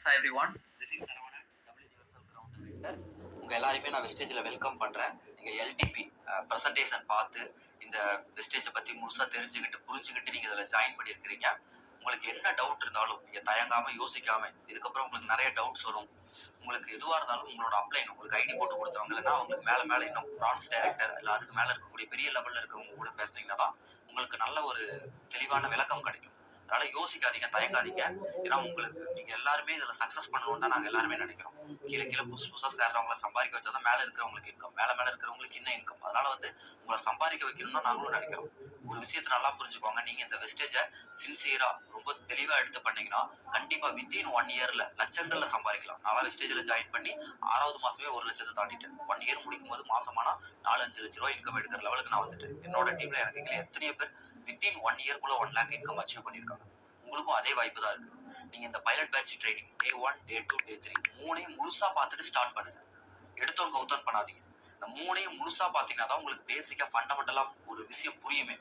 Friends everyone, this is Saravanan, double universal ground director. உங்கள் எல்லாரையுமே நான் வெஸ்டேஜில் வெல்கம் பண்ணுறேன். நீங்கள் எல்டிபி ப்ரெசன்டேஷன் பார்த்து இந்த வெஸ்டேஜை பற்றி முழுசாக தெரிஞ்சுக்கிட்டு புரிஞ்சுக்கிட்டு நீங்கள் இதில் ஜாயின் பண்ணியிருக்கிறீங்க. உங்களுக்கு என்ன டவுட் இருந்தாலும் நீங்கள் தயங்காமல் யோசிக்காமல், இதுக்கப்புறம் உங்களுக்கு நிறைய டவுட்ஸ் வரும். உங்களுக்கு எதுவாக இருந்தாலும் உங்களோட அப்ளைன் உங்களுக்கு ஐடி போட்டு கொடுத்தவங்க இல்லைன்னா அவங்களுக்கு மேலே இன்னும் பிரான்ஸ் டைரக்டர் இல்லை அதுக்கு மேலே இருக்கக்கூடிய பெரிய லெவலில் இருக்கவங்க கூட பேசுனீங்கன்னா தான் உங்களுக்கு நல்ல ஒரு தெளிவான விளக்கம் கிடைக்கும். அதனால யோசிக்காதீங்க, தயங்காதீங்க. ஏன்னா உங்களுக்கு நீங்க எல்லாருமே இதுல சக்சஸ் பண்ணணும்னு தான் நாங்க எல்லாருமே நினைக்கிறோம். கீழே புதுசா சேர்றவங்களை சம்பாதிக்க வச்சாதான் மேல இருக்கிறவங்களுக்கு இன்கம், மேல இருக்கிறவங்களுக்கு இன்னும் இன்கம். அதனால உங்களை சம்பாதிக்க வைக்கணும்னு தான் நாங்களும் நினைக்கிறோம். ஒரு விஷயத்த நல்லா புரிஞ்சுக்கோங்க. நீங்க இந்த வெஸ்டேஜை சின்சியரா ரொம்ப தெளிவா எடுத்து பண்ணீங்கன்னா கண்டிப்பா வித்தின் 1 இயர்ல லட்சங்கள்ல சம்பாதிக்கலாம். நான் வெஸ்டேஜ்ல ஜாயின் பண்ணி 6வது மாசமே 1 லட்சத்தை தாண்டிட்டேன். 1 இயர் முடிக்கும் போது மாசமானா 4-5 லட்சம் ரூபாய் இன்கம் எடுக்கிற லெவலுக்கு நான் வந்துட்டேன். என்னோட டீம்ல எனக்கு எத்தனையோ பேர் வித்தின் 1 இயர்க்குள்ள 1 lakh இன்கம் அச்சீவ் பண்ணியிருக்காங்க. உங்களுக்கும் அதே வாய்ப்பு தான் இருக்கு. நீங்க இந்த pilot batch training Day 1, Day 2, Day 3 மூணையும் முழுசா பார்த்துட்டு ஸ்டார்ட் பண்ணுங்க. எடுத்தவங்க கவுத்தன் பண்ணாதீங்க. இந்த மூணையும் முழுசா பாத்தீங்கன்னா தான் உங்களுக்கு பேசிக்கா ஃபண்டமெண்டலா ஒரு விஷயம் புரியுமே.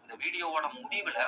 இந்த வீடியோவோட முடிவுல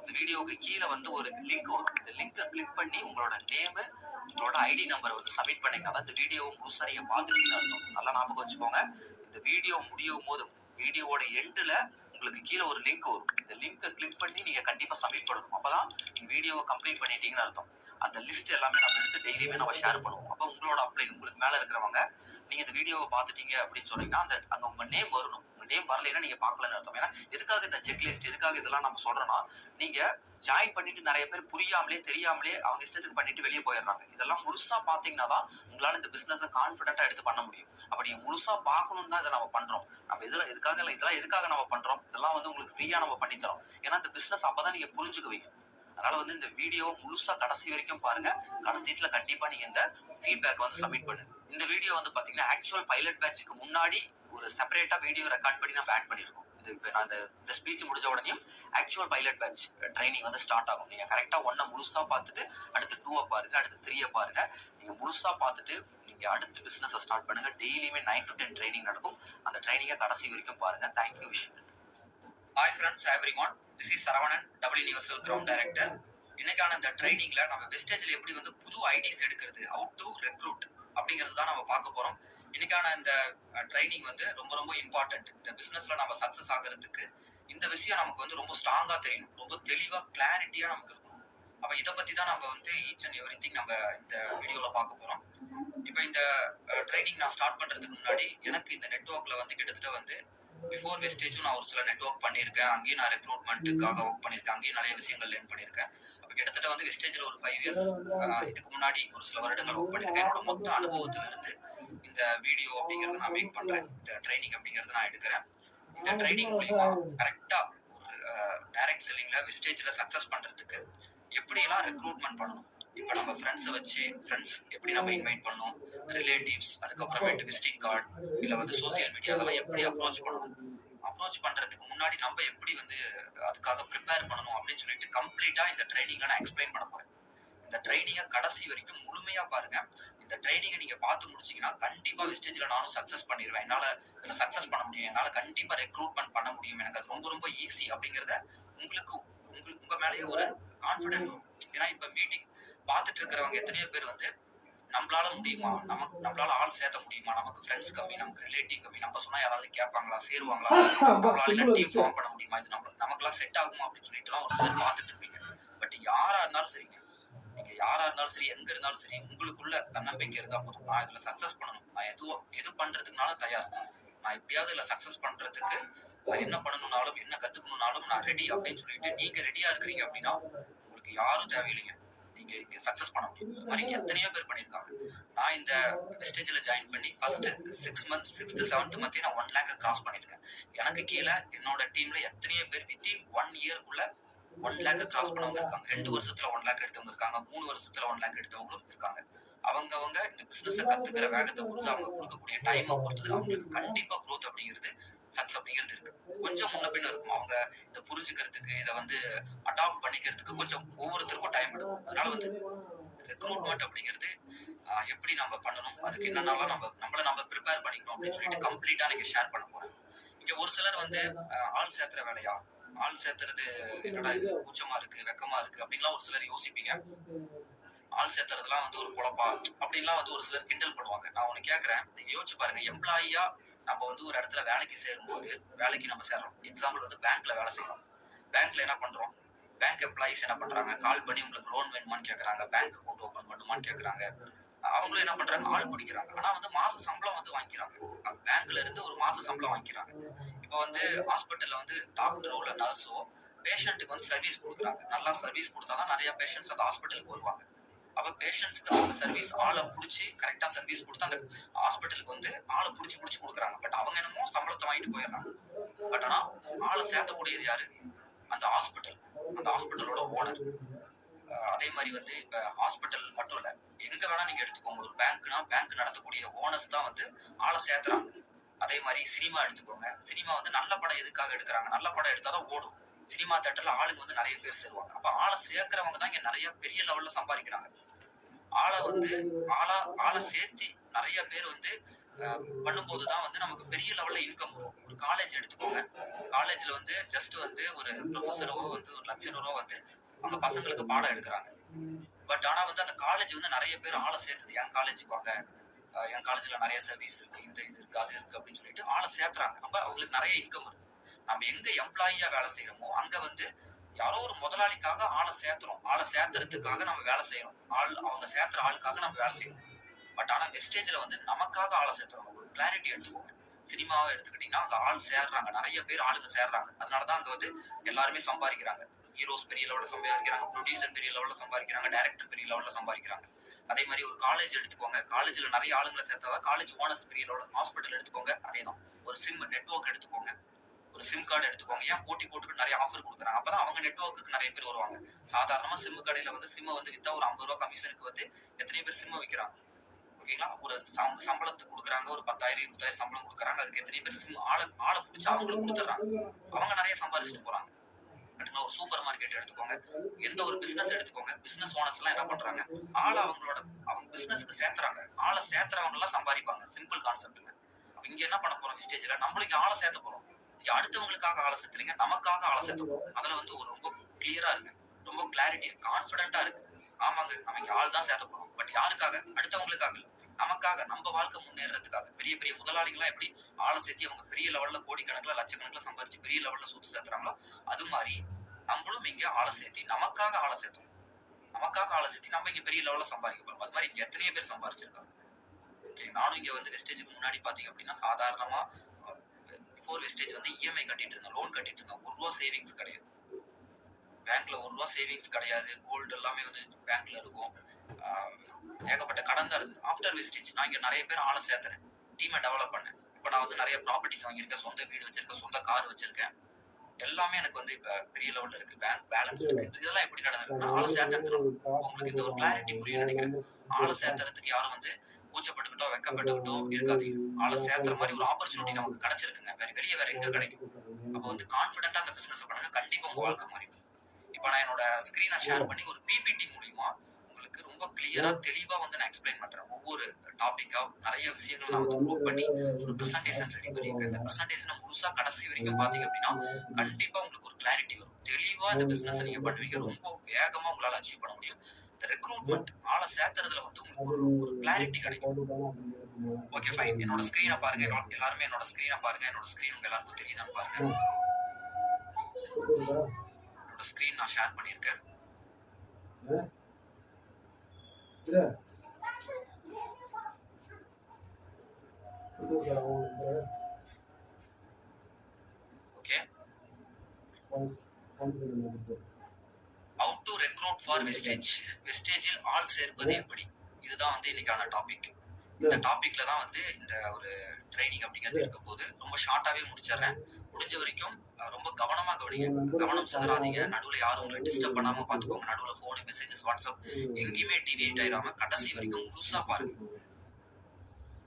இந்த வீடியோவுக்கு கீழே ஒரு லிங்க் வரும். இந்த லிங்கை கிளிக் பண்ணி உங்களோட நேமு உங்களோட ஐடி நம்பரை சப்மிட் பண்ணீங்கன்னா தான் இந்த வீடியோவை முழுசா நீங்க பார்த்துருக்கீங்கன்னு அர்த்தம். நல்லா ஞாபகம் வச்சுக்கோங்க. இந்த வீடியோ முடியும் போது வீடியோவோட எண்டுல உங்களுக்கு கீழே ஒரு லிங்க் வரும். இந்த லிங்கை கிளிக் பண்ணி நீங்க கண்டிப்பா சப்மிட் பண்ணணும். அப்பதான் வீடியோவை கம்ப்ளீட் பண்ணிட்டீங்கன்னு அர்த்தம். அந்த லிஸ்ட் எல்லாமே நம்ம எடுத்து டெய்லியுமே நம்ம ஷேர் பண்ணுவோம். அப்போ உங்களோட அப்ளை உங்களுக்கு மேல இருக்கிறவங்க நீங்க இந்த வீடியோவை பார்த்துட்டீங்க அப்படின்னு சொன்னீங்கன்னா அங்க உங்க நேம் வரணும். உங்க நேம் வரலைன்னா நீங்க பார்க்கலன்னு அர்த்தம். ஏன்னா எதுக்காக இந்த செக்லிஸ்ட், எதுக்காக இதெல்லாம் நம்ம சொல்றோம்னா, நீங்க ஜாயின் பண்ணிட்டு நிறைய பேர் புரியாமலே தெரியாமலே அவங்க இஷ்டத்துக்கு பண்ணிட்டு வெளியே போயிடுறாங்க. இதெல்லாம் முழுசா பாத்தீங்கன்னா தான் உங்களால இந்த பிசினஸ் கான்பிடென்டா எடுத்து பண்ண முடியும். அப்ப நீங்க முழுசா பார்க்கணும்னு தான் இதை நம்ம பண்றோம். நம்ம இதெல்லாம் எதுக்காக நம்ம பண்றோம்? இதெல்லாம் உங்களுக்கு ஃப்ரீயா நம்ம பண்ணி தரோம். ஏன்னா இந்த பிசினஸ் அப்பதான் நீங்க புரிஞ்சுக்குவீங்க. அதனால இந்த வீடியோ முழுசா கடைசி வரைக்கும் பாருங்க. கடைசில கண்டிப்பா நீங்க இந்த ஃபீட்பேக் சப்மிட் பண்ணுங்க. இந்த வீடியோ பாத்தீங்கன்னா ஆக்சுவல் பைலட் பேட்ச்க்கு முன்னாடி ஒரு செப்பரேட்டா வீடியோ ரெக்கார்ட் பண்ணி நம்ம ஆட் பண்ணிருக்கோம். நான் இந்த ஸ்பீச் முடிஞ்ச உடனே actual pilot batch training start ஆகும். நீங்க கரெக்டா 1 முழுசா பார்த்துட்டு அடுத்து 2 பாருங்க, அடுத்து 3 பாருங்க. நீங்க முழுசா பார்த்துட்டு நீங்க அடுத்து பிசினஸ் ஸ்டார்ட் பண்ணுங்க. டெய்லியுமே 9 to 10 ட்ரைனிங் நடக்கும். அந்த ட்ரைனிங்கை கடைசி வரைக்கும் பாருங்க. Thank you. Hi friends everyone, this is Saravanan, double universal ground director. இன்னைக்கான இந்த ட்ரைனிங்ல நம்ம வெஸ்டேஜ்ல எப்படி புது ஐடிஸ் எடுக்கிறது, ஹவ் டு ரெக்ரூட் அப்படிங்கிறது தான் நம்ம பார்க்க போறோம். இன்னைக்கான இந்த ட்ரைனிங் ரொம்ப ரொம்ப இம்பார்ட்டன்ட். இந்த பிசினஸ்ல நம்ம சக்சஸ் ஆகிறதுக்கு இந்த விஷயம் நமக்கு ரொம்ப ஸ்ட்ராங்கா தெரியணும், ரொம்ப தெளிவா கிளாரிட்டியா நமக்கு இருக்கணும். அப்ப இதை பத்தி தான் நம்ம ஈச் அண்ட் எவ்ரிதிங் நம்ம இந்த வீடியோல பார்க்க போறோம். இப்ப இந்த ட்ரைனிங் நான் ஸ்டார்ட் பண்றதுக்கு முன்னாடி எனக்கு இந்த நெட்வொர்க்ல கிட்டத்தட்ட பிஃபோர் வெஸ்டேஜும் நான் ஒரு சில நெட்வொர்க் பண்ணியிருக்கேன். அங்கேயும் நான் ரெக்ரூட்மெண்ட்டுக்காக ஒர்க் பண்ணியிருக்கேன். அங்கேயும் நிறைய விஷயங்கள் லேர்ன் பண்ணியிருக்கேன். அப்போ கிட்டத்தட்ட வெஸ்டேஜில் ஒரு 5 இயர்ஸ், இதுக்கு முன்னாடி ஒரு சில வருடங்கள் ஒர்க் பண்ணியிருக்கேன். என்னோட மொத்த அனுபவத்திலிருந்து இந்த வீடியோ அப்படிங்கிறத நான் மேக் பண்றேன். இந்த ட்ரைனிங் அப்படிங்கிறத நான் எடுக்கிறேன். இந்த ட்ரைனிங் மூலியமா கரெக்டா ஒரு டைரக்ட் செல்லிங்ல வெஸ்டேஜில் சக்சஸ் பண்றதுக்கு எப்படியெல்லாம் ரெக்ரூட்மெண்ட் பண்ணணும், இப்போ நம்ம ஃப்ரெண்ட்ஸ் எப்படி நம்ம இன்வைட் பண்ணணும், ரிலேட்டிவ்ஸ், அதுக்கப்புறமேட்டு விசிட்டிங் கார்டு, இல்லை சோசியல் மீடியாவெல்லாம் எப்படி அப்ரோச் பண்றதுக்கு முன்னாடி நம்ம எப்படி அதுக்காக ப்ரிப்பேர் பண்ணணும் அப்படின்னு சொல்லிட்டு கம்ப்ளீட்டா இந்த ட்ரைனிங்கை நான் எக்ஸ்பிளைன் பண்ண போறேன். இந்த ட்ரைனிங்கை கடைசி வரைக்கும் முழுமையா பாருங்க. இந்த ட்ரைனிங்கை நீங்க பார்த்து முடிச்சீங்கன்னா கண்டிப்பா வெஸ்டேஜ்ல நானும் சக்சஸ் பண்ணிடுவேன். என்னால இதுல சக்சஸ் பண்ண முடியும், என்னால கண்டிப்பா ரெக்ரூட்மெண்ட் பண்ண முடியும், எனக்கு அது ரொம்ப ரொம்ப ஈஸி அப்படிங்கறத உங்க மேலேயே ஒரு கான்பிடென்ட் வரும். ஏன்னா இப்ப மீட்டிங் பார்த்துட்டு இருக்கிறவங்க எத்தனையோ பேர் நம்மளால முடியுமா, நம்மளால ஆள் சேர்த்த முடியுமா, நமக்கு ஃப்ரெண்ட்ஸ் கம்மி, நமக்கு ரிலேட்டிவ் கம்மி, நம்ம சொன்னா யாராவது கேட்பாங்களா, சேருவாங்களா, நம்மளால டீம் ஃபார்ம் பண்ண முடியுமா, இது நமக்கெல்லாம் செட் ஆகுமா அப்படின்னு சொல்லிட்டு ஒரு சிலர் பார்த்துட்டு இருப்பீங்க. பட் யாரா இருந்தாலும் சரிங்க, நீங்க யாரா இருந்தாலும் சரி, எங்க இருந்தாலும் சரி, உங்களுக்குள்ள தன்னம்பிக்கை இருந்தா போதும். நான் இதுல சக்சஸ் பண்ணணும், நான் எது பண்றதுக்குனாலும் தயார், நான் எப்படியாவது இதுல சக்சஸ் பண்றதுக்கு நான் என்ன பண்ணணும்னாலும் என்ன கத்துக்கணும்னாலும் நான் ரெடி அப்படின்னு சொல்லிட்டு நீங்க ரெடியா இருக்கிறீங்க அப்படின்னா உங்களுக்கு யாரும் தேவையில்லைங்க, நீங்க இங்க சக்சஸ் பண்ண முடியும். அது மாதிரி எத்தனையோ பேர் பண்ணிருக்காங்க. நான் இந்த வெஸ்டேஜ்ல ஜாயின் பண்ணி first 6 months 6th 7th month நான் 1 lakh கிராஸ் பண்ணிருக்கேன். எனக்கு கீழே என்னோட டீம்ல எத்தனையோ பேர் வித்தின் 1 இயர்க்குள்ள 1 lakh கிராஸ் பண்ணவங்க இருக்காங்க. 2 வருஷத்துல 1 lakh எடுத்தவங்க இருக்காங்க. 3 வருஷத்துல 1 lakh எடுத்தவங்களும் இருக்காங்க. அவங்க இந்த பிசினஸ் கத்துக்கிற வேகத்தை பொறுத்து, அவங்க கொடுக்கக்கூடிய டைமை பொறுத்து அவங்களுக்கு கண்டிப்பா growth அப்படிங்கிறது, சக்சஸ் அப்படிங்கிறது இருக்கு. கொஞ்சம் முன்ன பின்ன இருக்கும். அவங்க இதை புரிஞ்சுக்கிறதுக்கு, இதை அடாப்ட் பண்ணிக்கிறதுக்கு கொஞ்சம் ஒவ்வொருத்தருக்கும் டைம் எடுக்கும். அதனால ரெக்ரூட்மெண்ட் அப்படிங்கிறது எப்படி நம்ம பண்ணணும், அதுக்கு என்னென்னலாம் நம்ம ப்ரிப்பேர் பண்ணிக்கணும் அப்படின்னு சொல்லிட்டு கம்ப்ளீட்டா நீங்க ஷேர் பண்ண போறேன். இங்க ஒரு சிலர் ஆள் சேர்த்துற வேலையா, ஆள் சேர்த்துறது என்னடா இது கூச்சமா இருக்கு, வெக்கமா இருக்கு அப்படின்லாம் ஒரு சிலர் யோசிப்பீங்க. ஆள் சேர்த்துறதுலாம் வந்து ஒரு பொழப்பா அப்படின்லாம் வந்து ஒரு சிலர் கிண்டல் பண்ணுவாங்க. நான் ஒண்ணு கேட்கிறேன், நீங்க யோசிச்சு பாருங்க. எம்ப்ளாயியா நம்ம வந்து ஒரு இடத்துல வேலைக்கு சேரும்போது, வேலைக்கு நம்ம சேர்றோம். எக்ஸாம்பிள் வந்து பேங்க்ல வேலை செய்றோம். பேங்க்ல என்ன பண்றோம்? பேங்க் எம்ப்ளாயீஸ் என்ன பண்றாங்க? கால் பண்ணி உங்களுக்கு லோன் வேணுமான்னு கேட்கறாங்க. பேங்க் அக்கவுண்ட் ஓப்பன் பண்ணுமான்னு கேட்கறாங்க. அவங்களும் என்ன பண்றாங்க? ஆள் பிடிக்கிறாங்க. ஆனா வந்து மாச சம்பளம் வந்து வாங்கிக்கிறாங்க. பேங்க்ல இருந்து ஒரு மாச சம்பளம் வாங்கிக்கிறாங்க. இப்ப வந்து ஹாஸ்பிட்டல்ல வந்து டாக்டரோ இல்ல நர்ஸோ பேஷண்ட்டுக்கு வந்து சர்வீஸ் குடுக்குறாங்க. நல்லா சர்வீஸ் குடுத்தா தான் நெறைய பேஷண்ட்ஸ் அந்த ஹாஸ்பிட்டலுக்கு வருவாங்க. அப்ப பேஷண்ட்ஸ்க்கு அந்த சர்வீஸ் ஆள புடிச்சு கரெக்ட்டா சர்வீஸ் குடுத்து அந்த ஹாஸ்பிட்டலுக்கு வந்து ஆள புடிச்சு குடுக்குறாங்க. பட் அவங்க என்னமோ சம்பளத்த வாங்கிட்டு போயிடுறாங்க. பட் ஆனா ஆள சேர்த்தக்கூடியது யாரு? அந்த ஹாஸ்பிட்டல். அந்த ஹாஸ்பிட்டலோட ஓனர். அதே மாரி வந்து இப்ப ஹாஸ்பிட்டல் மட்டும் இல்ல. எங்க வேணா நீங்க எடுத்துக்கோங்க. ஒரு பேங்க்னா பேங்க் நடத்தக்கூடிய ஓனர்ஸ் தான் வந்து ஆள சேர்த்துறாங்க. அதே மாரி சினிமா எடுத்துக்கோங்க. சினிமா வந்து நல்ல படம் எதுக்காக எடுக்குறாங்க? நல்ல படம் எடுத்தா தான் ஓடும். சினிமா தியேட்டர்ல ஆளுங்க வந்து நெறைய பேர் சேருவாங்க. அப்ப ஆள சேர்க்கிறவங்க தான் இங்க நெறைய பெரிய லெவல்ல சம்பாதிக்கிறாங்க. ஆள வந்து ஆளா ஆள சேர்த்தி நெறைய பேர் வந்து பண்ணும்போது தான் வந்து நமக்கு பெரிய லெவல்ல இன்கம் வரும். ஒரு காலேஜ் எடுத்துக்கோங்க. காலேஜ்ல வந்து ஜஸ்ட் வந்து ஒரு புரொஃபசரோ வந்து ஒரு லெக்சரரோ வந்து அவங்க பசங்களுக்கு பாடம் எடுக்குறாங்க. பட் ஆனா வந்து அந்த காலேஜ் வந்து நெறைய பேர் ஆள சேர்த்துது. என் காலேஜுக்கு வாங்க. என் காலேஜ்ல நெறைய சர்வீஸ் இருக்கு. இந்த இது இருக்கு, அது இருக்கு அப்படின்னு சொல்லிட்டு ஆள சேர்த்துறாங்க. அப்ப அவங்களுக்கு நெறைய இன்கம் வருது. நம்ம எங்க எம்ப்ளாயியா வேலை செய்யறோமோ, அங்க வந்து யாரோ ஒரு முதலாளிக்காக ஆள சேர்த்துறோம். ஆள சேர்த்துறதுக்காக நம்ம வேலை செய்யறோம். அவங்க சேர்த்துற ஆளுக்காக நம்ம வேலை செய்யறோம். பட் ஆனா வெஸ்டேஜ்ல வந்து நமக்காக ஆள சேர்த்துறோம். ஒரு கிளாரிட்டி எடுத்துக்கோங்க. சினிமாவை எடுத்துக்கிட்டீங்கன்னா அங்க ஆள் சேர்றாங்க. நெறைய பேர் ஆளுங்க சேர்றாங்க. அதனாலதான் அங்க வந்து எல்லாருமே சம்பாதிக்கிறாங்க. ஹீரோஸ் பெரிய லெவல்ல சம்பாதிக்கிறாங்க. ப்ரொடியூசர் பெரிய லெவல்ல சம்பாதிக்கிறாங்க. டைரக்டர் பெரிய லெவல்ல சம்பாதிக்கிறாங்க. அதே மாதிரி ஒரு காலேஜ் எடுத்துக்கோங்க. காலேஜ்ல நிறைய ஆளுங்களை சேர்த்தாதான் காலேஜ் ஓனர்ஸ் பெரிய லெவல்ல. ஹாஸ்பிட்டல் எடுத்துக்கோங்க. அதேதான். ஒரு சிம் நெட்வொர்க் எடுத்துக்கோங்க. ஒரு சிம் கார்டு எடுத்துக்கோங்க. ஏன் போட்டி போட்டுட்டு நிறைய ஆஃபர் கொடுக்குறாங்க. அப்பதான் அவங்க நெட்வொர்க்குக்கு நிறைய பேர் வருவாங்க. சாதாரணமா சிம் கடையில வந்து சிம்ம வந்து வித்தா ஒரு 50 ரூபாய் கமிஷனுக்கு வந்து எத்தனை பேர் சிம்ம விற்கிறாங்க. ஓகேங்களா? ஒரு சம்பளத்துக்கு கொடுக்குறாங்க. ஒரு 10,000 20,000 சம்பளம் கொடுக்குறாங்க. அதுக்கு எத்தனை பேர் சிம் ஆளை பிடிச்சி அவங்களுக்கு கொடுத்துட்றாங்க. அவங்க நிறைய சம்பாதிச்சுட்டு போறாங்க. ஒரு சூப்பர் மார்க்கெட் எடுத்துக்கோங்க. எந்த ஒரு பிசினஸ் எடுத்துக்கோங்க. பிசினஸ் ஓனர்ஸ் எல்லாம் என்ன பண்றாங்க? ஆளை அவங்க பிசினஸ்க்கு சேர்த்துறாங்க. ஆளை சேர்த்துறவங்க எல்லாம் சம்பாதிப்பாங்க. சிம்பிள் கான்செப்ட்டுங்க. இங்க என்ன பண்ண போறோம்? ஸ்டேஜ்ல நம்மளும் இங்க ஆளை சேர்த்த போறோம். இங்க அடுத்தவங்களுக்காக ஆளை சேர்த்துறீங்க, நமக்காக ஆளை சேர்த்த போறோம். அதுல வந்து ஒரு ரொம்ப கிளியரா இருக்கு. ரொம்ப கிளாரிட்டி கான்பிடென்டா இருக்கு. ஆமாங்க, நம்ம இங்க ஆள் தான் சேர்த்த போறோம். பட் யாருக்காக? அடுத்தவங்களுக்காக இல்ல, நமக்காக, நம்ம வாழ்க்கை முன்னேறதுக்காக. பெரிய பெரிய முதலாளிகளா எப்படி ஆளை சேர்த்து அவங்க பெரிய லெவல்ல கோடிக்கணக்கில் லட்சக்கணக்கில் சம்பாரிச்சு பெரிய லெவல்ல சொத்து சேர்த்துறாங்களோ அது மாதிரி நம்மளும் இங்க ஆளை சேர்த்தி நமக்காக ஆளை சேர்த்தோம். நமக்காக ஆளை சேர்த்தி நம்ம இங்க பெரிய லெவல்ல சம்பாதிக்க போறோம். அது மாதிரி இங்க எத்தனையோ பேர் சம்பாரிச்சிருக்காங்க. நானும் இங்க வந்து வெஸ்டேஜுக்கு முன்னாடி பாத்தீங்க அப்படின்னா சாதாரணமா பிஃபோர் வெஸ்டேஜ் வந்து இஎம்ஐ கட்டிட்டு இருந்தேன், லோன் கட்டிட்டு இருந்தேன். ₹1 சேவிங்ஸ் கிடையாது. பேங்க்ல ₹1 சேவிங்ஸ் கிடையாது. கோல்டு எல்லாமே வந்து பேங்க்ல இருக்கும். ஏகப்பட்ட கடன் தான் இருக்கு. ஆஃப்டர் வெஸ்டேஜ் நான் இங்க நிறைய பேர் ஆளை சேர்த்துறேன். டீமை டெவலப் பண்ணேன். இப்ப நான் வந்து நிறைய ப்ராப்பர்ட்டிஸ் வாங்கியிருக்கேன். சொந்த வீடு வச்சிருக்கேன். சொந்த கார் வச்சிருக்கேன். எல்லாமே எனக்கு வந்து இப்ப பெரிய லெவல்ல இருக்கு. பேங்க் பேலன்ஸ் இருக்கு. இதெல்லாம் எப்படி நடந்ததுன்னா ஆளை சேர்த்துறோம். உங்களுக்கு இந்த ஒரு கிளாரிட்டி புரியும் நினைக்கிறேன். ஆளை சேர்த்துறதுக்கு யாரும் வந்து கூச்சப்பட்டுக்கிட்டோ வெக்கப்பட்டுக்கிட்டோ இருக்காதீங்க. ஆளை சேர்த்துற மாதிரி ஒரு ஆப்பர்ச்சுனிட்டி நமக்கு கிடைச்சிருக்குங்க. வெளியே வேற எங்க கிடைக்கும்? அப்ப வந்து கான்பிடென்டா அந்த பிசினஸ் பண்ணுங்க. கண்டிப்பா உங்க வாழ்க்கை மாறிடும். இப்ப நான் என்னோட ஸ்கிரீனை ஷேர் பண்ணி ஒரு பிபிடி மூலியமா உங்களுக்கு ரொம்ப கிளியரா தெளிவா வந்து நான் எக்ஸ்பிளைன் பண்றேன். ஒவ்வொரு டாபிக்கா நிறைய விஷயங்கள் நான் வந்து ப்ரூவ் பண்ணி ஒரு பிரசன்டேஷன் ரெடி பண்ணிருக்கேன். இந்த பிரசன்டேஷனை முழுசா கடைசி வரைக்கும் பாத்தீங்க அப்படின்னா கண்டிப்பா உங்களுக்கு ஒரு கிளாரிட்டி வரும். தெளிவா இந்த பிசினஸ் நீங்க பண்ணுவீங்க. ரொம்ப வேகமா உங்களால அச்சீவ் பண்ண முடியும். இந்த ரெக்ரூட்மெண்ட் ஆளை சேர்த்துறதுல வந்து உங்களுக்கு ஒரு கிளாரிட்டி கிடைக்கும். Okay fine. என்னோட ஸ்கிரீனை பாருங்க. எல்லாருமே என்னோட ஸ்கிரீனை பாருங்க. என்னோட ஸ்கிரீன் உங்க எல்லாருக்கும் தெரியுதான்னு பாருங்க. என்னோட ஸ்கிரீன் நான் ஷேர் பண்ணிருக்கேன். Okay. How to recruit for Vestige. வெஸ்டேஜில் ஆள் சேர்ப்பது எப்படி? இதுதான் வந்து இன்னைக்கான டாபிக். இந்த டாபிக்ல தான் வந்து இந்த ஒரு ட்ரைனிங் அப்படிங்கிறது இருக்க போது ரொம்ப ஷார்ட்டாவே முடிச்சிடுறேன். முடிஞ்ச வரைக்கும் ரொம்ப கவனமா கவனிங்க. கவனம் சிதறாதீங்க. நடுவுல யாரும் உங்களை டிஸ்டர்ப் பண்ணாம பாத்துக்கோங்க. நடுவுல போன் மெசேஜஸ் வாட்ஸ்அப் எங்கேயுமே டிவியேட் ஆயிடாம கடைசி வரைக்கும் முழுசா பாருங்க.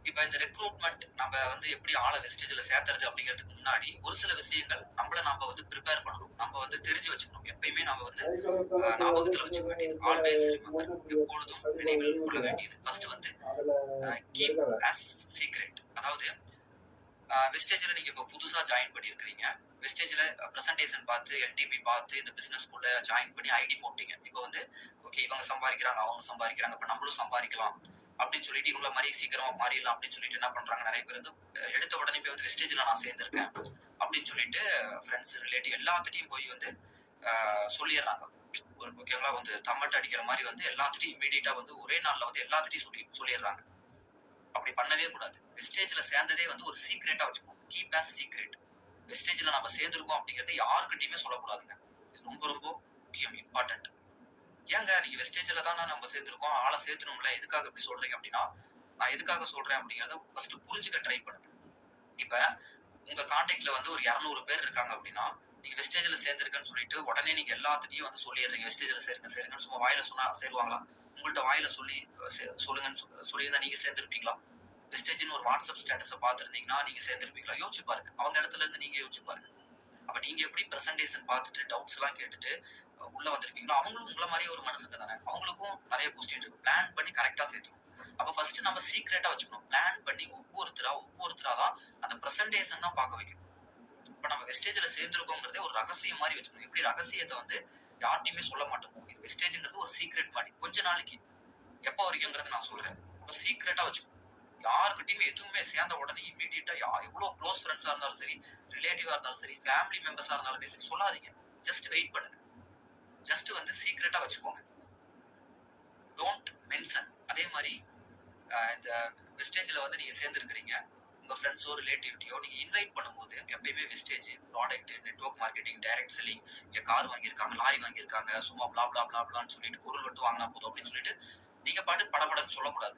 இப்ப இந்த ரெக்ரூட்மெண்ட் நம்ம வந்து எப்படி ஆளை வெஸ்டேஜ்ல சேர்த்துறது அப்படிங்கிறதுக்கு முன்னாடி ஒரு சில விஷயங்கள் நாம வந்து ப்ரிப்பேர் பண்ணணும். நம்ம வந்து தெரிஞ்சு வச்சுக்கணும். எப்பயுமே நாம வந்து ஞாபகத்துல வச்சுக்க வேண்டியது ஆல்வேஸ் ரிமெம்பர், எப்பொழுதும் நினைவில் கொள்ள வேண்டியது ஃபர்ஸ்ட் வந்து கீப் அஸ் சீக்ரெட். அதாவது வெஸ்டேஜ்ல நீங்க இப்போ புதுசா ஜாயின் பண்ணியிருக்கிறீங்க. வெஸ்டேஜ்ல பிரசன்டேஷன் பார்த்து, எல்டிபி பார்த்து இந்த பிசினஸ்க்குள்ள ஜாயின் பண்ணி ஐடி போட்டீங்க. இப்போ வந்து ஓகே இவங்க சம்பாதிக்கிறாங்க, அவங்க சம்பாதிக்கிறாங்க, இப்ப நம்மளும் சம்பாதிக்கலாம் அப்படின்னு சொல்லிட்டு இவங்கள மாதிரி சீக்கிரமா மாறிடலாம் அப்படின்னு சொல்லிட்டு என்ன பண்றாங்க நிறைய பேர் வந்து எடுத்த உடனே போய் வந்து வெஸ்டேஜ்ல நான் சேர்ந்திருக்கேன் அப்படின்னு சொல்லிட்டு ஃப்ரெண்ட்ஸ் ரிலேட்டிவ் எல்லாத்துட்டையும் போய் வந்து சொல்லிடுறாங்க. ஓகேங்களா, வந்து தம்மட்டு அடிக்கிற மாதிரி வந்து எல்லாத்துட்டையும் இமீடியட்டா வந்து ஒரே நாள்ல வந்து எல்லாத்துட்டையும் சொல்லிடுறாங்க. அப்படி பண்ணவே கூடாது. வெஸ்டேஜ்ல சேர்ந்ததே வந்து ஒரு சீக்ரெட்டா வச்சுக்கணும். Keep as secret. வெஸ்டேஜ்ல நம்ம சேர்ந்திருக்கோம் அப்படிங்கறத யாருக்கிட்டையுமே சொல்லக்கூடாதுங்க. இது ரொம்ப ரொம்ப முக்கியம், இம்பார்ட்டன்ட். ஏங்க நீங்க வெஸ்டேஜ்ல தானே நம்ம சேர்ந்திருக்கோம், ஆளை சேர்த்தணும்ல, எதுக்காக இப்படி சொல்றீங்க அப்படின்னா, நான் எதுக்காக சொல்றேன் அப்படிங்கறத ஃபர்ஸ்ட் புரிஞ்சுக்க ட்ரை பண்ணுங்க. இப்ப உங்க கான்டாக்ட்ல வந்து ஒரு 200 பேர் இருக்காங்க அப்படின்னா, நீங்க வெஸ்டேஜ்ல சேர்ந்திருக்கேன்னு சொல்லிட்டு உடனே நீங்க எல்லாத்துட்டையும் வந்து சொல்லிடுறீங்க வெஸ்டேஜ்ல சேருங்கன்னு. சும்மா வாயில சொன்னா சேருவாங்களா? உங்கள்ட்ட வாயில சொல்லி சொல்லுங்கன்னு சொல்லியிருந்தா நீங்க சேர்ந்திருப்பீங்களா? வெஸ்டேஜ்னு ஒரு வாட்ஸ்அப் ஸ்டேட்டஸை பார்த்துருந்தீங்கன்னா நீங்க சேர்ந்திருப்பீங்களா? யோசிச்சு பாருங்க. அவங்க இடத்துல இருந்து நீங்க யோசிச்சு பாருங்க. அப்ப நீங்க எப்படி பிரசன்டேஷன் பார்த்துட்டு டவுட்ஸ் எல்லாம் கேட்டுட்டு உள்ள வந்திருக்கீங்களோ, அவங்களும் உங்களை மாதிரியே ஒரு மனுஷங்க தானே. அவங்களுக்கும் நிறைய கொஸ்டின் இருக்கு. பிளான் பண்ணி கரெக்டா சேர்த்துக்கணும். அப்ப ஃபர்ஸ்ட் நம்ம சீக்ரெட்டா வச்சுக்கணும். பிளான் பண்ணி ஒவ்வொருத்தரா தான் அந்த பிரசன்டேஷன் தான் பார்க்க வைக்கணும். இப்ப நம்ம வெஸ்டேஜ்ல சேர்ந்திருக்கோங்கிறதே ஒரு ரகசியம் மாதிரி வச்சுக்கணும். எப்படி ரகசியத்தை வந்து யார்ட்டையுமே சொல்ல மாட்டோம். இது வெஸ்டேஜ்ங்கிறது ஒரு சீக்ரெட் மாதிரி. கொஞ்ச நாளைக்கு எப்ப வரைக்கும்ங்கிறத நான் சொல்றேன். அப்ப சீக்ரெட்டா வச்சுக்கணும். யாருக்கிட்டையுமே எதுவுமே சேர்ந்த உடனே இமீடியட்டா எவ்வளவு க்ளோஸ் ஃப்ரெண்ட்ஸா இருந்தாலும் சரி, ரிலேட்டிவா இருந்தாலும் சரி, ஃபேமிலி மெம்பர்ஸா இருந்தாலும் சரி சொல்லாதீங்க. ஜஸ்ட் வெயிட் பண்ணுங்க. ஜஸ்ட் வந்து சீக்ரெட்டா வச்சுக்கோங்க. Don't mention. அதே மாதிரி இந்த வெஸ்டேஜ்ல வந்து நீங்க சேர்ந்துருக்கிறீங்க, உங்க ஃப்ரெண்ட்ஸோ ரிலேட்டிவிட்டியோ நீங்க இன்வைட் பண்ணும்போது எப்பயுமே wastage product, network marketing, direct selling, இங்க கார் வாங்கியிருக்காங்க, லாரி வாங்கியிருக்காங்க, சும்மா பிளா பிளா பிளா பிளான்னு சொல்லிட்டு பொருள் மட்டும் வாங்கினா போதும் அப்படின்னு சொல்லிட்டு நீங்க பாட்டு படபடன்னு சொல்லக்கூடாது.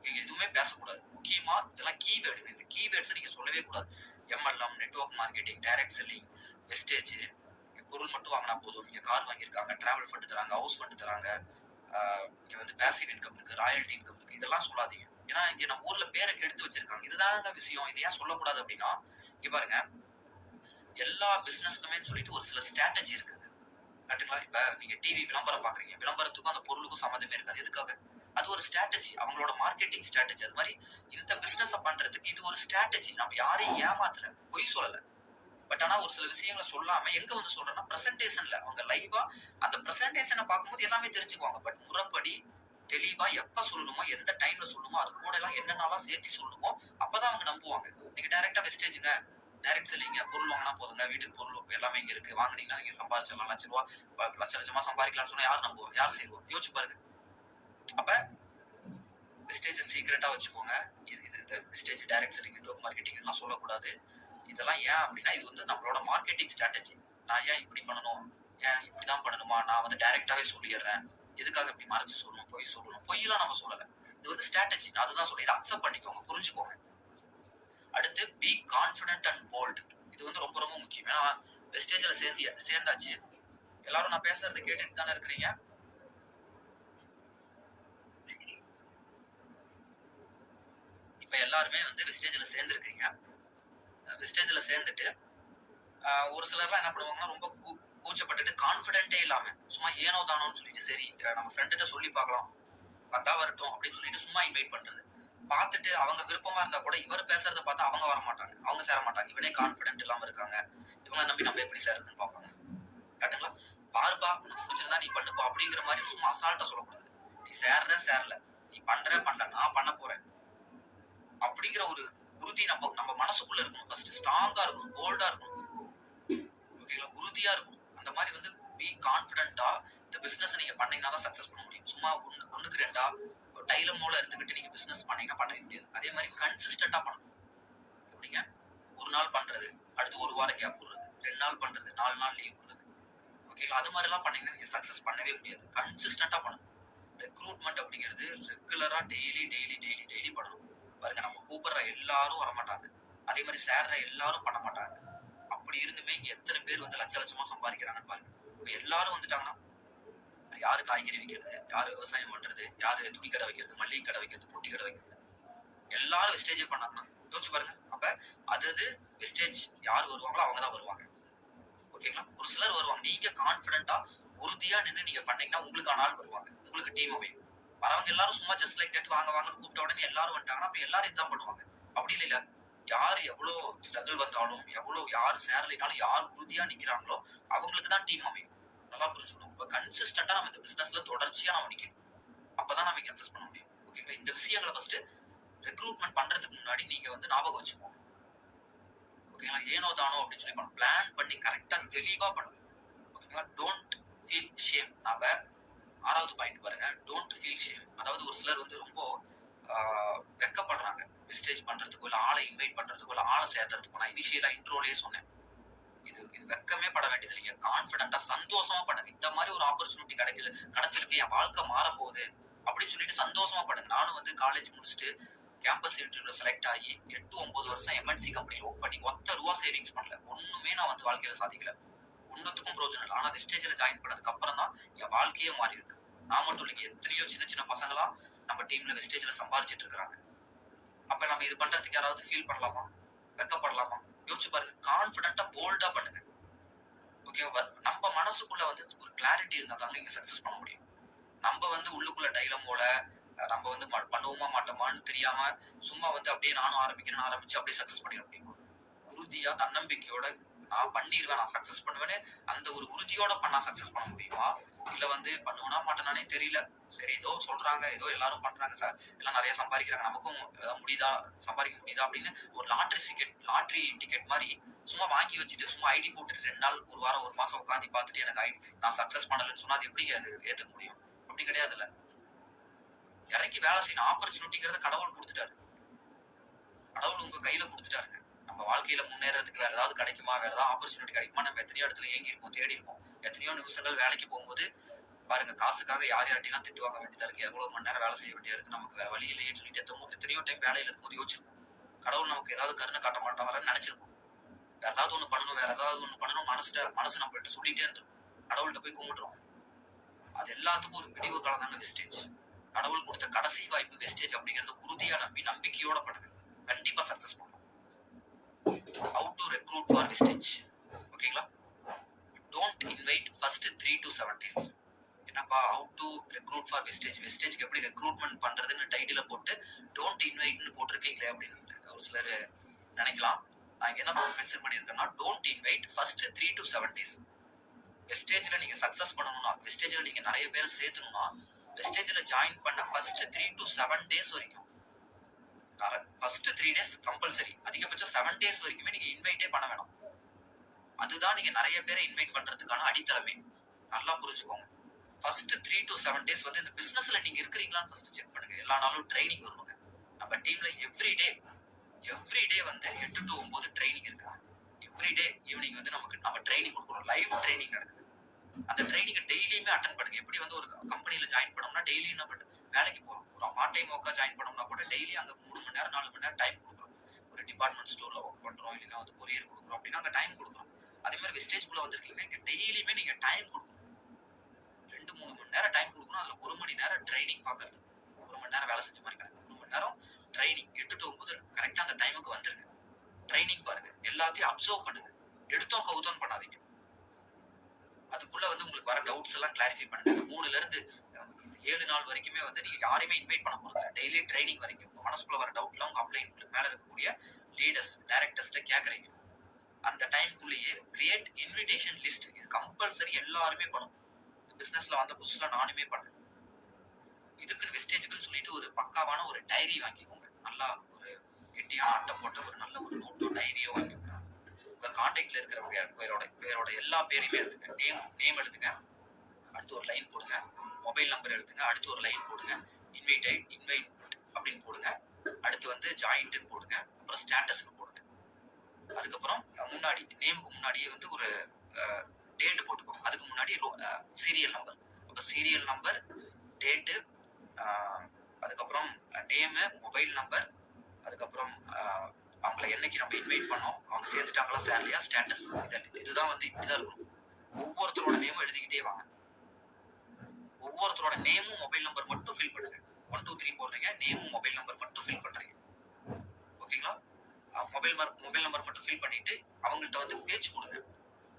நீங்க எதுவுமே பேசக்கூடாது. முக்கியமா இதெல்லாம் கீவேர்டுங்க. இந்த கீவேர்ட்ஸ் நீங்க சொல்லவே கூடாது. MLM, network marketing, direct selling, wastage, பொருள் மட்டும் வாங்கினா போதும், இங்க கார் வாங்கியிருக்காங்க, டிராவல் ஃபண்ட் தராங்க, ஹவுஸ் ஃபண்ட் தராங்க, இங்க வந்து பேசிவ் இன்கம் இருக்கு, ராயல்டி இன்கம் இருக்கு, இதெல்லாம் சொல்லாதீங்க. ஏன்னா இங்க நம்ம ஊர்ல பேரை கெடுத்து வச்சிருக்காங்க. இதுதாங்க விஷயம். இதை ஏன் சொல்லக்கூடாது அப்படின்னா, இங்க பாருங்க, எல்லா பிசினஸ்க்குமே சொல்லிட்டு ஒரு சில ஸ்ட்ராட்டஜி இருக்குது. கரெக்டுங்களா? இப்ப நீங்க டிவி விளம்பரம் பாக்குறீங்க, விளம்பரத்துக்கும் அந்த பொருளுக்கும் சம்மந்தமே இருக்காது. எதுக்காக? அது ஒரு ஸ்ட்ராட்டஜி, அவங்களோட மார்க்கெட்டிங் ஸ்ட்ராட்டஜி. அது மாதிரி இந்த பிசினஸ் பண்றதுக்கு இது ஒரு ஸ்ட்ராட்டஜி. நம்ம யாரையும் ஏமாத்தல, பொய் சொல்லல. பட் ஆனா ஒரு சில விஷயங்களை சொல்லாம எங்க வந்து சொல்றேன்னா பிரசன்டேஷன்ல அவங்க லைவா அந்த பிரசன்டேஷனை பார்க்கும்போது எல்லாமே தெரிஞ்சுக்குவாங்க. பட் முறைப்படி தெளிவா எப்ப சொல்லணுமோ, எந்த டைம்ல சொல்லணுமோ, அது கூட எல்லாம் என்னென்னலாம் சேர்த்து சொல்லணுமோ அப்பதான் அவங்க நம்புவாங்க. நீங்க டைரக்டா வெஸ்டேஜுங்க, டைரக்ட் செல்லிங்க, பொருள் வாங்கினா போதுங்க, வீட்டுக்கு பொருள் எல்லாமே இங்க இருக்கு, வாங்கினீங்கன்னா நீங்க சம்பாதிச்சிடலாம், லட்ச ரூபா லட்ச லட்சமா சம்பாதிக்கலாம்னு சொன்னா யார் நம்புவோம், யார் செய்வோம்? யோசிச்சு பாருங்க. அப்ப வெஸ்டேஜ் சீக்கிரட்டா வச்சுக்கோங்க. இது இந்த wastage, direct selling, network marketing எல்லாம் சொல்லக்கூடாது. இதெல்லாம் ஏன் அப்படின்னா இது வந்து நம்மளோட மார்க்கெட்டிங் ஸ்ட்ராட்டஜி. நான் ஏன் இப்படி பண்ணணும், ஏன் இப்படிதான் பண்ணணுமா, நான் வந்து டைரக்டாவே சொல்லிடுறேன், எதுக்காக இப்படி மறைச்சு சொல்லணும், பொய் சொல்லணும்? பொய்யெல்லாம் நம்ம சொல்லல. இது வந்து ஸ்ட்ராட்டஜி. நான் அதுதான் சொல்றேன். இதை அக்செப்ட் பண்ணிக்கோங்க, புரிஞ்சுக்கோங்க. அடுத்து பி கான்ஃபிடென்ட் அண்ட் போல்ட். இது வந்து ரொம்ப ரொம்ப முக்கியம். ஏன்னா வெஸ்டேஜ்ல சேர்ந்தாச்சு, எல்லாரும் நான் பேசுறதை கேட்டுட்டு தானே இருக்கிறீங்க. இப்ப எல்லாருமே வந்து வெஸ்டேஜ்ல சேர்ந்துருக்கீங்க. வெஸ்டேஜ்ல சேர்ந்துட்டு ஒரு சிலர்லாம் என்ன பண்ணுவாங்கன்னா ரொம்ப கூச்சப்பட்டுட்டு கான்ஃபிடென்ட்டே இல்லாம சும்மா ஏனோ தானோன்னு சொல்லிட்டு சரி நம்ம ஃப்ரெண்ட்ட சொல்லி பார்க்கலாம், வந்தா வரட்டும் அப்படின்னு சொல்லிட்டு சும்மா இன்வைட் பண்றது. பார்த்துட்டு அவங்க விருப்பமா இருந்தா கூட இவர் பேசுறத பார்த்தா அவங்க வர மாட்டாங்க, அவங்க சேர மாட்டாங்க. இவனே கான்ஃபிடென்ட் இல்லாம இருக்காங்க, இவங்க நம்பி நம்ம எப்படி சேருதுன்னு பார்ப்பாங்க. கரெக்டுங்களா? பாருப்பா உனக்கு பிடிச்சிருந்தா நீ பண்ணுப்பா அப்படிங்கிற மாதிரி சும்மா அசால்ட்டா சொல்லக்கூடாது. நீ சேரல, நீ பண்ற நான் பண்ண போறேன் அப்படிங்கிற ஒரு உறுதி நம்ம மனசுக்குள்ள இருக்கணும். ஃபர்ஸ்ட் ஸ்ட்ராங்கா இருக்கணும், போல்டா இருக்கணும், ஓகேங்களா? உறுதியா இருக்கணும். அந்த மாதிரி வந்து பி கான்ஃபிடென்ட்டா இந்த பிசினஸ் நீங்க பண்ணீங்கன்னா தான் சக்சஸ் பண்ண முடியும். சும்மா ஒண்ணுக்கு ரெண்டா டைலமோல இருந்துகிட்டு நீங்க பிசினஸ் பண்ணீங்கன்னா பண்ணவே முடியாது. அதே மாதிரி கன்சிஸ்டன்டா பண்ணணும். எப்படிங்க? ஒரு நாள் பண்றது, அடுத்து ஒரு வாரம் கேப் விடுறது, 2 நாள் பண்றது, 4 நாள் லீவ் விடுறது, ஓகேங்களா? அது மாதிரி எல்லாம் பண்ணீங்கன்னா நீங்க சக்சஸ் பண்ணவே முடியாது. கன்சிஸ்டன்டா பண்ணணும். ரெக்ரூட்மெண்ட் அப்படிங்கிறது ரெகுலரா டெய்லி பண்ணணும். பாருங்க, நம்ம கூப்பிடுற எல்லாரும் வரமாட்டாங்க, அதே மாதிரி சேர்ற எல்லாரும் பண்ண மாட்டாங்க. அப்படி இருந்துமே இங்க எத்தனை பேர் வந்து லட்ச லட்சமா சம்பாதிக்கிறாங்கன்னு பாருங்க. இப்ப எல்லாரும் வந்துட்டாங்கன்னா யாரு காய்கறி வைக்கிறது, யாரு விவசாயம் பண்றது, யாரு துணி கடை வைக்கிறது, மளிகை கடை வைக்கிறது, பொட்டி கடை வைக்கிறது, எல்லாரும் வெஸ்டேஜே பண்ணாங்கன்னா யோசிச்சு பாருங்க. அப்ப அது வெஸ்டேஜ் யார் வருவாங்களோ அவங்கதான் வருவாங்க, ஓகேங்களா? ஒரு சிலர் வருவாங்க. நீங்க கான்பிடென்ட்டா உறுதியா நின்று நீங்க பண்ணீங்கன்னா உங்களுக்கான ஆள் வருவாங்க, உங்களுக்கு டீம் அமையும். வரவங்க எல்லாரும் சும்மா ஜஸ்ட் லைக் தட் வாங்க வாங்கன்னு கூப்பிட்ட உடனே எல்லாரும் வந்துட்டாங்கன்னா அப்ப எல்லாரும் இதான் பண்ணுவாங்க. அப்படி இல்ல, யார் எவ்வளோ ஸ்ட்ரகிள் வந்தாலும், யார் சேரலைனாலும், யார் உறுதியா நிக்கிறாங்களோ அவங்களுக்கு தான் டீம் அமையும். நல்லா புரிஞ்சுக்கணும். இப்ப கன்சிஸ்டன்ட்டா நம்ம இந்த பிசினஸ்ல தொடர்ச்சியா நம்ம நிக்கணும். அப்பதான் நம்ம சக்சஸ் பண்ண முடியும். ஓகேங்களா? இந்த விஷயங்களை ஃபர்ஸ்ட் ரெக்ரூட்மெண்ட் பண்றதுக்கு முன்னாடி நீங்க வந்து ஞாபகம் வச்சுக்கோங்க. ஓகேங்களா? ஏனோ தானோ அப்படின்னு சொல்லி பிளான் பண்ணி கரெக்டா தெளிவா பண்ணுங்க. ஓகேங்களா? Don't feel shame. நாம 6வது பாயிண்ட் பாருங்க. Don't feel shame. அதாவது ஒரு சிலர் வந்து ரொம்ப வெக்கப்படுறாங்க. வெஸ்டேஜ் பண்றதுக்கோ இல்ல ஆளை இன்வைட் பண்றதுக்கோ இல்ல ஆளை சேர்த்துறதுக்கோ. நான் இனிஷியலா இன்ட்ரோலயே சொன்னேன். இது வெக்கமே பட வேண்டியது இல்லைங்க. கான்பிடண்டா சந்தோஷமா பண்ணுங்க. இந்த மாதிரி ஒரு ஆப்பர்ச்சுனிட்டி கிடைச்சிருக்கு, என் வாழ்க்கை மாற போகுது அப்படின்னு சொல்லிட்டு சந்தோஷமா பண்ணுங்க. நானும் வந்து காலேஜ் முடிச்சுட்டு கேம்பஸ் இன்டர்வியூல செலக்ட் ஆகி 8-9 வருஷம் எம்என்சி கம்பெனில ஒர்க் பண்ணி ₹1 சேவிங்ஸ் பண்ணல. ஒண்ணுமே நான் வந்து வாழ்க்கையில சாதிக்கல. ஒன்னுத்துக்கும் பிரோஜனம் இல்லை. ஆனா வெஸ்டேஜ்ல ஜாயின் பண்ணதுக்கு அப்புறம் தான் என் வாழ்க்கையே மாறி இருக்கு. நான் மட்டும் இல்லைங்க, எத்தனையோ சின்ன சின்ன பசங்களா நம்ம டீம்ல வெஸ்டேஜ்ல சம்பாதிச்சிட்டு இருக்காங்க. அப்ப நம்ம இது பண்றதுக்கு யாராவது ஃபீல் பண்ணலாமா? வெக்கப்படலாமா? யோசிச்சு பாருங்க. கான்பிடண்டா போல்டா பண்ணுங்க. ஓகேவா? நம்ம மனசுக்குள்ள வந்து ஒரு கிளாரிட்டி இருந்தா தான் இங்க சக்சஸ் பண்ண முடியும். நம்ம வந்து உள்ளுக்குள்ள டைலமோல நம்ம வந்து பண்ணுவோமா மாட்டோமான்னு தெரியாம சும்மா வந்து அப்படியே நானும் ஆரம்பிச்சு அப்படியே சக்சஸ் பண்ணிட முடியுமா? உறுதியா தன்னம்பிக்கையோட நான் பண்ணிடுவேன், நான் சக்சஸ் பண்ணுவேன்னு அந்த ஒரு உறுதியோட பண்ணா சக்சஸ் பண்ண முடியுமா? இல்ல வந்து பண்ணுவனா மாட்டேனானே தெரியல, சரி ஏதோ சொல்றாங்க, ஏதோ எல்லாரும் பண்றாங்க சார், எல்லாம் நிறைய சம்பாதிக்கிறாங்க, நமக்கும் முடியுதா, சம்பாதிக்க முடியுதா அப்படின்னு ஒரு லாட்ரி டிக்கெட் மாதிரி சும்மா வாங்கி வச்சுட்டு சும்மா ஐடி போட்டுட்டு 2 நாள், ஒரு வாரம், ஒரு மாசம் உட்காந்து பார்த்துட்டு எனக்கு ஐடி நான் சக்சஸ் பண்ணலன்னு சொன்னா அது எப்படி அது ஏத்துக்க முடியும்? அப்படி கிடையாதுல்ல. இறங்கி வேலை செய்யணும். ஆப்பர்ச்சுனிட்டிங்கிறத கடவுள் கொடுத்துட்டாரு. கடவுள் உங்க கையில கொடுத்துட்டாருங்க. நம்ம வாழ்க்கையில முன்னேறதுக்கு வேற ஏதாவது கிடைக்குமா, வேற ஏதாவது ஆப்பர்ச்சுனிட்டி கிடைக்குமா, நம்ம எத்தனையோ இடத்துல ஏங்கி இருப்போம், தேடி இருப்போம். எத்தனையோ நிமிஷங்கள் வேலைக்கு போகும்போது பாருங்க, காசுக்காக யார்கிட்டலாம் திட்டு வாங்க வேண்டியதா இருக்கு, எவ்வளவு மணி நேரம் வேலை செய்ய வேண்டியதா இருக்கு, நமக்கு வேற வழி இல்லையே சொல்லிட்டு எத்தனையோ டைம் வேலையில இருக்கும்போது யோசிச்சிருப்போம். கடவுள் நமக்கு ஏதாவது கருணை காட்ட மாட்டாங்கன்னு நினைச்சிருப்போம். வேற ஏதாவது ஒண்ணு பண்ணணும் மனசு நம்மள்ட்ட சொல்லிட்டே இருந்திருக்கும். கடவுள்கிட்ட போய் கும்பிட்டுரும். அது எல்லாத்துக்கும் ஒரு விடிவு காலம் தாங்க வெஸ்டேஜ். கடவுள் கொடுத்த கடைசி வாய்ப்பு வெஸ்டேஜ் அப்படிங்கறது உறுதியா நம்பிக்கையோட பண்ணுங்க. கண்டிப்பா சக்சஸ் பண்ணலாம். How to recruit for vestige. ஓகேங்களா? Don't invite first 3 to 7 days. என்னப்பா how to recruit for vestige, வெஸ்டேஜ்க்கு எப்படி ரெக்ரூட்மெண்ட் பண்றதுன்னு டைட்டில போட்டு don't inviteன்னு போட்டிருக்கீங்களே அப்படின்னு ஒரு சிலர் நினைக்கலாம். நான் என்ன மென்ஷன் பண்ணியிருக்கேன்னா don't invite first 3 to 7 days. வெஸ்டேஜ்ல நீங்க சக்சஸ் பண்ணணும்னா, வெஸ்டேஜ்ல நீங்க நிறைய பேர் சேர்த்தணும்னா, வெஸ்டேஜ்ல ஜாயின் பண்ண ஃபர்ஸ்ட் 3 to 7 days வரைக்கும், ஃபர்ஸ்ட் 3 days கம்பல்சரி, அதிகபட்சம் 7 days வரைக்குமே நீங்க இன்வைட்டே பண்ண வேணாம். அதுதான் நீங்க நிறைய பேரை இன்வைட் பண்றதுக்கான அடித்தளமே. நல்லா புரிஞ்சுக்கோங்க. ஃபர்ஸ்ட் 3 to 7 days வந்து இந்த பிசினஸ்ல நீங்க இருக்கிறீங்களான்னு ஃபர்ஸ்ட் செக் பண்ணுங்க. எல்லா நாளும் ட்ரைனிங் வருவாங்க. நம்ம டீம்ல எவ்ரிடே வந்து 8 to 9 ட்ரைனிங் இருக்கு. எவ்ரிடே ஈவினிங் வந்து நம்ம ட்ரைனிங் கொடுக்குறோம். லைவ் ட்ரைனிங் நடக்குது. அந்த ட்ரைனிங்கை டெய்லியுமே அட்டன் பண்ணுங்க. எப்படி வந்து ஒரு கம்பெனில ஜாயின் பண்ணோம்னா டெய்லி நம்ம வேலைக்கு போறோம், ஒரு பார்ட் டைம் ஒர்க்கா ஜாயின் பண்ணோம்னா கூட டெய்லி அங்க 3 மணி நேரம் 4 மணி நேரம் டைம் கொடுக்குறோம். ஒரு டிபார்ட்மெண்ட் ஸ்டோர்ல ஒர்க் பண்றோம், இல்லைன்னா வந்து கொரியர் கொடுக்குறோம் அப்படின்னா அங்க டைம் கொடுக்குறோம். அதே மாதிரி வெஸ்டேஜ்குள்ள வந்திருக்கீங்கன்னா இங்க டெய்லியுமே நீங்க டைம் கொடுக்கணும். 2-3 மணி நேரம் டைம் கொடுக்கணும். அதுல 1 மணி நேரம் ட்ரைனிங் பாக்குறது. 1 மணி நேரம் வேலை செஞ்ச மாதிரி கிடையாது. 1 மணி நேரம் ட்ரைனிங். 8 to 9 கரெக்டா அந்த டைமுக்கு வந்துருங்க. ட்ரைனிங் பாருங்க, எல்லாத்தையும் அப்சர்வ் பண்ணுங்க. எடுத்தோம் கவுத்தோம் பண்ணாதீங்க. அதுக்குள்ள வந்து உங்களுக்கு வர டவுட்ஸ் எல்லாம் கிளாரிஃபை பண்ணுங்க. 3ல இருந்து 7 நாள் வரைக்குமே வந்து நீங்க யாரையுமே இன்வைட் பண்ண போறது இல்லை. டெய்லி ட்ரைனிங் வரைக்கும் உங்க மனசுக்குள்ள வர டவுட்லாம் உங்க அப்ளைன் மேல இருக்கக்கூடிய லீடர்ஸ், டைரக்டர்ஸ்ட கேக்குறீங்க. அந்த டைம்குள்ளேயே கிரியேட் இன்விடேஷன் லிஸ்ட். இது கம்பல்சரி எல்லாருமே பண்ணணும். இந்த பிசினஸ்ல வந்த புதுசுல நானுமே பண்ணேன். இதுக்குன்னு வெஸ்டேஜுக்குன்னு சொல்லிட்டு ஒரு பக்காவான ஒரு டைரி வாங்கிக்கோங்க. நல்லா ஒரு கெட்டியான அட்டை போட்ட ஒரு நல்ல ஒரு நோட்டோ டைரியோ வாங்கிக்கோங்க. உங்க கான்டாக்ட்ல இருக்கிற பேரோட எல்லா பேரையுமே எழுதுங்க. நேம் எழுதுங்க, அடுத்து ஒரு லைன் போடுங்க. மொபைல் நம்பர் எழுதுங்க, அடுத்து ஒரு லைன் போடுங்க. இன்வைட் அப்படின்னு போடுங்க. அடுத்து வந்து ஜாயின்ட்னு போடுங்க. அப்புறம் ஸ்டேட்டஸ்னு போடுங்க. அதுக்கப்புறம் முன்னாடி நேமுக்கு முன்னாடியே வந்து ஒரு டேட் போட்டுக்கோங்க. அதுக்கு முன்னாடி சீரியல் நம்பர். அப்ப சீரியல் நம்பர், டேட்டு, அதுக்கப்புறம் நேமு, மொபைல் நம்பர், அதுக்கப்புறம் அவங்கள என்னைக்கு நம்ம இன்வைட் பண்ணோம், அவங்க சேர்ந்துட்டாங்களா சேரலையா, ஸ்டேட்டஸ். இதுதான் வந்து இப்படிதான் இருக்கணும். ஒவ்வொருத்தரோட நேமும் எழுதிக்கிட்டே வாங்க. ஒவ்வொருத்தரோட நேமும் மொபைல் நம்பர் மட்டும் ஃபில் பண்ணுங்க. 1 2 3 போடுறீங்க, நேமும் மொபைல் நம்பர் மட்டும் ஃபில் பண்றீங்க. ஓகேங்களா? மொபைல் நம்பர் மட்டும் ஃபில் பண்ணிட்டு அவங்கள்ட்ட வந்து பேச்சு கொடுங்க.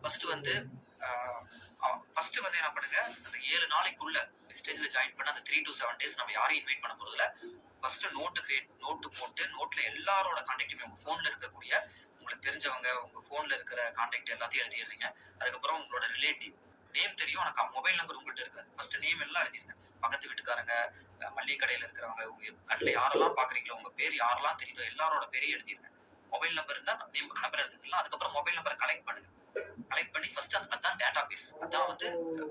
ஃபர்ஸ்ட் வந்து என்ன பண்ணுங்க, அந்த 7 நாளைக்குள்ள ஸ்டேஜ்ல ஜாயின் பண்ண அந்த 3 to 7 days நம்ம யாரையும் இன்வைட் பண்ண போறதுல ஃபர்ஸ்ட் நோட்டு போட்டு நோட்ல எல்லாரோட கான்டாக்டுமே உங்க போன்ல இருக்கக்கூடிய உங்களுக்கு தெரிஞ்சவங்க உங்க போன்ல இருக்கிற கான்டாக்ட் எல்லாத்தையும் எழுதிடுறீங்க. அதுக்கப்புறம் உங்களோட ரிலேட்டிவ் நேம் தெரியும், ஆனா மொபைல் நம்பர் உங்கள்கிட்ட இருக்காது. ஃபர்ஸ்ட் நேம் எல்லாம் எழுதிருங்க. பக்கத்து வீட்டுக்காரங்க, மளிகை கடையில இருக்கிறவங்க, உங்க கண்ணில் யாரெல்லாம் பாக்குறீங்களோ உங்க பேர் யாரெல்லாம் தெரியுதோ எல்லாரோட பேரையும் எழுதிருங்க. மொபைல் நம்பர் இருந்தா நேம் நம்பர் எழுதுக்கலாம். அதுக்கப்புறம் மொபைல் நம்பரை கலெக்ட் பண்ணுங்க. கலெக்ட் பண்ணி ஃபர்ஸ்ட் அதான் டேட்டா பேஸ், அதான் வந்து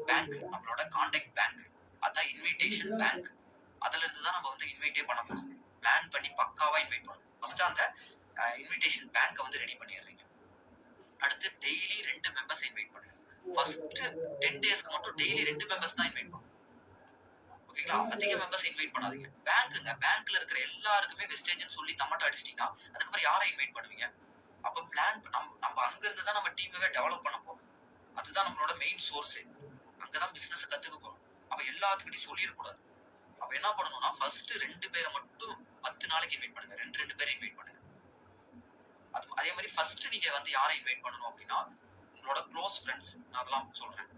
பேங்க், நம்மளோட கான்டாக்ட் பேங்க், அதான் இன்விடேஷன் பேங்க். அதுல இருந்து தான் நம்ம வந்து இன்வைட்டே பண்ண போறோம். பிளான் பண்ணி பக்காவா இன்வைட் பண்ணணும். ஃபர்ஸ்ட் அந்த இன்விடேஷன் பேங்கை வந்து ரெடி பண்ணிடுறீங்க. அடுத்து டெய்லி 2 மெம்பர்ஸ் இன்வைட் பண்ணுங்க. ஃபர்ஸ்ட் 10 டேஸ்க்கு மட்டும் டெய்லி 2 மெம்பர்ஸ் தான் இன்வைட் பண்ணுங்க. ஓகேங்களா? அதிக மெம்பர்ஸ் இன்வைட் பண்ணாதீங்க. பேங்க்ல இருக்கிற எல்லாருக்குமே வெஸ்டேஜ்னு சொல்லி தமாட்டா அடிச்சிட்டீங்கன்னா அதுக்கப்புறம் யாரை இன்வைட் பண்ணுவீங்க? அப்ப பிளான் நம்ம அங்க இருந்து தான் நம்ம டீமவே டெவலப் பண்ண போறோம். அதுதான் நம்மளோட மெயின் சோர்ஸே. அங்கதான் பிசினஸ் கத்துக்க போறோம். அப்ப எல்லாத்துக்கிட்டையும் சொல்லிடக்கூடாது. அப்ப என்ன பண்ணணும்னா ஃபர்ஸ்ட் 2 பேரை மட்டும் 10 நாளைக்கு இன்வைட் பண்ணுங்க. 2 பேரை இன்வைட் பண்ணுங்க. அதே மாதிரி ஃபர்ஸ்ட் நீங்க வந்து யாரை இன்வைட் பண்ணணும் அப்படின்னா உங்களோட க்ளோஸ் ஃப்ரெண்ட்ஸ். நான் அதெல்லாம் சொல்றேன்.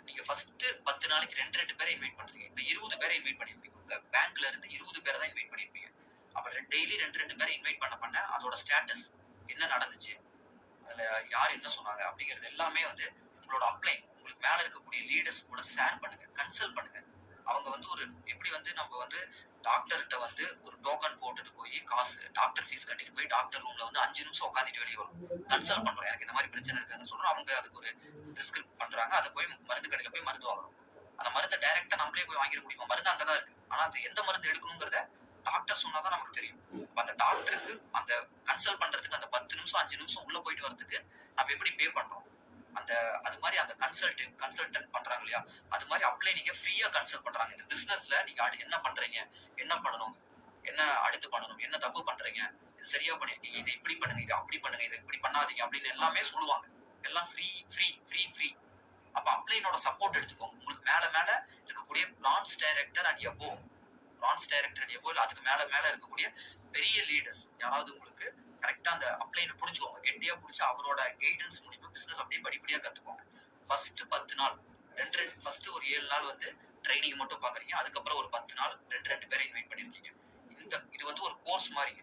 நீங்க ஃபர்ஸ்ட் 10 நாளைக்கு 2 பேரை இன்வைட் பண்றீங்க. இப்ப 20 பேரை இன்வைட் பண்ணிருப்பீங்க. உங்க பேங்க்ல இருந்து 20 பேரை தான் இன்வைட் பண்ணிருப்பீங்க. அப்ப டெய்லி 2 பேரை இன்வைட் பண்ண அதோட ஸ்டேட்டஸ் என்ன நடந்துச்சு, அதுல யார் என்ன சொன்னாங்க அப்படிங்கிறது எல்லாமே வந்து உங்களோட அப்ளைன் உங்களுக்கு மேல இருக்கக்கூடிய லீடர்ஸ் கூட ஷேர் பண்ணுங்க, கன்சல்ட் பண்ணுங்க. அவங்க வந்து ஒரு எப்படி வந்து நம்ம வந்து டாக்டர்கிட்ட வந்து ஒரு டோக்கன் போட்டுட்டு போய் காசு டாக்டர் ஃபீஸ் கட்டிட்டு போய் டாக்டர் ரூம்ல வந்து 5 நிமிஷம் உட்காந்துட்டு வெளியே வரும். கன்சல்ட் பண்றோம், எனக்கு இந்த மாதிரி பிரச்சனை இருக்குன்னு சொல்றோம். அவங்க அதுக்கு ஒரு பிரிஸ்கிரிப்ட் பண்றாங்க. அதை போய் மருந்து கடையில போய் மருந்து வாங்குறோம். அந்த மருந்தை டைரக்டா நம்மளே போய் வாங்கிட முடியுமா? மருந்து அங்கதான் இருக்கு. ஆனா அது எந்த மருந்து எடுக்கணுங்கிறத டாக்டர் சொன்னாதான் நமக்கு தெரியும். அந்த டாக்டருக்கு அந்த கன்சல்ட் பண்றதுக்கு அந்த 10 நிமிஷம் 5 நிமிஷம் உள்ள போயிட்டு வரதுக்கு நம்ம எப்படி பே பண்றோம்? அது மாதிரி அந்த கன்சல்டன்ட் பண்றாங்க இல்லையா, அது மாதிரி அப்ளை நீங்க ஃப்ரீயா கன்சல்ட் பண்றாங்க. இந்த பிசினஸ்ல நீங்க என்ன பண்றீங்க, என்ன பண்ணணும், என்ன அடுத்து பண்ணணும், என்ன தப்பு பண்றீங்க, இது சரியா பண்ணிருக்கீங்க, இதை இப்படி பண்ணுங்க, இதை அப்படி பண்ணுங்க, இதை இப்படி பண்ணாதீங்க அப்படின்னு எல்லாமே சொல்லுவாங்க. எல்லாம் ஃப்ரீ ஃப்ரீ ஃப்ரீ ஃப்ரீ. அப்ப அப்ளைனோட சப்போர்ட் எடுத்துக்கோங்க. உங்களுக்கு மேல மேல இருக்கக்கூடிய பிரான்ச் டைரக்டர் அண்ட் எபோ இல்ல அதுக்கு மேல மேல இருக்கக்கூடிய பெரிய லீடர்ஸ் யாராவது உங்களுக்கு கரெக்டா அந்த அப்ளைனை புரிஞ்சுக்கோங்க. கெட்டியா புடிச்சு அவரோட கைடன்ஸ் மூலியமா பிசினஸ் அப்படியே படிப்படியா கத்துக்கோங்க. ஃபர்ஸ்ட் 10 நாள் ஃபர்ஸ்ட் ஒரு 7 நாள் வந்து ட்ரைனிங் மட்டும் பாக்குறீங்க. அதுக்கப்புறம் ஒரு 10 நாள் 2 பேரை இன்வைட் பண்ணிருக்கீங்க. இது வந்து ஒரு கோர்ஸ் மாதிரி.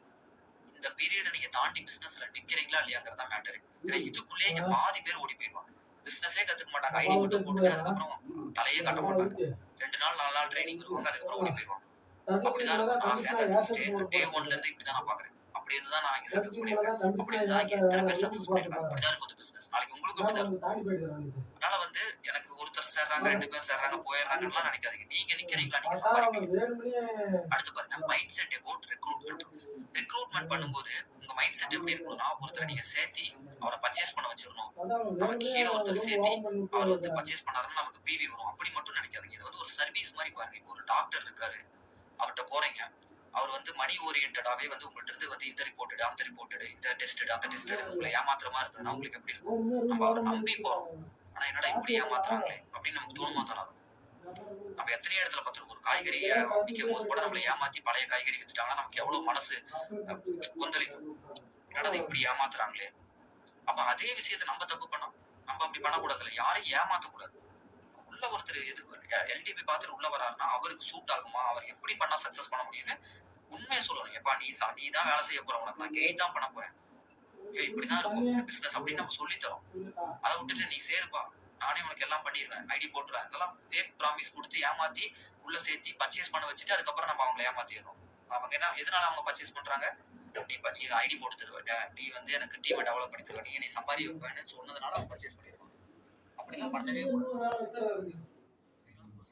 இந்த பீரியட நீங்க தாண்டி பிசினஸ்ல நிக்கிறீங்களா இல்லையாங்கிறதா மேட்டர். ஏன்னா இதுக்குள்ளேயே இங்க பாதி பேர் ஓடி போயிடுவாங்க. பிசினஸே கத்துக்க மாட்டாங்க. ஐடி மட்டும் போட்டு அதுக்கப்புறம் தலையே காட்ட மாட்டாங்க. 2 நாள் 4 நாள் ட்ரைனிங் வருவாங்க. அதுக்கப்புறம் ஓடி போயிடுவாங்க. அப்படிதான் நான் சேர்ந்த டே 1ல இருந்து இப்படிதான் நான் பாக்குறேன். அப்படி இருந்துதான் நான் இங்க சக்சஸ் பண்ணிருக்கேன். அப்படி இருந்தா இங்க எத்தனை பேர் சக்சஸ் பண்ணிருக்காங்க. அப்படிதான் இருக்கும் இந்த பிசினஸ். நாளைக்கு உங்களுக்கு அப்படிதான் இருக்கும். அதனால வந்து எனக்கு ஒருத்தர் சேர்றாங்க, 2 பேர் சேர்றாங்க, போயிடுறாங்கன்னு நினைக்காதீங்க. நீங்க நிக்கிறீங்களா, நீங்க சம்பாதிப்பீங்க. அடுத்து பாருங்க, மைண்ட் செட் அபவுட் ரெக்ரூட்மெண்ட் பண்ணும்போது உங்க மைண்ட் செட் எப்படி இருக்கணும்னா, ஒருத்தரை நீங்க சேர்த்தி அவரை பர்ச்சேஸ் பண்ண வச்சிடணும். நமக்கு கீழே ஒருத்தர் சேர்த்தி அவர் வந்து பர்ச்சேஸ் பண்ணாருன்னா நமக்கு பிவி வரும் அப்படி மட்டும் நினைக்காதீங்க. இது வந்து ஒரு சர்வீஸ் மாதிரி பாருங்க. இப்போ ஒரு டாக்டர் இருக்காரு, அவர்கிட்ட போறீங்க, அவர் வந்து மணி ஓரியன்டாவே வந்து உங்கள்கிட்ட இருந்து வந்து இந்த ரிப்போர்ட் அந்த ரிப்போர்ட் இந்த டெஸ்ட் அந்த டெஸ்ட் உங்களை ஏமாத்திரமா இருந்ததுன்னா உங்களுக்கு எப்படி இருக்கும்? நம்ம அவரை நம்பி போறோம், ஆனா என்னடா இப்படி ஏமாத்துறாங்களே அப்படின்னு நமக்கு தோணுமா தராது? நம்ம எத்தனையோ இடத்துல பார்த்துருக்கோம். ஒரு காய்கறி விற்கும் போது கூட நம்மளை ஏமாத்தி பழைய காய்கறி வித்துட்டாங்கன்னா நமக்கு எவ்வளவு மனசு கொந்தளிக்கும். என்னடா இப்படி ஏமாத்துறாங்களே. அப்ப அதே விஷயத்த நம்ம தப்பு பண்ணோம். நம்ம அப்படி பண்ணக்கூடாதுல்ல, யாரையும் ஏமாத்தக்கூடாது. உள்ள ஒருத்தர் எல்டிபி பார்த்துட்டு உள்ள வராருன்னா அவருக்கு சூட் ஆகுமா, அவர் எப்படி பண்ணா சக்சஸ் பண்ண முடியும்னு உண்மையை சொல்லணும். எப்பா நீ தான் வேலை செய்ய போற, உனக்கு நான் கைட் தான் பண்ண போறேன், இப்படிதான் இருக்கும் பிசினஸ் அப்படின்னு நம்ம சொல்லி தரோம். அதை விட்டுட்டு நீ சேருப்பா, நானே உனக்கு எல்லாம் பண்ணிடுவேன், ஐடி போட்டுருவேன், இதெல்லாம் ஃபேக் ப்ராமிஸ் கொடுத்து ஏமாத்தி உள்ள சேர்த்தி பர்ச்சேஸ் பண்ண வச்சுட்டு அதுக்கப்புறம் நம்ம அவங்களை ஏமாத்திடுறோம். அவங்க என்ன எதனால அவங்க பர்ச்சேஸ் பண்றாங்க? நீ ஐடி போட்டு தருவ, நீ வந்து எனக்கு டீமை டெவலப் பண்ணி தருவ, நீ சம்பாதி வைப்பேன்னு சொன்னதுனால அவங்க பர்ச்சேஸ் பண்ணிடுவாங்க. அப்படிலாம் பண்ணவே கூடாது.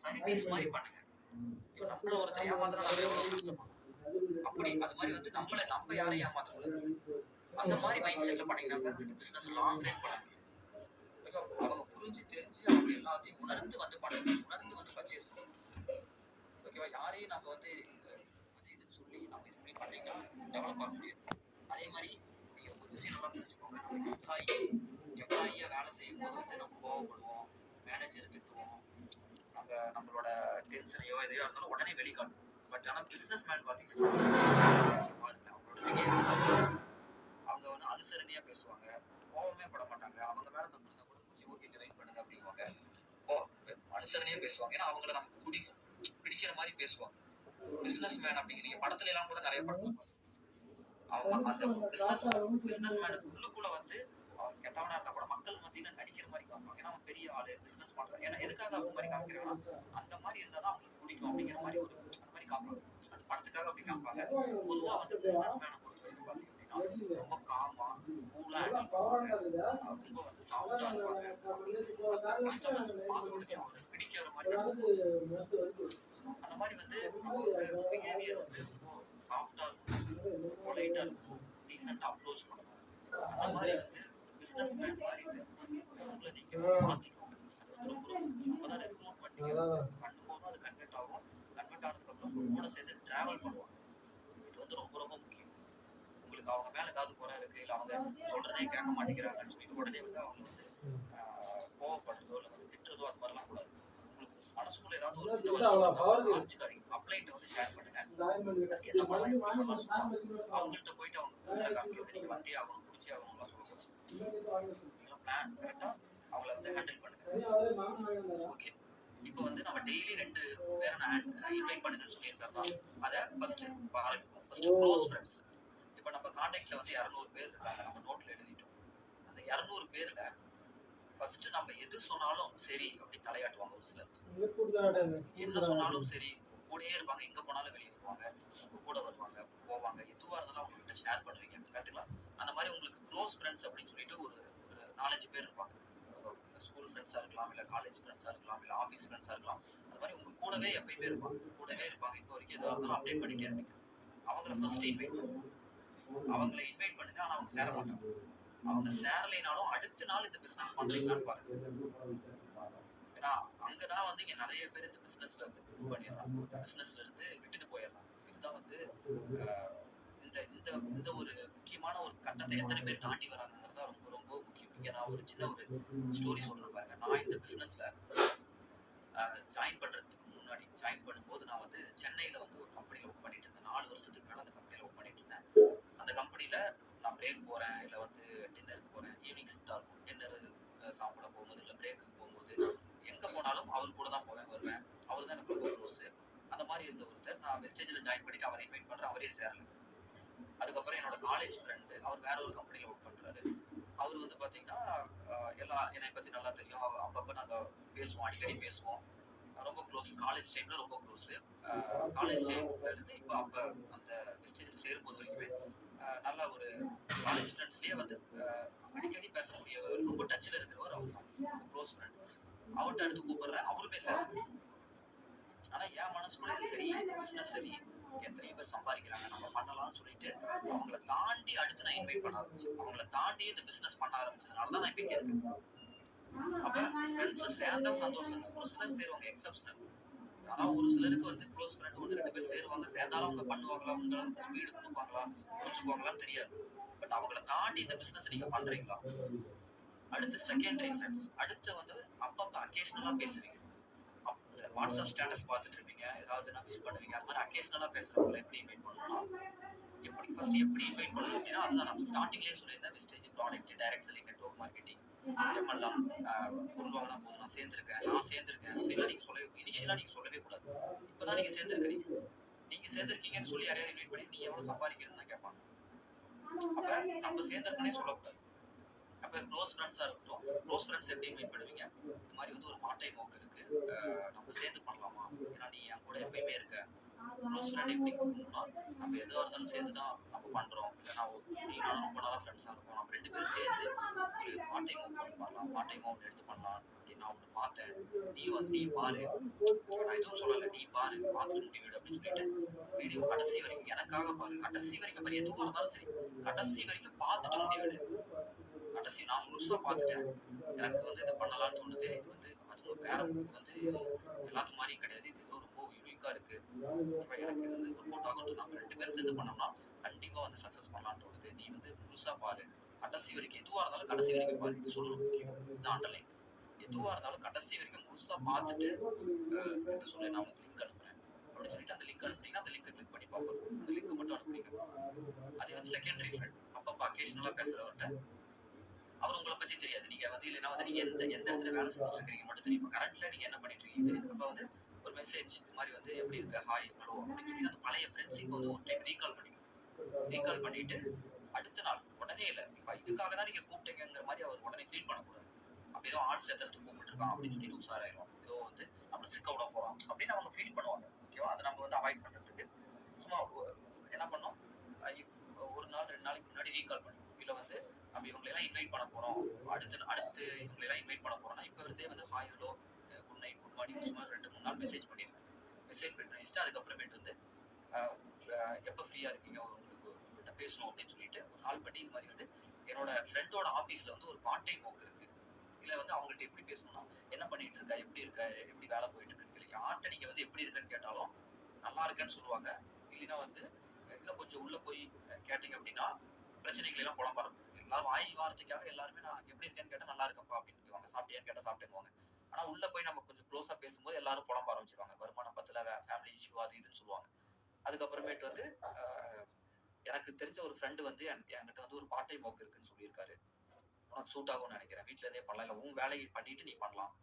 சர்வீஸ் மாதிரி பண்ணுங்க. நம்மள ஒருத்தர் ஏமாத்தினா நம்ம எவ்வளவு கஷ்டப்படும். அப்படி அது மாதிரி வந்து நம்ம யாரையும் ஏமாத்தக்கூடாது. அந்த மாதிரி மைண்ட் செட்ல பண்ணீங்கன்னா இந்த பிசினஸ் லாங் ரன் பண்ண முடியும். அவங்க புரிஞ்சு தெரிஞ்சு அவங்க எல்லாத்தையும் உணர்ந்து வந்து பண்ணணும், உணர்ந்து வந்து பர்ச்சேஸ் பண்ணணும். ஓகேவா? யாரையும் நம்ம வந்து அது இதுன்னு சொல்லி நம்ம இது மாதிரி பண்ணீங்கன்னா டெவலப் ஆக முடியாது. அதே மாதிரி நீங்க ஒரு விஷயம் நல்லா புரிஞ்சுக்கோங்க. எம்ப்ளாயியா வேலை செய்யும் போது வந்து நம்ம கோவப்படுவோம், மேனேஜரை திட்டுவோம், நம்மளோட டென்ஷனையோ எதையோ இருந்தாலும் உடனே வெளிக்காட்டும். பட் ஆனால் பிசினஸ் மேன் பார்த்தீங்கன்னா பாருங்க, அவங்களோட அவங்க வந்து அனுசரணையா பேசுவாங்க, கோவமே பட மாட்டாங்க. அவங்க மேல தப்பு இருந்தா கூட ஓகேங்க வெயிட் பண்ணுங்க அப்படிங்குவாங்க. அனுசரணையா பேசுவாங்க. ஏன்னா அவங்கள நமக்கு பிடிக்கிற மாதிரி பேசுவாங்க. பிசினஸ் மேன் அப்படிங்கிற நீங்க படத்துல எல்லாம் கூட நிறைய படத்துல அவன் அந்த பிசினஸ் மேனுக்கு உள்ளுக்குள்ள வந்து அவன் கெட்டவனா இருந்தா கூட மக்கள் மத்தியில நடிக்கிற மாதிரி காமிப்பாங்க. ஏன்னா அவன் பெரிய ஆளு பிசினஸ் பண்றான். ஏன்னா எதுக்காக அந்த மாதிரி காமிக்கிறாங்கன்னா அந்த மாதிரி இருந்தாதான் அவங்களுக்கு பிடிக்கும் அப்படிங்கிற மாதிரி ஒரு அந்த மாதிரி காமிப்பாங்க. அது படத்துக்காக அப்படி காமிப்பாங்க. பொதுவா வந்து பிசினஸ் மேனை பொறுத்த வரைக்கும் பாத்தீங்க அப்படின்னா ரொம்ப காமா கூலா ஹேண்டில் பண்ணுவாங்க. ரொம்ப வந்து சாஃப்டா இருப்பாங்க. அந்த கஸ்டமர்ஸ் பார்த்த உடனே அவருக்கு பிடிக்கிற மாதிரி அந்த மாதிரி வந்து அவங்களோட பிஹேவியர் வந்து ரொம்ப சாஃப்டா இருக்கும், பொலைட்டா இருக்கும், டீசெண்டா அப்ரோச் பண்ணுவாங்க. அந்த மாதிரி வந்து பிசினஸ் மேன் மாதிரி உங்களை நீங்க மாத்திக்கோங்க. அது வந்து ரொம்ப ரொம்ப முக்கியம். அப்பதான் ரெக்ரூட் பண்ணும்போதும் அது கன்வெர்ட் ஆகும். கன்வெர்ட் ஆனதுக்கு அப்புறம் உங்க கூட சேர்ந்து டிராவல் பண்ணுவாங்க. இது வந்து ரொம்ப ரொம்ப முக்கியம். உங்களுக்கு அவங்க மேல ஏதாவது குறை இருக்கு, இல்ல அவங்க சொல்றதே கேட்க மாட்டேங்கிறாங்கன்னு சொல்லிட்டு உடனே வந்து அவங்க வந்து கோவப்படுறதோ இல்ல வந்து திட்டுறதோ அது மாதிரிலாம் கூடாது. உங்களுக்கு மனசுக்குள்ள ஏதாவது ஒரு சின்ன அப்ளைன்ட் வந்து ஷேர் பண்ணுங்க. அதுக்கு என்ன பண்ணலாம் எப்படி பண்ணலாம் சொல்லுவாங்க. அவங்கள்ட்ட போயிட்டு அவங்க பிரச்சனை காமிக்கிறது நீங்க வந்தே ஆகணும் பிடிச்சே ஆகணும்லாம் சொல்லக்கூடாது. நீங்க பிளான் கரெக்டா அவங்கள வந்து ஹேண்டில் பண்ணுங்க. ஓகே, இப்போ வந்து நம்ம டெய்லி 2 பேரை நான் இன்வைட் பண்ணுங்கன்னு சொல்லியிருக்காருன்னா அதை ஃபர்ஸ்ட் ஆரம்பிப்போம். First close friends. இப்போ நம்ம கான்டாக்ட்ல வந்து 200 பேர் இருக்காங்க, நம்ம நோட்ல எழுதிட்டோம். அந்த 200 பேர்ல ஃபர்ஸ்ட் நம்ம எது சொன்னாலும் சரி அப்படி தலையாட்டுவாங்க ஒரு சிலர். என்ன சொன்னாலும் சரி கூடயே இருப்பாங்க, எங்க போனாலும் வெளியே வருவாங்க, உங்க கூட வருவாங்க போவாங்க, எதுவா இருந்தாலும் அவங்க கிட்ட ஷேர் பண்ணுவீங்க. கரெக்டுங்களா? அந்த மாதிரி உங்களுக்கு க்ளோஸ் ஃப்ரெண்ட்ஸ் அப்படின்னு சொல்லிட்டு ஒரு 4-5 பேர் இருப்பாங்க. ஸ்கூல் ஃப்ரெண்ட்ஸா இருக்கலாம், இல்ல காலேஜ் ஃப்ரெண்ட்ஸா இருக்கலாம், இல்ல ஆஃபீஸ் ஃப்ரெண்ட்ஸா இருக்கலாம். அந்த மாதிரி உங்க கூடவே எப்பயுமே இருப்பாங்க, கூடவே இருப்பாங்க. இப்போ வரைக்கும் எதுவாக இருந்தாலும் அப்டேட் பண்ணிட்டே இருப்பீங்க. அவங்கள ஃபர்ஸ்ட் இன்வைட் பண்ணுங்க. அவங்கள இன்வைட் பண்ணுங்க. ஆனா அவங்க சேர மாட்டாங்க. அவங்க சேரலைனாலும் அடுத்த நாள் இந்த பிசினஸ் பண்றீங்களான்னு பாருங்க. ஏன்னா அங்கதான் வந்து இங்க நிறைய பேர் இந்த பிசினஸ்ல இருந்து குட் பண்ணிடுறாங்க, பிசினஸ்ல இருந்து விட்டுட்டு போயிடுறாங்க. இதுதான் வந்து இந்த இந்த இந்த ஒரு முக்கியமான ஒரு கட்டத்தை எத்தனை பேர் தாண்டி வராங்கிறதா ரொம்ப ரொம்ப முக்கியம். இங்க நான் ஒரு சின்ன ஒரு ஸ்டோரி சொல்றேன் பாருங்க. நான் இந்த பிசினஸ்ல ஜாயின் பண்றதுக்கு முன்னாடி ஜாயின் பண்ணும்போது நான் வந்து சென்னையில வந்து ஒரு கம்பெனில ஒர்க் பண்ணிட்டு இருந்தேன். 4 வருஷத்துக்கு மேல அந்த கம்பெனில ஒர்க் பண்ணிட்டு இருந்தேன். அந்த கம்பெனில நான் பிரேக் போறேன், இல்ல வந்து டின்னருக்கு போறேன், ஈவினிங் ஷிஃப்டா இருக்கும். டின்னர் சாப்பிட போகும்போது இல்ல பிரேக்குக்கு போகும்போது எங்க போனாலும் அவர் கூட தான் போவேன் வருவேன். அவர் தான் எனக்கு ரொம்ப க்ளோஸ். அந்த மாதிரி இருந்த ஒருத்தர் நான் வெஸ்டேஜ்ல ஜாயின் பண்ணிட்டு அவரை இன்வைட் பண்றேன், அவரே சேரல. அதுக்கப்புறம் என்னோட காலேஜ் ஃப்ரெண்டு அவர் வேற ஒரு கம்பெனில ஒர்க் பண்றாரு. அவர் வந்து பாத்தீங்கன்னா என்னை பத்தி நல்லா தெரியும். அப்பப்ப நாங்க பேசுவோம், அடிக்கடி பேசுவோம். ரொம்ப க்ளோஸ். காலேஜ் டைம்ல ரொம்ப க்ளோஸ். காலேஜ் டைம்ல இருந்து இப்போ அப்ப அந்த வெஸ்டேஜ்ல சேரும்போது வரைக்குமே நல்ல ஒரு காலேஜ் ஃப்ரெண்ட்ஸ்லயே வந்து அடிக்கடி பேசக்கூடிய ரொம்ப டச்ல இருக்கிறவர் அவர் தான், க்ளோஸ் ஃப்ரெண்ட். அவர்கிட்ட அடுத்து கூப்பிடுறேன், அவருமே சார். ஆனா என் மனசுக்குள்ள சரி பிசினஸ் சரி எத்தனையோ பேர் சம்பாதிக்கிறாங்க, நம்ம பண்ணலாம்னு சொல்லிட்டு அவங்கள தாண்டி அடுத்து நான் இன்வைட் பண்ண ஆரம்பிச்சேன். அவங்கள தாண்டி இந்த பிசினஸ் பண்ண ஆரம்பிச்சதுனாலதான் நான் இப்ப இங்க இருக்கேன். அப்ப ஃப்ரெண்ட்ஸ் சேர்ந்தா சந்தோஷங்க. ஒரு சிலர் சேருவாங்க, எக்ஸப்ஷனல். ஆனா ஒரு சிலருக்கு வந்து க்ளோஸ் ஃப்ரெண்ட் 1-2 பேர் சேருவாங்க. சேர்ந்தாலும் அவங்க பண்ணுவாங்களா, உங்களை வந்து ஸ்பீடு கொடுப்பாங்களா, புரிஞ்சுக்குவாங்களான்னு தெரியாது. பட் அவங்கள தாண்டி இந்த பிசினஸ் நீங்க பண்றீங்களா? அடுத்து செகண்டரி ஃப்ரெண்ட்ஸ். அடுத்து வந்து அப்பப்ப அக்கேஷனலா பேசுவீங்க. வாட்ஸ்அப் ஸ்டேட்டஸ் பார்த்துட்டு இருப்பீங்க, ஏதாவது நான் விஷ் பண்ணுவீங்க. அது மாதிரி அக்கேஷனலா பேசுறவங்களை எப்படி இன்வைட் பண்ணணும்னா எப்படி இன்வைட் பண்ணணும் அப்படின்னா அதுதான் நான் ஸ்டார்டிங்லேயே சொல்லியிருந்தேன். Wastage product, direct selling, network marketing, MLM, பொருள் வாங்கினா போதும், நான் சேர்ந்திருக்கேன் அப்படின்னா நீங்க இனிஷியலா நீங்க சொல்லவே கூடாது. இப்பதான் நீங்க சேர்ந்திருக்கீங்கன்னு சொல்லி யாரையாவது இன்வைட் பண்ணி நீ எவ்வளவு சம்பாதிக்கிறதுன்னு தான் கேட்பாங்க. அப்ப நம்ம சேர்ந்திருக்கனே சொல்லக்கூடாது. அப்ப க்ளோஸ் ஃப்ரெண்ட்ஸா இருக்கட்டும், க்ளோஸ் ஃப்ரெண்ட்ஸ் எப்படி இன்வைட் பண்ணுவீங்க? இது மாதிரி வந்து ஒரு பார்ட் டைம் ஒர்க் இருக்கு, நம்ம சேர்ந்து பண்ணலாமா? ஏன்னா நீ என் கூட எப்பயுமே இருக்க. க்ளோஸ் ஃப்ரெண்ட் எப்படி பண்ணணும்னா நம்ம எதுவாக இருந்தாலும் சேர்ந்து தான் நம்ம பண்றோம். இல்லைன்னா நீ நானும் ரொம்ப நாளா ஃப்ரெண்ட்ஸா இருக்கும், நம்ம 2 பேரும் சேர்ந்து ஒரு பார்ட் டைம் ஒர்க் பண்ணி பண்ணலாம், பார்ட் டைம் ஒர்க் எடுத்து பண்ணலாம் அப்படின்னு நான் ஒன்று பார்த்தேன். நீ பாரு, நான் எதுவும் சொல்லலை, நீ பாரு, பார்த்துட்டு முடிவிடு அப்படின்னு சொல்லிட்டு வீடியோ கடைசி வரைக்கும் எனக்காக பாரு, கடைசி வரைக்கும் பாரு, எதுவாக இருந்தாலும் சரி கடைசி வரைக்கும் பார்த்துட்டு முடிவிடு. கடைசி நான் முழுசா பார்த்துட்டேன், எனக்கு வந்து இதை பண்ணலாம்னு தோணுது. இது வந்து அது வேற, இது வந்து எல்லாத்து மாதிரி கிடையாது, இது ஏதோ ரொம்ப யூனிக்கா இருக்கு. இப்போ எனக்கு இது வந்து ஒர்க் அவுட் ஆகட்டும், நம்ம 2 பேரும் சேர்ந்து பண்ணோம்னா கண்டிப்பா வந்து சக்சஸ் பண்ணலாம்னு தோணுது. நீ வந்து முழுசா பாரு, கடைசி வரைக்கும் எதுவா இருந்தாலும் கடைசி வரைக்கும் பாரு. இது சொல்லணும் முக்கியம், இது அண்டர்லைன். எதுவா இருந்தாலும் கடைசி வரைக்கும் முழுசா பார்த்துட்டு என்ன சொல்லி நான் உங்களுக்கு லிங்க் அனுப்புறேன் அப்படின்னு சொல்லிட்டு அந்த லிங்க் அனுப்புனீங்கன்னா அந்த லிங்க் கிளிக் பண்ணி பார்ப்போம். அந்த லிங்க் மட்டும் அனுப்புறீங்க. அதே வந்து செகண்டரி ஃப்ரெண்ட், அப்பப்ப அக்கேஷனலா பேசுறவர்கிட்ட அவர் உங்களை பத்தி தெரியாது. நீங்க வந்து இல்லைன்னா வந்து நீங்க எந்த இடத்துல வேலை செஞ்சுட்டு இருக்கீங்க மட்டும் தெரியும். இப்போ கரண்ட்ல நீங்க என்ன பண்ணிட்டு இருக்கீங்க தெரியும். அப்ப வந்து ஒரு ஒரு மெசேஜ் இது மாதிரி வந்து எப்படி இருக்க, ஹாய் ஹலோ அப்படின்னு சொல்லி அந்த பழைய ஃப்ரெண்ட்ஷிப் வந்து ஒரு டைம் ரீகால் பண்ணிட்டு அடுத்த நாள் உடனே இல்லை, இப்ப இதுக்காக தான் நீங்க கூப்பிட்டீங்கிற மாதிரி அவர் உடனே ஃபீல் பண்ணக்கூடாது. அப்ப ஏதோ ஆள் சேர்த்துறதுக்கு கூப்பிட்டுருக்கான் அப்படின்னு சொல்லிட்டு உஷாராயிரும், ஏதோ வந்து நம்ம சிக்க விட போறோம் அப்படின்னு அவங்க ஃபீல் பண்ணுவாங்க. ஓகேவா? அதை நம்ம வந்து அவாய்ட் பண்றதுக்கு சும்மா என்ன பண்ணோம், ஒரு நாள் 2 நாளைக்கு முன்னாடி ரீகால் பண்ணி, இல்லை வந்து நம்ம இவங்களெல்லாம் இன்வைட் பண்ண போறோம், அடுத்து இவங்களெல்லாம் இன்வைட் பண்ண போறோம்னா இப்ப இருந்தே வந்து hi hello good night good morning சும்மா 2-3 நாள் மெசேஜ் பண்ணிடுவேன். மெசேஜ் பண்ணி வச்சுட்டு அதுக்கப்புறமேட்டு வந்து எப்போ ஃப்ரீயா இருக்கீங்க உங்களுக்கு பேசணும் அப்படின்னு சொல்லிட்டு ஒரு கால் பண்ணி இந்த மாதிரி வந்து என்னோட ஃப்ரெண்டோட ஆஃபீஸ்ல வந்து ஒரு பார்ட் டைம் ஒர்க் இருக்கு, இல்லை வந்து அவங்கள்ட்ட எப்படி பேசணும்னா என்ன பண்ணிட்டு இருக்க, எப்படி இருக்க, எப்படி வேலை போயிட்டு இருக்கு, யார்கிட்ட நீங்க வந்து எப்படி இருக்குன்னு கேட்டாலும் நல்லா இருக்கேன்னு சொல்லுவாங்க. இல்லைன்னா வந்து இன்னும் கொஞ்சம் உள்ள போய் கேட்டீங்க அப்படின்னா பிரச்சனைகள் எல்லாம் புலம்புறாங்க. எல்லாரும் வாய் வார்த்தைக்காக எல்லாருமே நான் எப்படி இருக்கேன்னு கேட்டா நல்லா இருக்கப்பா அப்படின்னு சாப்பிட்டேன்னு கேட்டா சாப்பிட்டுக்குவாங்க. ஆனா உள்ள போய் நம்ம கொஞ்சம் க்ளோஸா பேசும்போது எல்லாரும் புலம்ப ஆரம்பிச்சிருவாங்க, வருமானம் பத்தல, ஃபேமிலி இஷ்யூ அது இதுன்னு சொல்லுவாங்க. அதுக்கப்புறமேட்டு வந்து எனக்கு தெரிஞ்ச ஒரு ஃப்ரெண்டு வந்து என்கிட்ட வந்து ஒரு பார்ட் டைம் ஒர்க் இருக்குன்னு சொல்லியிருக்காரு, உனக்கு சூட் ஆகும்னு நினைக்கிறேன், வீட்டுல இருந்தே பண்ணலாம், இல்லை உன் வேலையை பண்ணிட்டு நீ பண்ணலாம்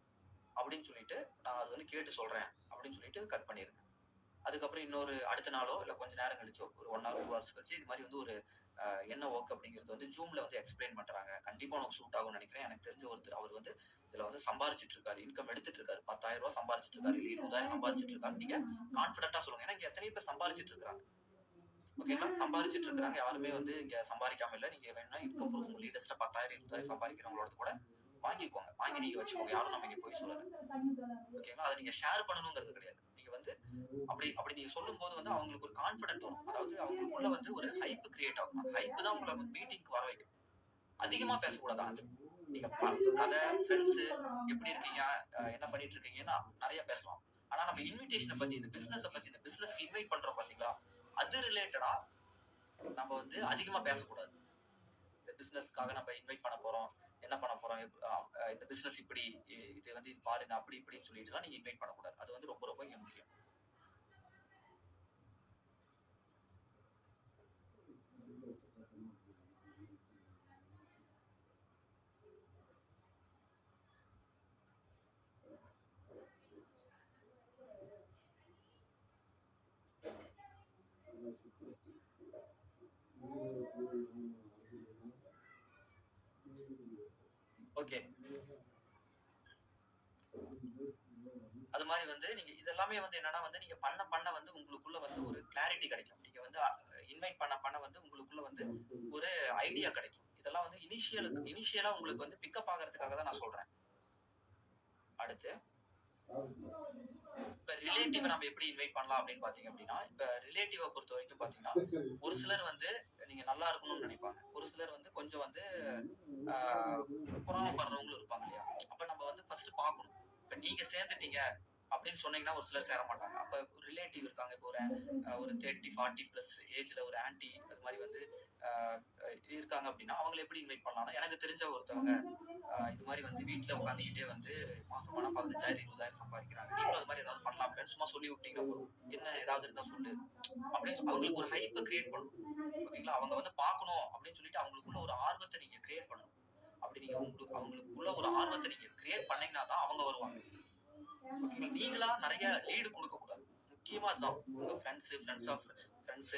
அப்படின்னு சொல்லிட்டு நான் அது வந்து கேட்டு சொல்றேன் அப்படின்னு சொல்லிட்டு கட் பண்ணிருக்கேன். அதுக்கப்புறம் இன்னொரு அடுத்த நாளோ இல்லை கொஞ்ச நேரம் கழிச்சோ ஒரு 1 hour 2 hours கழிச்சு இது மாதிரி வந்து ஒரு என்ன ஒர்க் அப்படிங்கிறது வந்து ஜூம்ல வந்து எக்ஸ்பிளைன் பண்றாங்க, கண்டிப்பா உனக்கு சூட் ஆகும்னு நினைக்கிறேன். எனக்கு தெரிஞ்ச ஒருத்தர் அவர் வந்து இதுல வந்து சம்பாரிச்சிட்டு இருக்காரு, இன்கம் எடுத்துட்டு இருக்காரு, 10,000 ரூபாய் சம்பாரிச்சிட்டு இருக்காரு, இல்லை 20,000 சம்பாரிச்சிட்டு இருக்காரு, நீங்க கான்பிடண்டா சொல்லுங்க. ஏன்னா இங்க எத்தனை பேர் சம்பாரிச்சிட்டு இருக்காங்க, ஓகேங்களா? சம்பாரிச்சிட்டு இருக்காங்க, யாருமே வந்து இங்க சம்பாதிக்காம இல்லை. நீங்க வேணும்னா இன்கம் ப்ரூஃப் உங்க லீடர்ஸ்ட 10,000 20,000 சம்பாதிக்கிறவங்களோட கூட வாங்கிக்கோங்க, வாங்கி நீங்க வச்சுக்கோங்க, யாரும் நம்ம இங்க போய் சொல்லல, ஓகேங்களா? அதை நீங்க ஷேர் பண்ணணுங்கிறது கிடையாது. நீங்க வந்து அப்படி நீங்க சொல்லும் போது வந்து அவங்களுக்கு ஒரு கான்பிடன்ட் வரும், அதாவது அவங்களுக்குள்ள வந்து ஒரு ஹைப் கிரியேட் ஆகும். அந்த ஹைப் தான் உங்களை மீட்டிங்க்கு வர வைக்கும். அதிகமா பேசக்கூடாது, நீங்க கதை ஃப்ரெண்ட்ஸ் எப்படி இருக்கீங்க, என்ன பண்ணிட்டு இருக்கீங்கன்னா நிறைய பேசலாம். ஆனா நம்ம இன்விடேஷனை பத்தி, இந்த பிசினஸ் பத்தி, இந்த பிசினஸ்க்கு இன்வைட் பண்றோம் பாத்தீங்களா, அது ரிலேட்டடா நம்ம வந்து அதிகமா பேசக்கூடாது. இந்த பிசினஸ்க்காக நம்ம இன்வைட் பண்ண போறோம், என்ன பண்ண போறோம், இந்த பிசினஸ் இப்படி, இது வந்து இது பாருங்க அப்படி இப்படின்னு சொல்லிட்டுலாம் நீங்க இன்வைட் பண்ணக்கூடாது. அது வந்து ரொம்ப ரொம்ப முக்கியம். ஓகே, அது மாதிரி வந்து நீங்க இதெல்லாமே வந்து என்னன்னா வந்து நீங்க பண்ண வந்து உங்களுக்குள்ள வந்து ஒரு கிளாரிட்டி கிடைக்கும். நீங்க வந்து இன்வைட் பண்ண வந்து உங்களுக்குள்ள வந்து ஒரு ஐடியா கிடைக்கும். இதெல்லாம் வந்து இனிஷியலா உங்களுக்கு வந்து பிக்கப் ஆகிறதுக்காக தான் நான் சொல்றேன். அடுத்து இப்ப ரிலேட்டிவ் நம்ம எப்படி இன்வைட் பண்ணலாம் அப்படின்னு பாத்தீங்க அப்படின்னா, இப்ப ரிலேட்டிவ பொறுத்த வரைக்கும் பாத்தீங்கன்னா ஒரு சிலர் வந்து நீங்க நல்லா இருக்கணும்னு நினைப்பாங்க, ஒரு சிலர் வந்து கொஞ்சம் வந்து பொறாமப்படுறவங்களும் இருப்பாங்க இல்லையா? அப்ப நம்ம வந்து ஃபர்ஸ்ட் பார்க்கணும். இப்ப நீங்க சேர்ந்துட்டீங்க அப்படின்னு சொன்னீங்கன்னா ஒரு சிலர் சேர மாட்டாங்க. அப்ப ரிலேட்டிவ் இருக்காங்க, இப்போ ஒரு 30-40 பிளஸ் ஏஜ்ல ஒரு ஆன்டி அது மாதிரி வந்து இருக்காங்க அப்படின்னா அவங்களை எப்படி இன்வைட் பண்ணலாம்னா, எனக்கு தெரிஞ்ச ஒருத்தவங்க இது மாதிரி வந்து வீட்டுல உட்காந்துக்கிட்டே வந்து மாசமான 15,000 20,000 சம்பாதிக்கிறாங்க, நீங்களும் அது மாதிரி ஏதாவது பண்ணலாம் அப்படின்னு சும்மா சொல்லி விட்டீங்கன்னா போதும். என்ன ஏதாவது இருந்தா சொல்லு அப்படின்னு அவங்களுக்கு ஒரு ஹைப்பை கிரியேட் பண்ணணும், ஓகேங்களா? அவங்க வந்து பார்க்கணும் அப்படின்னு சொல்லிட்டு அவங்களுக்குள்ள ஒரு ஆர்வத்தை நீங்க கிரியேட் பண்ணணும். அப்படி நீங்க அவங்களுக்குள்ள ஒரு ஆர்வத்தை நீங்க கிரியேட் பண்ணீங்கன்னா தான் அவங்க வருவாங்க, ஓகேங்களா? நீங்களா நிறைய லீடு கொடுக்க கூடாது, முக்கியமா அதுதான். உங்க ஃப்ரெண்ட்ஸ்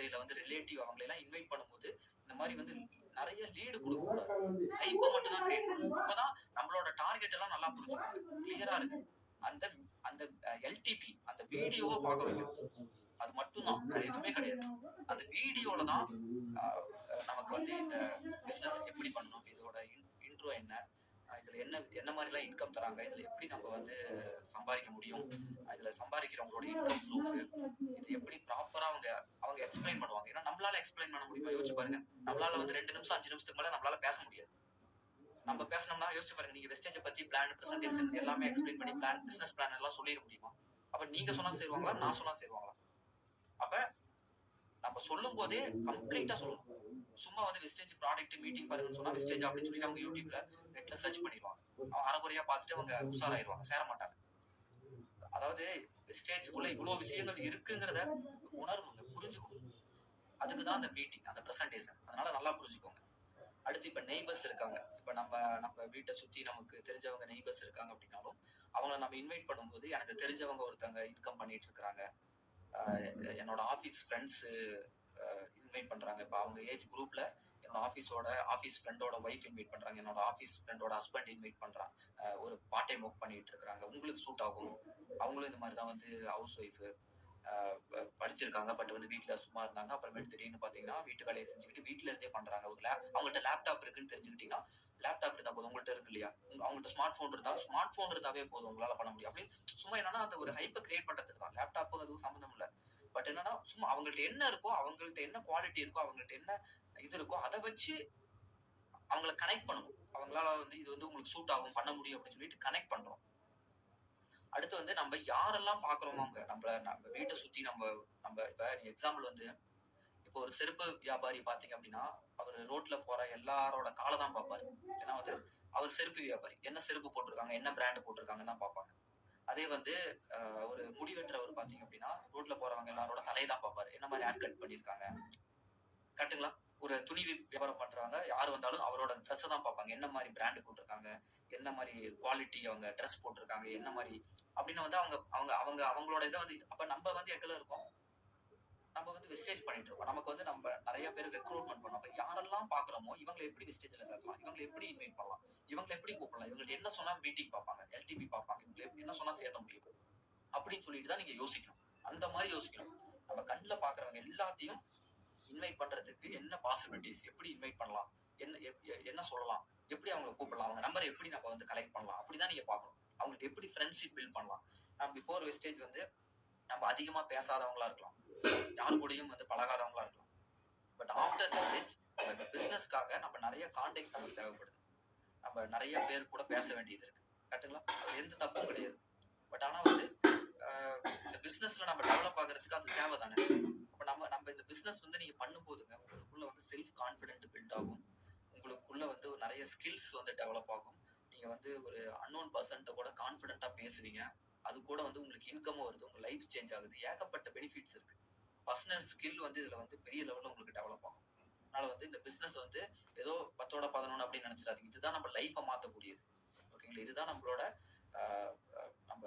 இல்ல வந்து ரிலேட்டிவ் அவங்களை எல்லாம் இன்வைட் பண்ணும்போது இந்த மாதிரி வந்து நிறைய லீடு கொடுக்க கூடாது, ஹைப்பை மட்டும் தான் கிரியேட் பண்ணணும். அப்பதான் நம்மளோட டார்கெட் எல்லாம் நல்லா புரிஞ்சுப்பாங்க, கிளியரா இருக்கு. அந்த அந்த எல்டிபி அந்த வீடியோவை பார்க்க வைக்கணும், அது மட்டும்தான், வேற எதுவுமே கிடையாது. அந்த வீடியோல தான் நமக்கு வந்து இந்த பிசினஸ் எப்படி பண்ணணும், இதோட இன்ட்ரோ என்ன, இதுல என்ன மாதிரி எல்லாம் இன்கம் தராங்க, இதுல எப்படி நம்ம வந்து சம்பாதிக்க முடியும், இதுல சம்பாதிக்கிறவங்களோட இன்கம் ப்ரூஃப், இது எப்படி ப்ராப்பரா அவங்க எக்ஸ்பிளைன் பண்ணுவாங்க. ஏன்னா நம்மளால எக்ஸ்பிளைன் பண்ண முடியுமா யோசிச்சு பாருங்க. நம்மளால வந்து 2 நிமிஷம் 5 நிமிஷத்துக்கு மேல நம்மளால பேச முடியாது. நம்ம பேசணும்னா யோசிச்சு பாருங்க, நீங்க வெஸ்டேஜ் பத்தி பிளான் பிரசன்டேஷன் எல்லாமே எக்ஸ்பிளைன் பண்ணி பிளான் பிசினஸ் பிளான் எல்லாம் சொல்லிட முடியுமா? அப்ப நீங்க சொன்னா சேருவாங்களா, நான் சொன்னா சேருவாங்களா? அப்ப நம்ம சொல்லும் போதே கம்ப்ளீட்டா சொல்லணும். சும்மா வந்து வெஸ்டேஜ் ப்ராடக்ட் மீட்டிங் பாருங்கன்னு சொன்னா வெஸ்டேஜ் அப்படின்னு சொல்லி அவங்க யூடியூப்ல நெட்ல சர்ச் பண்ணிடுவாங்க, அவங்க அரைகுறையா பார்த்துட்டு அவங்க உஷாராயிருவாங்க, சேர மாட்டாங்க. அதாவது வெஸ்டேஜ்க்குள்ள இவ்வளவு விஷயங்கள் இருக்குங்கிறத உணர்வுங்க, புரிஞ்சுக்கணும். அதுக்குதான் அந்த மீட்டிங், அந்த பிரசன்டேஷன். அதனால நல்லா புரிஞ்சுக்கோங்க. அடுத்து இப்ப நெய்பர்ஸ் இருக்காங்க, இப்ப நம்ம வீட்டை சுத்தி நமக்கு தெரிஞ்சவங்க நெய்பர்ஸ் இருக்காங்க அப்படின்னாலும் அவங்கள நம்ம இன்வைட் பண்ணும்போது எனக்கு தெரிஞ்சவங்க ஒருத்தங்க இன்கம் பண்ணிட்டு இருக்கிறாங்க. என்னோட ஆஃபீஸ் ஃப்ரெண்ட்ஸு இன்வைட் பண்றாங்க. இப்போ அவங்க ஏஜ் குரூப்ல என்னோட ஆஃபீஸ் ஃப்ரெண்டோட ஒய்ஃப் இன்வைட் பண்றாங்க. என்னோட ஆஃபீஸ் ஃப்ரெண்டோட ஹஸ்பண்ட் இன்வைட் பண்றாங்க. ஒரு பார்ட் டைம் ஒர்க் பண்ணிட்டு இருக்காங்க. உங்களுக்கு சூட் ஆகும். அவங்களும் இந்த மாதிரி தான் வந்து ஹவுஸ் ஒய்ஃப் படிச்சிருக்காங்க. பட் வந்து வீட்ல சும்மா இருந்தாங்க. அப்புறமேட்டு திடீர்னு பார்த்தீங்கன்னா, வீட்டு வேலைய செஞ்சுக்கிட்டு வீட்ல இருந்தே பண்றாங்க. அவங்கள்ட்ட லேப்டாப் இருக்குன்னு தெரிஞ்சுக்கிட்டீங்கன்னா, லேப்டாப் இருந்தா போதும். உங்கள்ட்ட இருக்கு இல்லையா? அவங்கள்ட்ட ஸ்மார்ட் ஃபோன் இருந்தாவே போதும். உங்களால பண்ண முடியும். அப்படி சும்மா என்னன்னா, அந்த ஒரு ஹைப்ப கிரியேட் பண்றதுக்கு தான். லேப்டாப்பும் அதுவும் சம்மந்தம் இல்ல. பட் என்னன்னா, சும்மா அவங்கள்ட்ட என்ன இருக்கோ, அவங்கள்ட்ட என்ன குவாலிட்டி இருக்கோ, அவங்கள்ட்ட என்ன இது இருக்கோ, அத வச்சு அவங்கள கனெக்ட் பண்ணணும். அவங்களால வந்து இது வந்து உங்களுக்கு சூட் ஆகும், பண்ண முடியும் அப்படின்னு சொல்லிட்டு கனெக்ட் பண்றோம். அடுத்து வந்து நம்ம யாரெல்லாம் பார்க்குறோமோ அங்க நம்ம வீட்ட சுத்தி நம்ம நம்ம இப்ப எக்ஸாம்பிள் வந்து இப்போ ஒரு செருப்பு வியாபாரி பார்த்தீங்க அப்படின்னா, அவரு ரோட்ல போற எல்லாரோட கால தான் பார்ப்பாரு. ஏன்னா வந்து அவர் செருப்பு வியாபாரி. என்ன செருப்பு போட்டிருக்காங்க, என்ன பிராண்ட் போட்டிருக்காங்கன்னு தான் பார்ப்பாங்க. அதே வந்து ஒரு முடி வெட்டுறவர் பார்த்தீங்க அப்படின்னா, ரோட்ல போறவங்க எல்லாரோட தலைய தான் பார்ப்பாரு. என்ன மாரி ஹேர் கட் பண்ணியிருக்காங்க. கரெக்ட்டுங்களா? ஒரு துணி வியாபாரம் பண்றவங்க யாரு வந்தாலும் அவரோட ட்ரெஸ்ஸ தான் பார்ப்பாங்க. என்ன மாரி பிராண்ட் போட்டிருக்காங்க, என்ன மாரி குவாலிட்டி அவங்க ட்ரெஸ் போட்டிருக்காங்க, என்ன மாரி அப்படின்னு வந்து அவங்க அவங்க அவங்க அவங்களோட இத வந்து அப்ப நம்ம வந்து எதுல இருக்கோம்? நம்ம வந்து வெஸ்டேஜ் பண்ணிட்டு இருக்கோம். நமக்கு வந்து நம்ம நெறைய பேர் ரெக்ரூட்மென்ட் பண்ணோம். அப்ப யாரெல்லாம் பார்க்குறோமோ, இவங்கள எப்படி வெஸ்டேஜ்ல சேர்க்கலாம்? இவங்கள எப்படி இன்வைட் பண்ணலாம்? இவங்கள எப்படி கூப்பிடலாம்? இவங்கள்ட்ட என்ன சொன்னா மீட்டிங் பார்ப்பாங்க, எல்டிபி பார்ப்பாங்க. இவங்கள என்ன சொன்னா சேர்த்த முடியும்? அப்படின்னு சொல்லிட்டு தான் நீங்க யோசிக்கணும். அந்த மாரி யோசிக்கணும். நம்ம கண்ல பார்க்குறவங்க எல்லாத்தையும் இன்வைட் பண்றதுக்கு என்ன பாசிபிலிட்டீஸ்? எப்படி இன்வைட் பண்ணலாம்? என்ன சொல்லலாம்? எப்படி அவங்கள கூப்பிடலாம்? அவங்க நம்பர எப்படி நம்ம வந்து கலெக்ட் பண்ணலாம்? அப்படிதான் நீங்க பார்க்கணும். அவங்கள்ட்ட எப்படி ஃப்ரெண்ட்ஷிப் பில்ட் பண்ணலாம்? பிஃபோர் வெஸ்டேஜ் வந்து நம்ம அதிகமா பேசாதவங்களா இருக்கலாம். யார் கூடயும் வந்து பழகாதவங்களா இருக்கலாம். பட் ஆஃப்டர் மேரேஜ் இந்த பிசினஸ்க்காக நம்ம நெறைய கான்டாக்ட் நமக்கு தேவைப்படுது. நம்ம நெறைய பேர் கூட பேச வேண்டியது இருக்கு. கரெக்ட்டுங்களா? அது எந்த தப்பும் கிடையாது. பட் ஆனா வந்து இந்த பிசினஸ்ல நம்ம டெவலப் ஆகுறதுக்கு அது தேவை தானே. அப்ப நம்ம நம்ம இந்த பிசினஸ் வந்து நீங்க பண்ணும்போதுங்க உங்களுக்குள்ள வந்து செல்ஃப் கான்ஃபிடென்ட் பில்ட் ஆகும். உங்களுக்குள்ள வந்து நெறைய ஸ்கில்ஸ் வந்து டெவலப் ஆகும். நீங்க வந்து ஒரு அன்னோன் பர்சன்ட்ட கூட கான்ஃபிடென்ட்டா பேசுவீங்க. அது கூட வந்து உங்களுக்கு இன்கமும் வருது. உங்க லைஃப் சேஞ்ச் ஆகுது. ஏகப்பட்ட பெனிஃபிட்ஸ் இருக்கு. பர்சனல் ஸ்கில் வந்து இதுல வந்து பெரிய லெவல்ல உங்களுக்கு டெவலப் ஆகும். அதனால வந்து இந்த பிசினஸ் வந்து ஏதோ 10ஓட 11 அப்படின்னு நினைச்சிடாதீங்க. இதுதான் நம்ம லைஃப மாத்தக்கூடியது. ஓகேங்களா? இதுதான் நம்மளோட நம்ம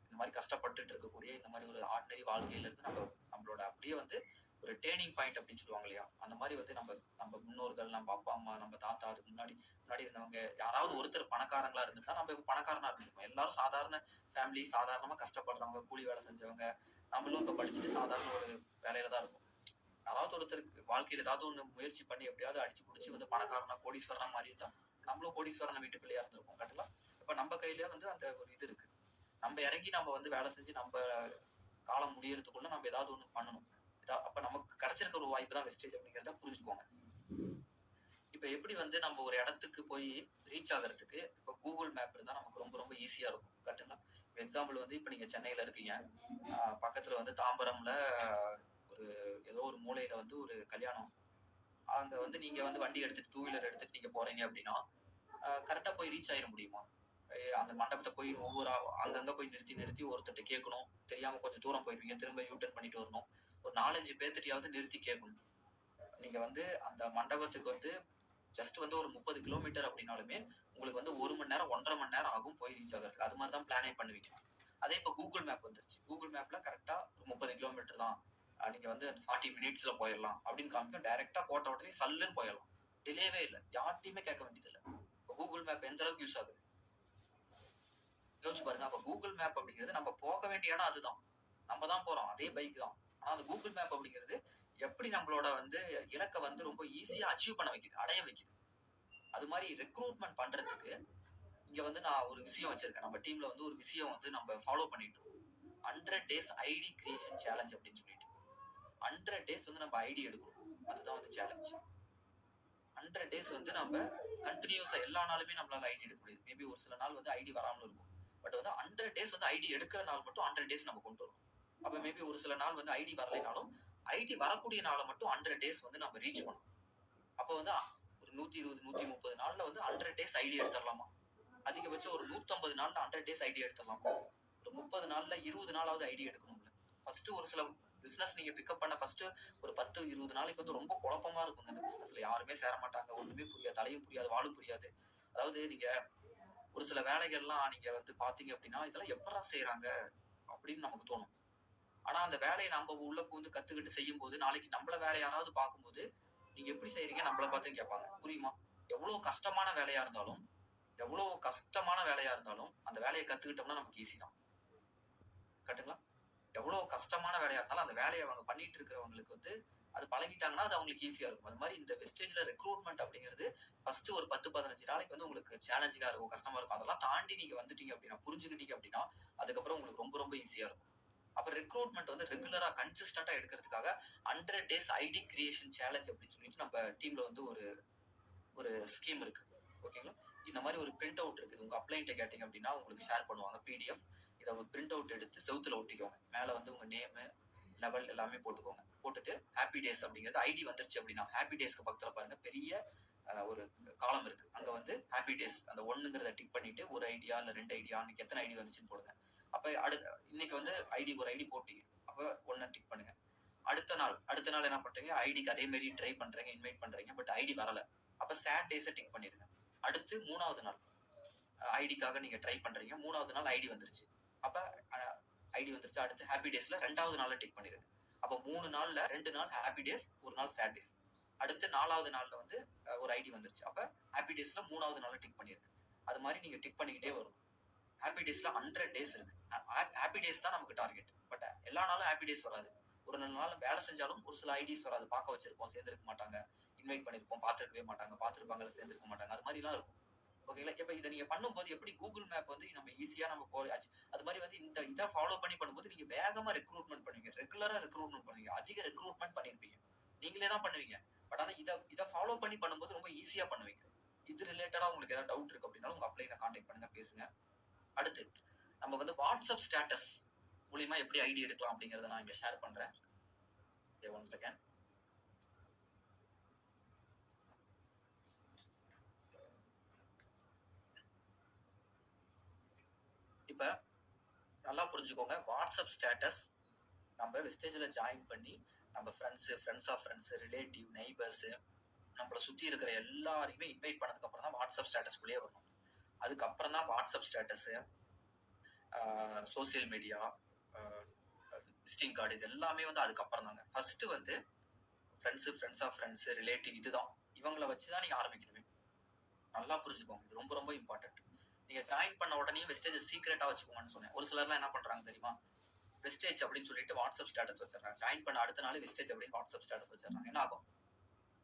இந்த மாதிரி கஷ்டப்பட்டுட்டு இருக்கக்கூடிய இந்த மாதிரி ஒரு ஆர்டினரி வாழ்க்கையில இருந்து நம்மளோட அப்படியே வந்து ஒரு டேர்னிங் பாயிண்ட் அப்படின்னு சொல்லுவாங்க இல்லையா? அந்த மாதிரி வந்து நம்ம முன்னோர்கள், நம்ம அப்பா, அம்மா, நம்ம தாத்தா அதுக்கு முன்னாடி முன்னாடி இருந்தவங்க யாராவது ஒருத்தர் பணக்காரங்களா இருந்திருந்தா நம்ம இப்ப பணக்காரனா இருந்திருப்போம். எல்லாரும் சாதாரண ஃபேமிலி, சாதாரணமா கஷ்டப்படுறவங்க, கூலி வேலை செஞ்சவங்க. நம்மளும் இப்ப படிச்சுட்டு சாதாரண ஒரு வேலையில தான் இருக்கும். யாராவது ஒருத்தருக்கு வாழ்க்கையில ஏதாவது ஒண்ணு முயற்சி பண்ணி எப்படியாவது அடிச்சு புடிச்சு வந்து பணக்காரனா, கோடீஸ்வரனா மாறி இருந்தா நம்மளும் கோடீஸ்வரன வீட்டு பிள்ளையா இருந்திருப்போம். கரெக்ட்டுங்களா? இப்ப நம்ம கையிலேயே வந்து அந்த ஒரு இது இருக்கு. நம்ம இறங்கி நம்ம வந்து வேலை செஞ்சு நம்ம காலம் முடியறதுக்குள்ள நம்ம ஏதாவது ஒண்ணு பண்ணணும். அப்ப நமக்கு கிடைச்சிருக்க ஒரு வாய்ப்பு தான் வெஸ்டேஜ் அப்படிங்கிறத புரிஞ்சுக்கோங்க. இப்ப எப்படி வந்து நம்ம ஒரு இடத்துக்கு போய் ரீச் ஆகுறதுக்கு இப்ப கூகுள் மேப் இருந்தா நமக்கு ரொம்ப ரொம்ப ஈஸியா இருக்கும். கரெக்ட்டுங்களா? எக்ஸாம்பிள் வந்து இப்ப நீங்க சென்னையில இருக்கீங்க. பக்கத்துல வந்து தாம்பரம்ல ஒரு ஏதோ ஒரு மூலையில வந்து ஒரு கல்யாணம். அங்க வந்து நீங்க வந்து வண்டி எடுத்துட்டு டூ வீலர் எடுத்துட்டு நீங்க போறீங்க அப்படின்னா, கரெக்ட்டா போய் ரீச் ஆயிர முடியுமா? அந்த மண்டபத்த போய் ஒவ்வொரு அங்கங்க போய் நிறுத்தி நிறுத்தி ஒருத்தர்ட்ட கேட்கணும். தெரியாம கொஞ்சம் தூரம் போயிருவீங்க. திரும்ப யூ டர்ன் பண்ணிட்டு வரணும். ஒரு 4, 5 பேர்த்துட்டயாவது நிறுத்தி கேட்கணும். நீங்க வந்து அந்த மண்டபத்துக்கு வந்து ஜஸ்ட் வந்து ஒரு 30 கிலோமீட்டர் அப்படின்னாலுமே, உங்களுக்கு வந்து 1 மணி நேரம், 1 1/2 மணி நேரம் ஆகும் போய் ரீச் ஆகுறதுக்கு. அது மாரி தான் பிளானே பண்ணுவீங்க. அதே இப்ப கூகுள் மேப் வந்துருச்சு. கூகுள் மேப்ல கரெக்ட்டா ஒரு 30 கிலோமீட்டர் தான். நீங்க வந்து 40 மினிட்ஸ்ல போயிரலாம் அப்படின்னு காமிக்கும். டைரக்ட்டா போட்ட உடனே சல்லுன்னு போயிரலாம். டிலேவே இல்ல. யார்ட்டயுமே கேட்க வேண்டியது இல்ல. இப்ப கூகுள் மேப் எந்த அளவுக்கு யூஸ் ஆகுது? யோசிச்சு பாருங்க. அப்ப கூகுள் மேப் அப்படிங்கிறது நம்ம போக வேண்டிய இடம் அதுதான். நம்ம தான் போறோம். அதே பைக் தான். ஆனா அந்த கூகுள் மேப் அப்படிங்கிறது எப்படி நம்மளோட வந்து இலக்க வந்து ரொம்ப ஈஸியா அச்சீவ் பண்ண வைக்குது, அடைய வைக்குது. அது மாதிரி ரெக்ரூட்மெண்ட் பண்றதுக்கு இங்க வந்து நான் ஒரு விஷயம் வச்சிருக்கேன். நம்ம டீம்ல வந்து ஒரு விஷயம் வந்து நம்ம ஃபாலோ பண்ணிட்டு இருக்கோம். 100 டேஸ் ஐடி கிரியேஷன் சேலஞ்ச் அப்படின்னு சொல்லிட்டு 100 டேஸ் வந்து நம்ம ஐடி எடுக்கணும். அதுதான் வந்து சேலஞ்ச். 100 டேஸ் வந்து நம்ம கண்டினியூஸா எல்லா நாளுமே நம்மளால ஐடி எடுக்க முடியாது. மேபி ஒரு சில நாள் வந்து ஐடி வராமலும் இருக்கும். பட் வந்து 100 டேஸ் வந்து ஐடி எடுக்கிற நாள் மட்டும் 100 டேஸ் நம்ம கொண்டு வரணும். அப்ப மேபி ஒரு சில நாள் வந்து ஐடி வரலைனாலும் ஐடி வரக்கூடிய நாளை மட்டும் 100 டேஸ் வந்து நம்ம ரீச் பண்ணணும். அப்ப வந்து ஒரு 120, 130 நாள்ல வந்து 100 டேஸ் ஐடி எடுத்துடலாமா? அதிகபட்சம் ஒரு 150 நாள்ல 100 டேஸ் ஐடி எடுத்துடலாமா? ஒரு 30 நாள்ல 20 நாளாவது ஐடி எடுக்கணும்ல. ஃபர்ஸ்ட் ஒரு சில பிசினஸ் நீங்க பிக்கப் பண்ண ஃபர்ஸ்ட் ஒரு 10, 20 நாளைக்கு வந்து ரொம்ப குழப்பமா இருக்குங்க. இந்த பிசினஸ்ல யாருமே சேர மாட்டாங்க. ஒண்ணுமே புரியாது. தலையும் புரியாது, வாலும் புரியாது. அதாவது நீங்க ஒரு சில வேலைகள்லாம் நீங்க வந்து பாத்தீங்க அப்படின்னா இதெல்லாம் எப்படா செய்யறாங்க அப்படின்னு நமக்கு தோணும். ஆனா அந்த வேலையை நம்ம உள்ள புகுந்து கத்துக்கிட்டு செய்யும் போது நாளைக்கு நம்மள வேற யாராவது பார்க்கும்போது நீங்க எப்படி செய்றீங்க நம்மள பார்த்து கேட்பாங்க. புரியுமா? எவ்வளவு கஷ்டமான வேலையா இருந்தாலும் எவ்வளவு கஷ்டமான வேலையா இருந்தாலும் அந்த வேலையை கத்துக்கிட்டோம்னா நமக்கு ஈஸி தான். கரெக்ட்டுங்களா? எவ்வளவு கஷ்டமான வேலையா இருந்தாலும் அந்த வேலையை அவங்க பண்ணிட்டு இருக்கிறவங்களுக்கு வந்து அது பழகிட்டாங்கன்னா அது அவங்களுக்கு ஈஸியா இருக்கும். அது மாதிரி இந்த வெஸ்டேஜ்ல ரெக்ரூட்மெண்ட் அப்படிங்கிறது ஃபர்ஸ்ட் ஒரு 10-15 நாளைக்கு வந்து உங்களுக்கு சேலஞ்சிங்கா இருக்கும், கஷ்டமா இருக்கும். அதெல்லாம் தாண்டி நீங்க வந்துட்டீங்க அப்படின்னா, புரிஞ்சுக்கிட்டீங்க அப்படின்னா அதுக்கப்புறம் உங்களுக்கு ரொம்ப ரொம்ப ஈஸியா இருக்கும். அப்ப ரெக்ரூட்மெண்ட் வந்து ரெகுலரா கன்சிஸ்டன்டா எடுக்கிறதுக்காக 100 டேஸ் ஐடி கிரியேஷன் சேலஞ்ச் அப்படின்னு சொல்லிட்டு நம்ம டீம்ல வந்து ஒரு ஒரு ஸ்கீம் இருக்கு. ஓகேங்களா? இந்த மாதிரி ஒரு பிரிண்ட் அவுட் இருக்குது. உங்க அப்ளைன்ட்ட கேட்டீங்க அப்படின்னா உங்களுக்கு ஷேர் பண்ணுவாங்க பிடிஎஃப். இதை ஒரு பிரிண்ட் அவுட் எடுத்து செவுத்துல ஒட்டிக்கோங்க. மேல வந்து உங்க நேமு, லெவல் எல்லாமே போட்டுக்கோங்க. போட்டுட்டு ஹாப்பி டேஸ் அப்படிங்கிறது ஐடி வந்துருச்சு அப்படின்னா ஹாப்பி டேஸ்க்கு பக்கத்துல பாருங்க பெரிய ஒரு காலம் இருக்கு. அங்க வந்து ஹாப்பி டேஸ் அந்த ஒண்ணுங்கிறத டிக் பண்ணிட்டு ஒரு ஐடியா இல்ல 2 ஐடியா அன்னைக்கு எத்தனை ஐடி வந்துச்சுன்னு போடுங்க. அப்ப இன்னைக்கு வந்து ஒரு ஐடி போட்டீங்க. அப்ப ஒன்ன டிக் பண்ணுங்க. அடுத்த நாள் என்ன பண்றீங்க? ஐடிக்கு அதே மாதிரி ட்ரை பண்றீங்க, இன்வைட் பண்றீங்க, பட் ஐடி வரல. அப்ப சேட் டேஸை டிக் பண்ணிருங்க. அடுத்து 3வது நாள் ஐடிக்காக நீங்க ட்ரை பண்றீங்க. 3வது நாள் ஐடி வந்துருச்சு. அப்ப ஐடி வந்துருச்சு. அடுத்து ஹாப்பி டேஸ்ல 2வது நாள்ல டிக் பண்ணிருங்க. அப்ப 3 நாள்ல 2 நாள் ஹாப்பி டேஸ், 1 நாள் சேட் டேஸ். அடுத்து 4வது நாள்ல வந்து ஒரு ஐடி வந்துருச்சு. அப்ப ஹாப்பி டேஸ்ல 3வது நாள்ல டிக் பண்ணிருங்க. அது மாதிரி நீங்க டிக் பண்ணிக்கிட்டே வரும். ஹாப்பி டேஸ்ல 100 டேஸ் இருக்கு. ஹாப்பி டேஸ் தான் நமக்கு டார்கெட். பட் எல்லா நாளும் ஹாப்பி டேஸ் வராது. ஒரு நாள் வேலை செஞ்சாலும் ஒரு சில ஐடிஸ் வராது. பார்க்க வச்சிருப்போம், சேர்ந்திருக்க மாட்டாங்க. இன்வைட் பண்ணிருப்போம், பார்த்துருக்கவே மாட்டாங்க. பார்த்துருப்பாங்க, சேர்ந்திருக்க மாட்டாங்க. அது மாதிரிலாம் இருக்கும். ஓகேங்களா? இப்ப இதை நீங்க பண்ணும்போது எப்படி கூகுள் மேப் வந்து நம்ம ஈஸியா நம்ம போயாச்சு. அது மாதிரி வந்து இதை ஃபாலோ பண்ணி பண்ணும்போது நீங்க வேகமா ரெக்ரூட்மெண்ட் பண்ணுவீங்க. ரெகுலரா ரெக்ரூட்மெண்ட் பண்ணுவீங்க. அதிக ரெக்ரூட்மெண்ட் பண்ணிருப்பீங்க. நீங்களே தான் பண்ணுவீங்க. பட் ஆனா இதை ஃபாலோ பண்ணி பண்ணும்போது ரொம்ப ஈஸியா பண்ணுவீங்க. இது ரிலேட்டடா உங்களுக்கு ஏதாவது டவுட் இருக்கு அப்படின்னா உங்க அப்ளைனை கான்டாக்ட் பண்ணுங்க, பேசுங்க. அடுத்து நம்ம வந்து வாட்ஸ்அப் ஸ்டேட்டஸ் மூலியமா எப்படி ஐடி எடுக்கலாம் அப்படிங்கறத நான் இங்க ஷேர் பண்றேன். One second. இப்ப நல்லா புரிஞ்சுக்கோங்க. வாட்ஸ்அப் ஸ்டேட்டஸ் நம்ம வெஸ்டேஜ்ல ஜாயின் பண்ணி நம்ம friends of friends, relative, neighbours, நம்மளை சுத்தி இருக்கிற எல்லாரையுமே இன்வைட் பண்ணதுக்கு அப்புறம் தான் வாட்ஸ்அப் ஸ்டேட்டஸ்குள்ளேயே வரணும். அதுக்கப்புறம் தான் WhatsApp status, social media, visiting card இது எல்லாமே வந்து அதுக்கப்புறம் தாங்க. ஃபர்ஸ்ட் வந்து ஃப்ரெண்ட்ஸ் ஆஃப் ஃப்ரெண்ட்ஸ், ரிலேட்டிவ் இதுதான். இவங்களை வச்சுதான் நீங்க ஆரம்பிக்கணுமே. நல்லா புரிஞ்சுக்கோங்க. இது ரொம்ப ரொம்ப இம்பார்ட்டன்ட். நீங்க ஜாயின் பண்ண உடனே வெஸ்டேஜ் சீக்கிரட்டா வச்சுக்கோங்கன்னு சொன்னேன். ஒரு சிலர்லாம் என்ன பண்றாங்க தெரியுமா? வெஸ்டேஜ் அப்படின்னு சொல்லிட்டு வாட்ஸ்அப் ஸ்டேட்டஸ் வச்சிடறாங்க. ஜாயின் பண்ண அடுத்த நாள் வெஸ்டேஜ் அப்படின்னு வாட்ஸ்அப் ஸ்டேட்டஸ் வச்சிடறாங்க. என்ன ஆகும்?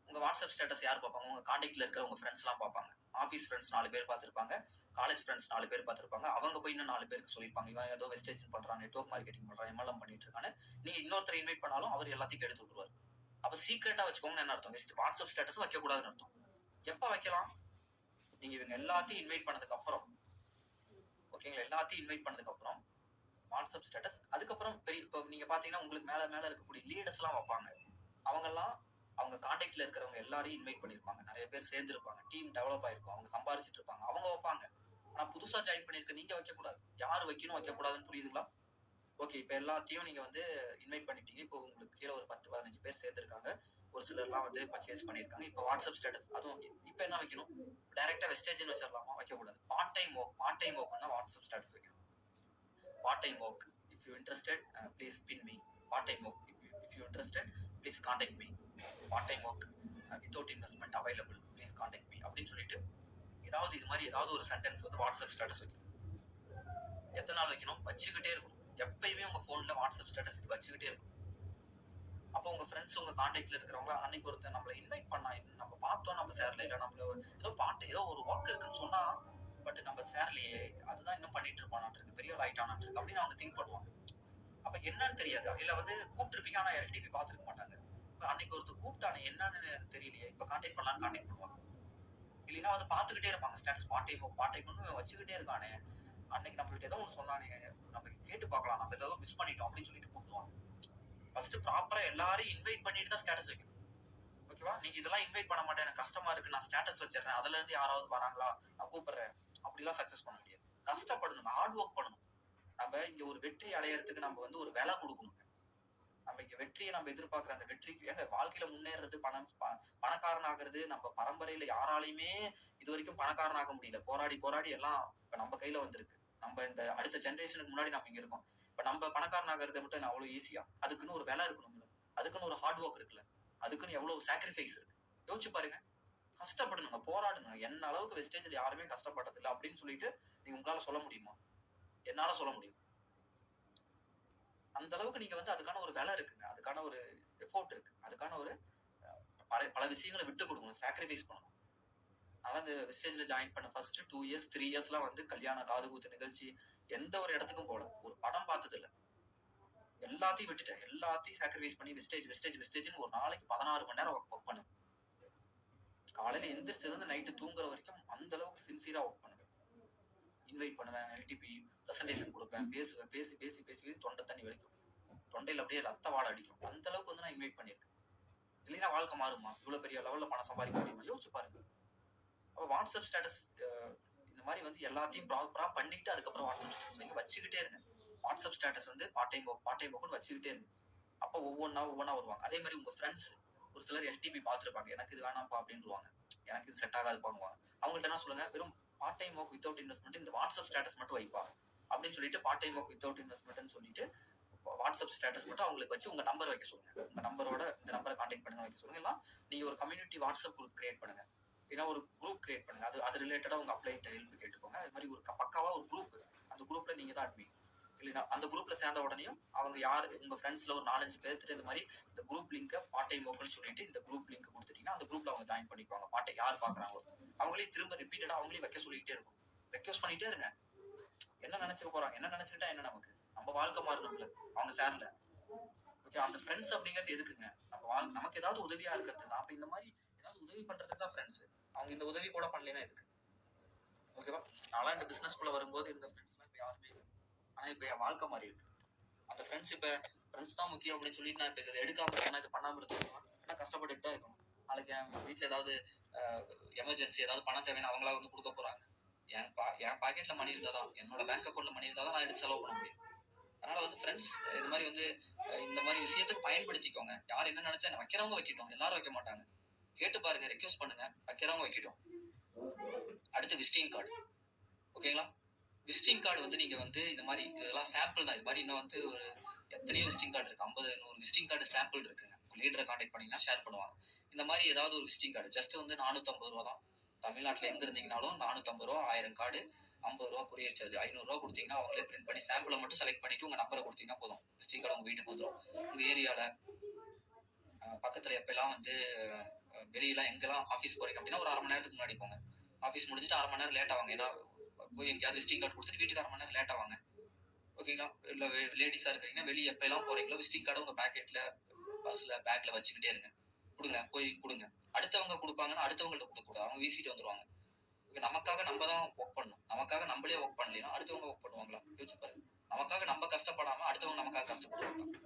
உங்க வாட்ஸ்அப் ஸ்டேட்டஸ் யார் பார்ப்பாங்க? உங்க கான்டாக்ட்ல இருக்கிற உங்க ஃப்ரெண்ட்ஸ் எல்லாம் பார்ப்பாங்க. ஆஃபீஸ் ஃப்ரெண்ட்ஸ் 4 பேர் பார்த்திருப்பாங்க. காலேஜ் ஃப்ரெண்ட்ஸ் 4 பேர் பார்த்திருப்பாங்க. அவங்க போய் இன்னும் 4 பேருக்கு சொல்லியிருப்பாங்க. இவன் ஏதோ வெஸ்டேஜ் பண்றான், நெட்வொர்க் மார்க்கெட்டிங் பண்றான், எம்எல்எம் பண்ணிட்டு இருக்கான்னு. நீங்க இன்னொருத்தர் இன்வைட் பண்ணாலும் அவர் எல்லாத்தையும் எடுத்து விட்டுருவாரு. அப்ப சீக்கிரட்டா வச்சுக்கோங்க என்ன அர்த்தம்? வாட்ஸ்அப் ஸ்டேட்டஸ் வைக்க கூடாதுன்னு அர்த்தம். எப்ப வைக்கலாம்? நீங்க இவங்க எல்லாத்தையும் இன்வைட் பண்ணதுக்கு அப்புறம். ஓகேங்களா? எல்லாத்தையும் இன்வைட் பண்ணதுக்கு அப்புறம் வாட்ஸ்அப் ஸ்டேட்டஸ். அதுக்கப்புறம் இப்போ நீங்க பாத்தீங்கன்னா உங்களுக்கு மேல இருக்கக்கூடிய லீடர்ஸ் எல்லாம் வைப்பாங்க. அவங்க எல்லாம் அவங்க கான்டாக்ட்ல இருக்கிறவங்க எல்லாரையும் இன்வைட் பண்ணிருப்பாங்க. நிறைய பேர் சேர்ந்திருப்பாங்க. டீம் டெவலப் ஆயிருக்கும். அவங்க சம்பாதிச்சுட்டு இருப்பாங்க. அவங்க வைப்பாங்க. ஆனா புதுசா ஜாயின் பண்ணிருக்க நீங்க வைக்க கூடாது. யாரு வைக்கணும் வைக்க கூடாதுன்னு புரியுதுங்களா? ஓகே. இப்ப எல்லாத்தையும் நீங்க வந்து இன்வைட் பண்ணிட்டீங்க. இப்போ உங்களுக்கு கீழே ஒரு 10-15 பேர் சேர்ந்திருக்காங்க. ஒரு சிலர்லாம் வந்து பர்ச்சேஸ் பண்ணிருக்காங்க. இப்போ வாட்ஸ்அப் ஸ்டேட்டஸ் அதுவும் இப்ப என்ன வைக்கணும்? டைரக்டா வெஸ்டேஜ்னு வச்சிடலாமா? வைக்க கூடாது. பார்ட் டைம் ஒர்க்னா வாட்ஸ்அப் ஸ்டேட்டஸ் வைக்கணும். Part time work. If you interested, please pin me. Part time work. If you interested, please contact me. Part time work without investment available. Please contact me. அப்படின்னு சொல்லிட்டு இது மாதிரி ஏதாவது ஒரு sentence வந்து WhatsApp status வைக்கணும். எத்தனை நாள் வைக்கணும்? வச்சுக்கிட்டே இருக்கணும். எப்பயுமே உங்க போன்ல வாட்ஸ்அப் ஸ்டேட்டஸ் வச்சுக்கிட்டே இருக்கணும். அப்போ உங்க ஃப்ரெண்ட்ஸ், உங்க கான்டாக்ட்ல இருக்கிறவங்க அன்னைக்கு ஒருத்தர் நம்மளை இன்வைட் பண்ணா, நம்ம பார்த்தோம், நம்ம சேரல, இல்ல நம்மள ஏதோ ஒரு ஒர்க் இருக்குன்னு சொன்னா, பட் நம்ம சேரலையே, அதுதான் இன்னும் பண்ணிட்டு இருப்பானாட்டு, பெரிய ஆயிட்டானாட்டு இருக்கு அப்படின்னு அவங்க திங்க் பண்ணுவாங்க. அப்ப என்னன்னு தெரியாது. இல்ல வந்து கூப்பிட்டுருப்பீங்க, ஆனா எல்டிபி பார்த்துருக்க மாட்டாங்க. அன்னைக்கு ஒருத்தர் கூப்பிட்டானே என்னன்னு தெரியலையே, இப்ப கான்டாக்ட் பண்ணுவாங்க. இல்லைன்னா வந்து பாத்துக்கிட்டே இருப்பாங்க. ஸ்டேட்டஸ் பார்ட் டைம் வச்சுக்கிட்டே இருக்கானே, அன்னைக்கு நம்மள்ட்ட ஏதோ ஒன்று சொன்னானே, நம்ம கேட்டு பார்க்கலாம், நம்ம ஏதோ மிஸ் பண்ணிட்டோம் அப்படின்னு சொல்லிட்டு கூப்பிடுவாங்க. ஃபர்ஸ்ட் ப்ராப்பரா எல்லாரையும் இன்வைட் பண்ணிட்டு தான் ஸ்டேட்டஸ் வைக்கணும். ஓகேவா? நீங்க இதெல்லாம் இன்வைட் பண்ண மாட்டேன், எனக்கு கஷ்டமா இருக்கு, நான் ஸ்டேட்டஸ் வச்சிடறேன், அதுல இருந்து யாராவது வராங்களா, நான் கூப்பிடுறேன், அப்படிலாம் சக்சஸ் பண்ண முடியாது. கஷ்டப்படணும், ஹார்ட் ஒர்க் பண்ணணும். நம்ம இங்க ஒரு வெற்றி அடையறதுக்கு நம்ம வந்து ஒரு விலை கொடுக்கணும். நம்ம இங்க வெற்றியை நம்ம எதிர்பார்க்கிற அந்த வெற்றிக்கு ஏங்க வாழ்க்கையில முன்னேறது, பணக்காரன் ஆகிறது நம்ம பரம்பரையில யாராலையுமே இது வரைக்கும் பணக்காரன் ஆக முடியல. போராடி எல்லாம் இப்ப நம்ம கையில வந்திருக்கு. நம்ம இந்த அடுத்த ஜெனரேஷனுக்கு முன்னாடி நம்ம இங்க இருக்கோம். இப்ப நம்ம பணக்காரன் ஆகிறத மட்டும் என்ன அவ்வளவு ஈஸியா? அதுக்குன்னு ஒரு வேலை இருக்கணும்ல, அதுக்குன்னு ஒரு ஹார்ட் ஒர்க் இருக்குல்ல, அதுக்குன்னு எவ்வளவு சாக்ரிஃபைஸ் இருக்கு. யோசிச்சு பாருங்க. கஷ்டப்படணுங்க, போராடணும். என்ன அளவுக்கு வெஸ்டேஜ்ல யாருமே கஷ்டப்பட்டது இல்லை அப்படின்னு சொல்லிட்டு நீங்க உங்களால சொல்ல முடியுமா? என்னால சொல்ல முடியும். அந்த அளவுக்கு நீங்க அதுக்கான ஒரு வேலை இருக்குங்க, அதுக்கான ஒரு எஃபோர்ட் இருக்கு, அதுக்கான ஒரு பல விஷயங்களை விட்டு கொடுக்கணும், சாக்ரிஃபைஸ் பண்ணணும். அதனால இந்த வெஸ்டேஜ்ல ஜாயின் பண்ண ஃபர்ஸ்ட் 2 இயர்ஸ் 3 இயர்ஸ்லாம் கல்யாணம், காது குத்து நிகழ்ச்சி எந்த ஒரு இடத்துக்கும் போல, ஒரு படம் பார்த்தது இல்ல. எல்லாத்தையும் விட்டுட்டேன், எல்லாத்தையும் சாக்ரிஃபைஸ் பண்ணி வெஸ்டேஜ் வெஸ்டேஜ் வெஸ்டேஜ்னு ஒரு நாளைக்கு 16 மணி நேரம் ஒர்க் பண்ணுவேன். காலையில எந்திரிச்சது நைட்டு தூங்குற வரைக்கும் அந்த அளவுக்கு சின்சியரா ஒர்க் பண்ணுவேன். இன்வைட் பண்ணுவேன், எல்டிபி பிரசன்டேஷன் கொடுப்பேன், பேசுவேன், பேசி பேசி பேசி தொண்டை தண்ணி வலிக்கும், தொண்டையில் அப்படியே ரத்த வாடை அடிக்கும். அந்த அளவுக்கு நான் இன்வைட் பண்ணியிருக்கேன். இல்லைன்னா வாழ்க்கை மாறுமா? இவ்வளவு பெரிய லெவல்ல பணம் சம்பாதிக்க முடியுமா? யோசிச்சு பாருங்க. அப்ப வாட்ஸ்அப் ஸ்டேட்டஸ் இந்த மாதிரி எல்லாத்தையும் ப்ராப்பரா பண்ணிட்டு அதுக்கப்புறம் வாட்ஸ்அப் ஸ்டேட்டஸ் வச்சுக்கிட்டே இருங்க. WhatsApp status part time work வச்சுக்கிட்டே இருங்க. அப்போ ஒவ்வொன்னா வருவாங்க. அதே மாதிரி உங்க ஃப்ரெண்ட்ஸ் ஒரு சிலர் எல்டிபி பார்த்துருப்பாங்க, எனக்கு இது வேணாம்ப்பா அப்படின்வாங்க, எனக்கு இது செட் ஆகாது பாங்குவாங்க. அவங்கள்ட்ட என்ன சொல்லுங்க, வெறும் part time work without investment இந்த வாட்ஸ்அப் ஸ்டேட்டஸ் மட்டும் வைப்பா அப்படின்னு சொல்லிட்டு, part time work without investment சொல்லிட்டு வாட்ஸ்அப் ஸ்டேட்டஸ் மட்டும் அவங்களுக்கு வச்சு உங்க நம்பர் வைக்க சொல்லுங்க. உங்க நம்பரோட இந்த நம்பரை கான்டாக்ட் பண்ணுங்க வைக்க சொல்லுங்க. இல்லை நீங்க ஒரு கம்யூனிட்டி வாட்ஸ்அப் குரூப் கிரியேட் பண்ணுங்க, இல்லைன்னா ஒரு குரூப் கிரியேட் பண்ணுங்க. அது ரிலேட்டடா உங்க அப்ளை ஹெல்ப் கேட்டுக்கோங்க. அது மாதிரி ஒரு பக்காவா ஒரு குரூப், அந்த குரூப்ல நீங்க தான் அட்மின். இல்லைன்னா அந்த குரூப்ல சேர்ந்த உடனேயும் அவங்க யாரு உங்க ஃப்ரெண்ட்ஸ்ல ஒரு 4-5 பேர் இந்த மாதிரி இந்த குரூப் லிங்கை பார்ட் டைம் ஒர்க்னு சொல்லிட்டு இந்த குரூப் லிங்க் கொடுத்துட்டீங்கன்னா அந்த குரூப்ல அவங்க ஜாயின் பண்ணிக்குவாங்க. பார்ட் டைம் யார் பாக்குறாங்களோ அவங்களே திரும்ப ரிப்பீட்டடா அவங்களே வைக்க சொல்லிட்டே இருக்கும். ரெக்வெஸ்ட் பண்ணிட்டே இருங்க. என்ன நினைச்சுக்க போறாங்க, என்ன நினைச்சுக்கிட்டா என்ன, நமக்கு நம்ம வாழ்க்கை மாறணும்ல அவங்க சேரல. ஓகே, அந்த ஃப்ரெண்ட்ஸ் அப்படிங்கிறது எதுக்குங்க? நமக்கு ஏதாவது உதவியா இருக்கிறது. அப்ப இந்த மாதிரி ஏதாவது உதவி பண்றதுக்கு தான் ஃப்ரெண்ட்ஸ். அவங்க இந்த உதவி கூட பண்ணலைன்னா எதுக்கு? ஓகேவா? நான்லாம் இந்த பிசினஸ்குள்ள வரும்போது இருந்த ஃப்ரெண்ட்ஸ்லாம் இப்ப யாருமே இல்லை. ஆனா இப்ப என் வாழ்க்கை மாறி இருக்கு. அந்த ஃப்ரெண்ட்ஸ் இப்ப ஃப்ரெண்ட்ஸ் தான் முக்கியம் அப்படின்னு சொல்லிட்டு நான் இப்ப இதை எடுக்காம இருக்கேன், இது பண்ணாம இருக்கேன். ஏன்னா கஷ்டப்பட்டுட்டு தான் இருக்கணும். நாளைக்கு என் வீட்டுல ஏதாவது எமர்ஜென்சி ஏதாவது பணம் தேவைன்னு அவங்களா கொடுக்க போறாங்க. என் பாக்கெட்ல மணி இருந்தாதான், என்னோட பேங்க் அக்கௌண்ட்ல மணி இருந்தாதான் நான் எடுத்து செலவு பண்ண முடியும். அதனால ஃப்ரெண்ட்ஸ் இது மாதிரி இந்த மாதிரி விஷயத்துக்கு பயன்படுத்திக்கோங்க. யார் என்ன நினைச்சா வைக்கிறவங்க வைக்கிட்டோம், எல்லாரும் வைக்க மாட்டாங்க. கேட்டு பாருங்க, ரெக்வெஸ்ட் பண்ணுங்க, வைக்கிறவங்க வைக்கிட்டோம். அடுத்து விசிட்டிங் கார்டு. ஓகேங்களா? விசிட்டிங் கார்டு நீங்க இந்த மாதிரி இதெல்லாம் சாம்பிள் தான். இது மாதிரி இன்னும் ஒரு எத்தனையோ விசிட்டிங் கார்டு இருக்கு, 50-100 விசிட்டிங் கார்டு சாம்பிள் இருக்குங்க. லீடரை கான்டாக்ட் பண்ணீங்கன்னா ஷேர் பண்ணுவாங்க. இந்த மாதிரி ஏதாவது ஒரு விசிட்டிங் கார்டு ஜஸ்ட் 450 ரூபா தான். தமிழ்நாட்டில் எங்க இருந்தீங்கனாலும் 450 ரூபா, 1000 கார்டு 50 ரூபா கொரியர் சார்ஜ். 500 ரூபா கொடுத்தீங்கன்னா அவங்களே பிரிண்ட் பண்ணி சாம்பிளை மட்டும் செலக்ட் பண்ணிட்டு உங்க நம்பரை கொடுத்தீங்கன்னா போதும். விசிட்டிங் கார்டு உங்க வீட்டுக்கு வந்துடும். உங்க ஏரியால பக்கத்துல எப்பெல்லாம் வெளியெல்லாம் எங்கெல்லாம் ஆஃபீஸ் போறீங்க அப்படின்னா ஒரு 1/2 மணி நேரத்துக்கு முன்னாடி போங்க. ஆஃபீஸ் முடிஞ்சிட்டு 1/2 மணி நேரம் லேட் ஆவாங்க. ஏன்னா போய் எங்கேயாவது விசிட்டிங் கார்டு கொடுத்துட்டு வீட்டுக்கு 1/2 மணி நேரம் லேட் ஆவாங்க. ஓகேங்களா? இல்ல லேடிஸா இருக்கீங்கன்னா வெளியே எப்பெல்லாம் போறீங்களோ விசிட்டிங் கார்டு உங்க பாக்கெட்ல, பஸ்ல, பேக்ல வச்சுக்கிட்டே இருங்க. கொடுங்க, போய் கொடுங்க. அடுத்தவங்க கொடுப்பாங்கன்னா அடுத்தவங்கள்ட்ட கொடுக்க கூடாது, அவங்க வீசிட்டு வந்துருவாங்க. நமக்காக நம்ம தான் ஒர்க் பண்ணணும். நமக்காக நம்மளே ஒர்க் பண்ணலாம், அடுத்தவங்க ஒர்க் பண்ணுவாங்களா? யோசிச்சு பாருங்க. நமக்காக நம்ம கஷ்டப்படாம அடுத்தவங்க நமக்காக கஷ்டப்படுவாங்க.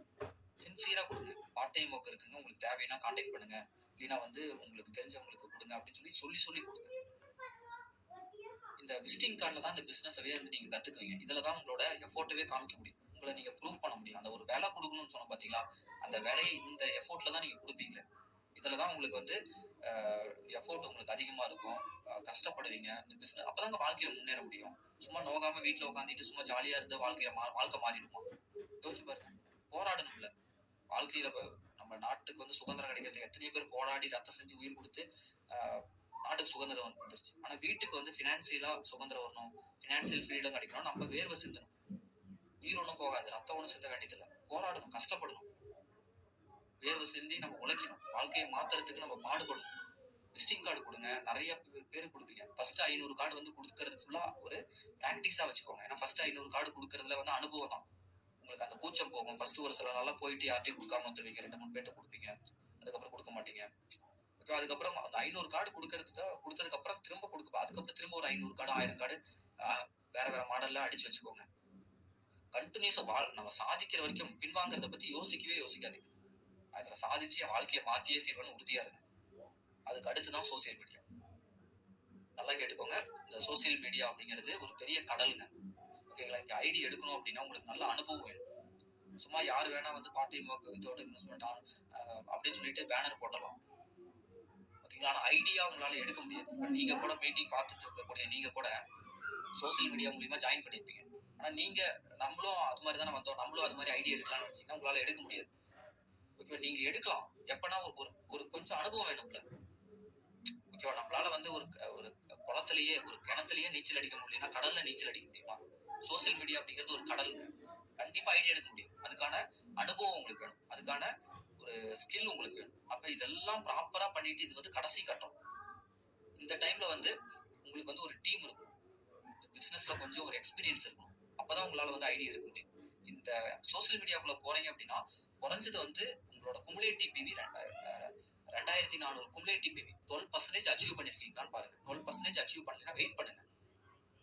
சின்சியரா கொடுங்க. பார்ட் டைம் ஒர்க் இருக்குங்க, உங்களுக்கு தேவைன்னா கான்டாக்ட் பண்ணுங்க, இல்லைன்னா உங்களுக்கு தெரிஞ்சவங்களுக்கு கொடுங்க அப்படின்னு சொல்லி கொடுங்க. இந்த விசிட்டிங் கார்டுல தான் இந்த பிசினஸவே நீங்க கத்துக்குவீங்க. இதுலதான் உங்களோட எஃபோர்ட்டவே காமிக்க முடியும், உங்களை நீங்க ப்ரூவ் பண்ண முடியும். அந்த ஒரு வேலை கொடுக்கணும்னு சொன்ன பாத்தீங்களா, அந்த வேலையை இந்த எஃபோர்ட்ல தான் நீங்க கொடுப்பீங்க. இதுலதான் உங்களுக்கு எஃபோர்ட் உங்களுக்கு அதிகமா இருக்கும். கஷ்டப்படுவீங்க. இந்த பிசினஸ் அப்பதாங்க வாழ்க்கையில முன்னேற முடியும். சும்மா நோகாம வீட்டுல உட்காந்துட்டு சும்மா ஜாலியா இருந்து வாழ்க்கை மாறிடுமா? யோசிச்சு பாருங்க. போராடணும்ல வாழ்க்கையில. நம்ம நாட்டுக்கு சுதந்திரம் கிடைக்கிறதுக்கு எத்தனையோ பேர் போராடி ரத்தம் செஞ்சு உயிர் கொடுத்து நாட்டுக்கு சுதந்திரம் வந்துருச்சு. ஆனா வீட்டுக்கு பினான்சியலா சுதந்திரம் வரணும், பினான்சியல் ஃப்ரீடம் கிடைக்கணும், நம்ம வேர்வை சிந்தணும். உயிர் ஒண்ணும் போகாது, ரத்தம் ஒண்ணும் சிந்த வேண்டியதில்லை. போராடணும், கஷ்டப்படணும், வேர்வை சிந்தி நம்ம உழைக்கணும், வாழ்க்கையை மாத்துறதுக்கு நம்ம பாடுபடணும். விசிட்டிங் கார்டு கொடுங்க, நிறைய பேர் கொடுப்பீங்க. ஃபர்ஸ்ட் 500 கார்டு கொடுக்கறது ஃபுல்லா ஒரு பிராக்டிஸா வச்சுக்கோங்க. ஏன்னா ஃபர்ஸ்ட் 500 கார்டு கொடுக்கறதுல அனுபவம் தான். உங்களுக்கு அந்த கூச்சம் போகும். ஃபர்ஸ்ட் ஒரு சில நாளா போயிட்டு யார்ட்டையும் கொடுக்காம வந்துருவீங்க, 2-3 பேர்ட்ட கொடுப்பீங்க, அதுக்கப்புறம் கொடுக்க மாட்டீங்க. அதுக்கப்புறம் அந்த 500 கார்டு கொடுத்ததுக்கு அப்புறம் திரும்ப கொடுக்க, அதுக்கப்புறம் திரும்ப ஒரு 500 கார்டு 1000 கார்டு வேற வேற மாடல்ல அடிச்சு வச்சுக்கோங்க. கண்டினியூஸா நம்ம சாதிக்கிற வரைக்கும் பின்வாங்கறத பத்தி யோசிக்காதீங்க. அதுல சாதிச்சு என் வாழ்க்கையை மாத்தியே தீர்வுன்னு உறுதியா இருங்க. அதுக்கு அடுத்துதான் சோசியல் மீடியா. நல்லா கேட்டுக்கோங்க. இந்த சோசியல் மீடியா அப்படிங்கிறது ஒரு பெரிய கடலுங்க. ஓகேங்களா? இங்க ஐடி எடுக்கணும் அப்படின்னா உங்களுக்கு நல்ல அனுபவம் வேணும். சும்மா யாரு வேணா part time work without investment அப்படின்னு சொல்லிட்டு பேனர் போட்டலாம். ஓகேங்களா? ஆனா ஐடியா உங்களால எடுக்க முடியாது. நீங்க கூட மீட்டிங் பார்த்துட்டு இருக்கக்கூடிய நீங்க கூட சோசியல் மீடியா மூலியமா ஜாயின் பண்ணிருப்பீங்க. ஆனா நீங்க நம்மளும் அது மாதிரி தானே வந்தோம், நம்மளும் அது மாதிரி ஐடியா எடுக்கலாம்னு நினைச்சீங்கன்னா உங்களால எடுக்க முடியாது. ஓகே, நீங்க எடுக்கலாம் எப்பனா ஒரு ஒரு கொஞ்சம் அனுபவம் வேணும்ல. ஓகேவா, நம்மளால வந்து ஒரு ஒரு குளத்திலேயே ஒரு கிணத்துலயே நீச்சல் அடிக்க முடியலன்னா கடல்ல நீச்சல் அடிக்க முடியுமா? சோசியல் மீடியா அப்படிங்கிறது ஒரு கடல், கண்டிப்பா ஐடியா எடுக்க முடியும். அதுக்கான அனுபவம் உங்களுக்கு வேணும், அதுக்கான ஒரு ஸ்கில் உங்களுக்கு வேணும். அப்ப இதெல்லாம் ப்ராப்பரா பண்ணிட்டு இது வந்து கடைசி கட்டம். இந்த டைம்ல வந்து உங்களுக்கு வந்து ஒரு டீம் இருக்கும், பிசினஸ்ல கொஞ்சம் ஒரு எக்ஸ்பீரியன்ஸ் இருக்கும். அப்பதான் உங்களால வந்து ஐடியா எடுக்க முடியும். இந்த சோசியல் மீடியாக்குள்ள போறீங்க அப்படின்னா குறைஞ்சது வந்து உங்களோட cumulative PV 2400 cumulative PV 12% achieve பண்ணிருக்கீங்களான்னு பாருங்க. 12% அச்சீவ் பண்ணலைன்னா வெயிட் பண்ணுங்க.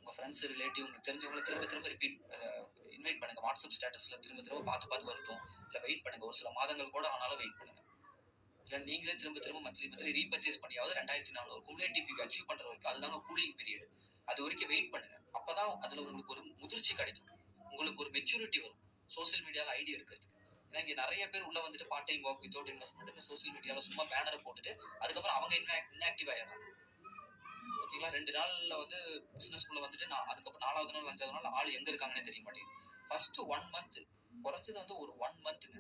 உங்க ஃப்ரெண்ட்ஸ் ரிலேட்டிவ் உங்களுக்கு தெரிஞ்சவங்களை திரும்ப திரும்ப ரிப்பீட் இன்வைட் பண்ணுங்க. வாட்ஸ்அப் ஸ்டேட்டஸ்ல திரும்ப திரும்ப பார்த்து வரட்டும். இல்ல வெயிட் பண்ணுங்க, ஒரு சில மாதங்கள் கூட ஆனாலும் வெயிட் பண்ணுங்க. இல்ல நீங்களே திரும்ப திரும்ப மந்த்லி ரீபர்ச்சேஸ் பண்ணியாவது 2400 குமுலேட்டிவ் பிவி அச்சீவ் பண்ற வரைக்கும் அதுதாங்க கூலிங் பீரியட். அது வரைக்கும் வெயிட் பண்ணுங்க. அப்பதான் அதுல உங்களுக்கு ஒரு முதிர்ச்சி கிடைக்கும், உங்களுக்கு ஒரு மெச்சூரிட்டி வரும் சோசியல் மீடியால ஐடி எடுக்கிறதுக்கு. ஏன்னா இங்க நிறைய பேர் உள்ள வந்துட்டு part time work without investment social மீடியால சும்மா பேனரை போட்டுட்டு அதுக்கப்புறம் அவங்க இன்ஆக்டிவ் ஆயிடுறாங்க. ஓகேங்களா, 2 நாள்ல வந்து பிசினஸ்க்குள்ள வந்துட்டு நான் அதுக்கப்புறம் 4வது நாள் 5வது நாள் ஆள் எங்க இருக்காங்கன்னே தெரிய மாட்டேங்குது. ஃபர்ஸ்ட் 1 மந்த் குறைஞ்சது வந்து ஒரு 1 மந்த்துங்க,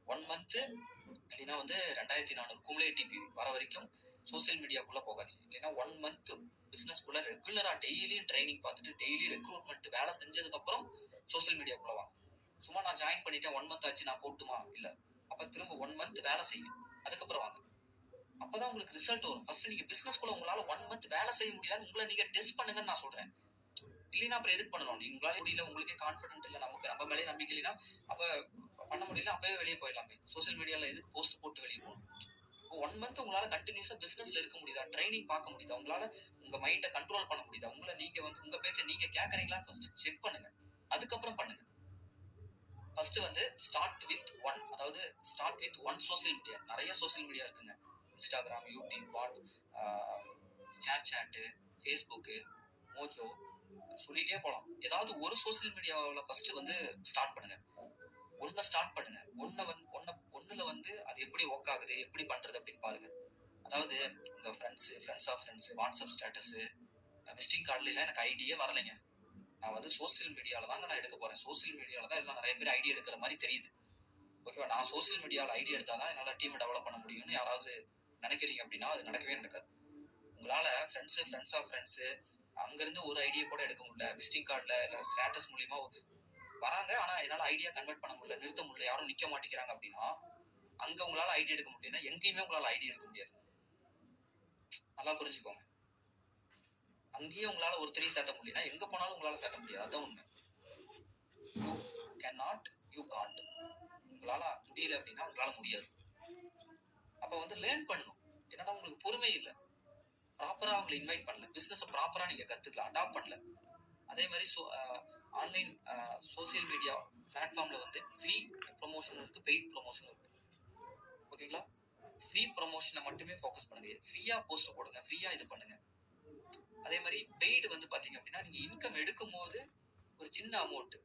1 மந்த் இல்லைன்னா வந்து 2400 குமுலேட்டிவ் பிவி வர வரைக்கும் சோசியல் மீடியாக்குள்ள போகாதீங்க. இல்லைன்னா 1 மந்த் பிசினஸ்க்குள்ள ரெகுலரா டெய்லியும் ட்ரைனிங் பார்த்துட்டு டெய்லி ரெக்ரூட்மெண்ட் வேலை செஞ்சதுக்கு அப்புறம் சோசியல் மீடியாக்குள்ள வாங்க. சும்மா நான் ஜாயின் பண்ணிட்டேன் 1 மந்த் ஆச்சு நான் போட்டுமா இல்ல, அப்ப திரும்ப 1 மந்த் வேலை செய்யுங்க, அதுக்கப்புறம் வாங்க. அப்பதான் உங்களுக்கு ரிசல்ட் வரும். ஃபர்ஸ்ட் நீங்க பிசினஸ்க்குள்ள உங்களால 1 மந்த் வேலை செய்ய முடியாது, உங்களை நீங்க டெஸ்ட் பண்ணுங்கன்னு நான் சொல்றேன். இல்லைன்னா அப்புறம் எதுக்கு பண்ணணும்? நீங்க உங்களால முடியல, உங்களுக்கே கான்பிடன்ட் இல்ல, நமக்கு நம்ம மேலே நம்பிக்கை இல்லைன்னா அப்ப பண்ண முடியல, அப்பவே வெளியே போயிடலாமே. சோசியல் மீடியால எதுக்கு போஸ்ட் போட்டு வெளியே போகணும்? 1 மந்த் உங்களால கண்டினியூஸா பிசினஸ்ல இருக்க முடியுதா? ட்ரைனிங் பார்க்க முடியுதா? உங்களால உங்க மைண்ட கண்ட்ரோல் பண்ண முடியுதா? உங்களை நீங்க வந்து உங்க பேச்ச நீங்க கேக்குறீங்களான்னு ஃபர்ஸ்ட் செக் பண்ணுங்க, அதுக்கப்புறம் பண்ணுங்க. ஃபர்ஸ்ட் வந்து ஸ்டார்ட் வித் 1, அதாவது ஸ்டார்ட் வித் 1 சோசியல் மீடியா. நிறைய சோசியல் மீடியா இருக்குங்க, Instagram, YouTube, ShareChat, Facebook, Mojo, சொல்லிட்டே போலாம். ஏதாவது ஒரு சோசியல் மீடியாவில் ஃபர்ஸ்ட் வந்து ஸ்டார்ட் பண்ணுங்க. ஒன்ன ஸ்டார்ட் பண்ணுங்க. ஒண்ணுல வந்து அது எப்படி ஒர்க் ஆகுது, எப்படி பண்றது அப்படின்னு பாருங்க. அதாவது உங்க friends of friends, WhatsApp status, visiting கார்டுல எல்லாம் எனக்கு ஐடியே வரலைங்க. நான் வந்து சோசியல் மீடியால தாங்க நான் எடுக்க போறேன். சோசியல் மீடியால தான் எல்லாம் நிறைய பேர் ஐடியா எடுக்கிற மாதிரி தெரியுது. ஓகேவா, நான் சோசியல் மீடியால ஐடியா எடுத்தாதான் என்னால டீம் டெவலப் பண்ண முடியும்னு யாராவது நினைக்கிறீங்க அப்படின்னா அது நடக்கவே நடக்காது. உங்களால ஃப்ரெண்ட்ஸ் ஆஃப் ஃப்ரெண்ட்ஸ் அங்க இருந்து ஒரு ஐடியா கூட எடுக்க முடியல, விசிட்டிங் கார்டுல இல்ல ஸ்டேட்டஸ் மூலியமா வராங்க, ஆனா என்னால ஐடியா கன்வெர்ட் பண்ண முடியல, நிறுத்த முடியல, யாரும் நிக்க மாட்டேங்கிறாங்க அப்படின்னா அங்க உங்களால ஐடியா எடுக்க முடியும்னா எங்கேயுமே உங்களால ஐடியா எடுக்க முடியாது. நல்லா புரிஞ்சுக்கோங்க. அங்கேயும் உங்களால ஒருத்தரையும் சேர்த்த முடியல, எங்க போனாலும் உங்களால சேர்த்த முடியாது. அதான் உண்மை. You can not, you can't. உங்களால முடியல அப்படின்னா உங்களால முடியாது. அப்ப வந்து லேர்ன் பண்ணணும். என்னன்னா உங்களுக்கு பொறுமை இல்லை, ப்ராப்பரா அவங்களை இன்வைட் பண்ணல, பிசினஸ் ப்ராப்பரா நீங்க கத்துக்கலாம், அடாப்ட் பண்ணல. அதே மாதிரி ஆன்லைன் சோசியல் மீடியா பிளாட்ஃபார்ம்ல வந்து ஃப்ரீ ப்ரொமோஷன் இருக்கு, பெய்ட் ப்ரொமோஷன் இருக்கு. ஓகேங்களா, ஃப்ரீ ப்ரொமோஷனை மட்டுமே ஃபோக்கஸ் பண்ணுங்க, ஃப்ரீயா போஸ்ட் போடுங்க, ஃப்ரீயா இது பண்ணுங்க. அதே மாதிரி பெய்டு வந்து பாத்தீங்க அப்படின்னா நீங்க இன்கம் எடுக்கும் போது ஒரு சின்ன அமௌண்ட்,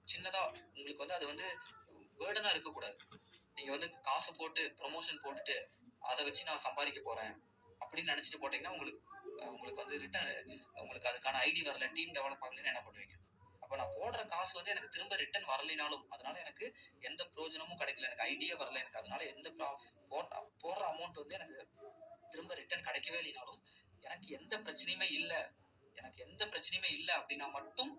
சின்னதா உங்களுக்கு வந்து அது வந்து பேர்டனா இருக்கக்கூடாது. நீங்க வந்து காசு போட்டு ப்ரொமோஷன் போட்டுட்டு அதை வச்சு நான் சம்பாதிக்க போறேன் அப்படின்னு நினைச்சிட்டு போட்டீங்கன்னா உங்களுக்கு வந்து ரிட்டர்ன், உங்களுக்கு அதுக்கான ஐடி வரல, டீம் டெவலப் ஆகலன்னு என்ன பண்ணுவீங்க? அப்ப நான் போடுற காசு வந்து எனக்கு திரும்ப ரிட்டர்ன் வரலைனாலும் அதனால எனக்கு எந்த பிரயோஜனமும் கிடைக்கல, எனக்கு ஐடியா வரல, எனக்கு அதனால எந்த போடுற அமௌண்ட் வந்து எனக்கு திரும்ப ரிட்டர்ன் கிடைக்கவே இல்லைனாலும் எனக்கு எந்த பிரச்சனையுமே இல்லை, அப்படின்னா மட்டும்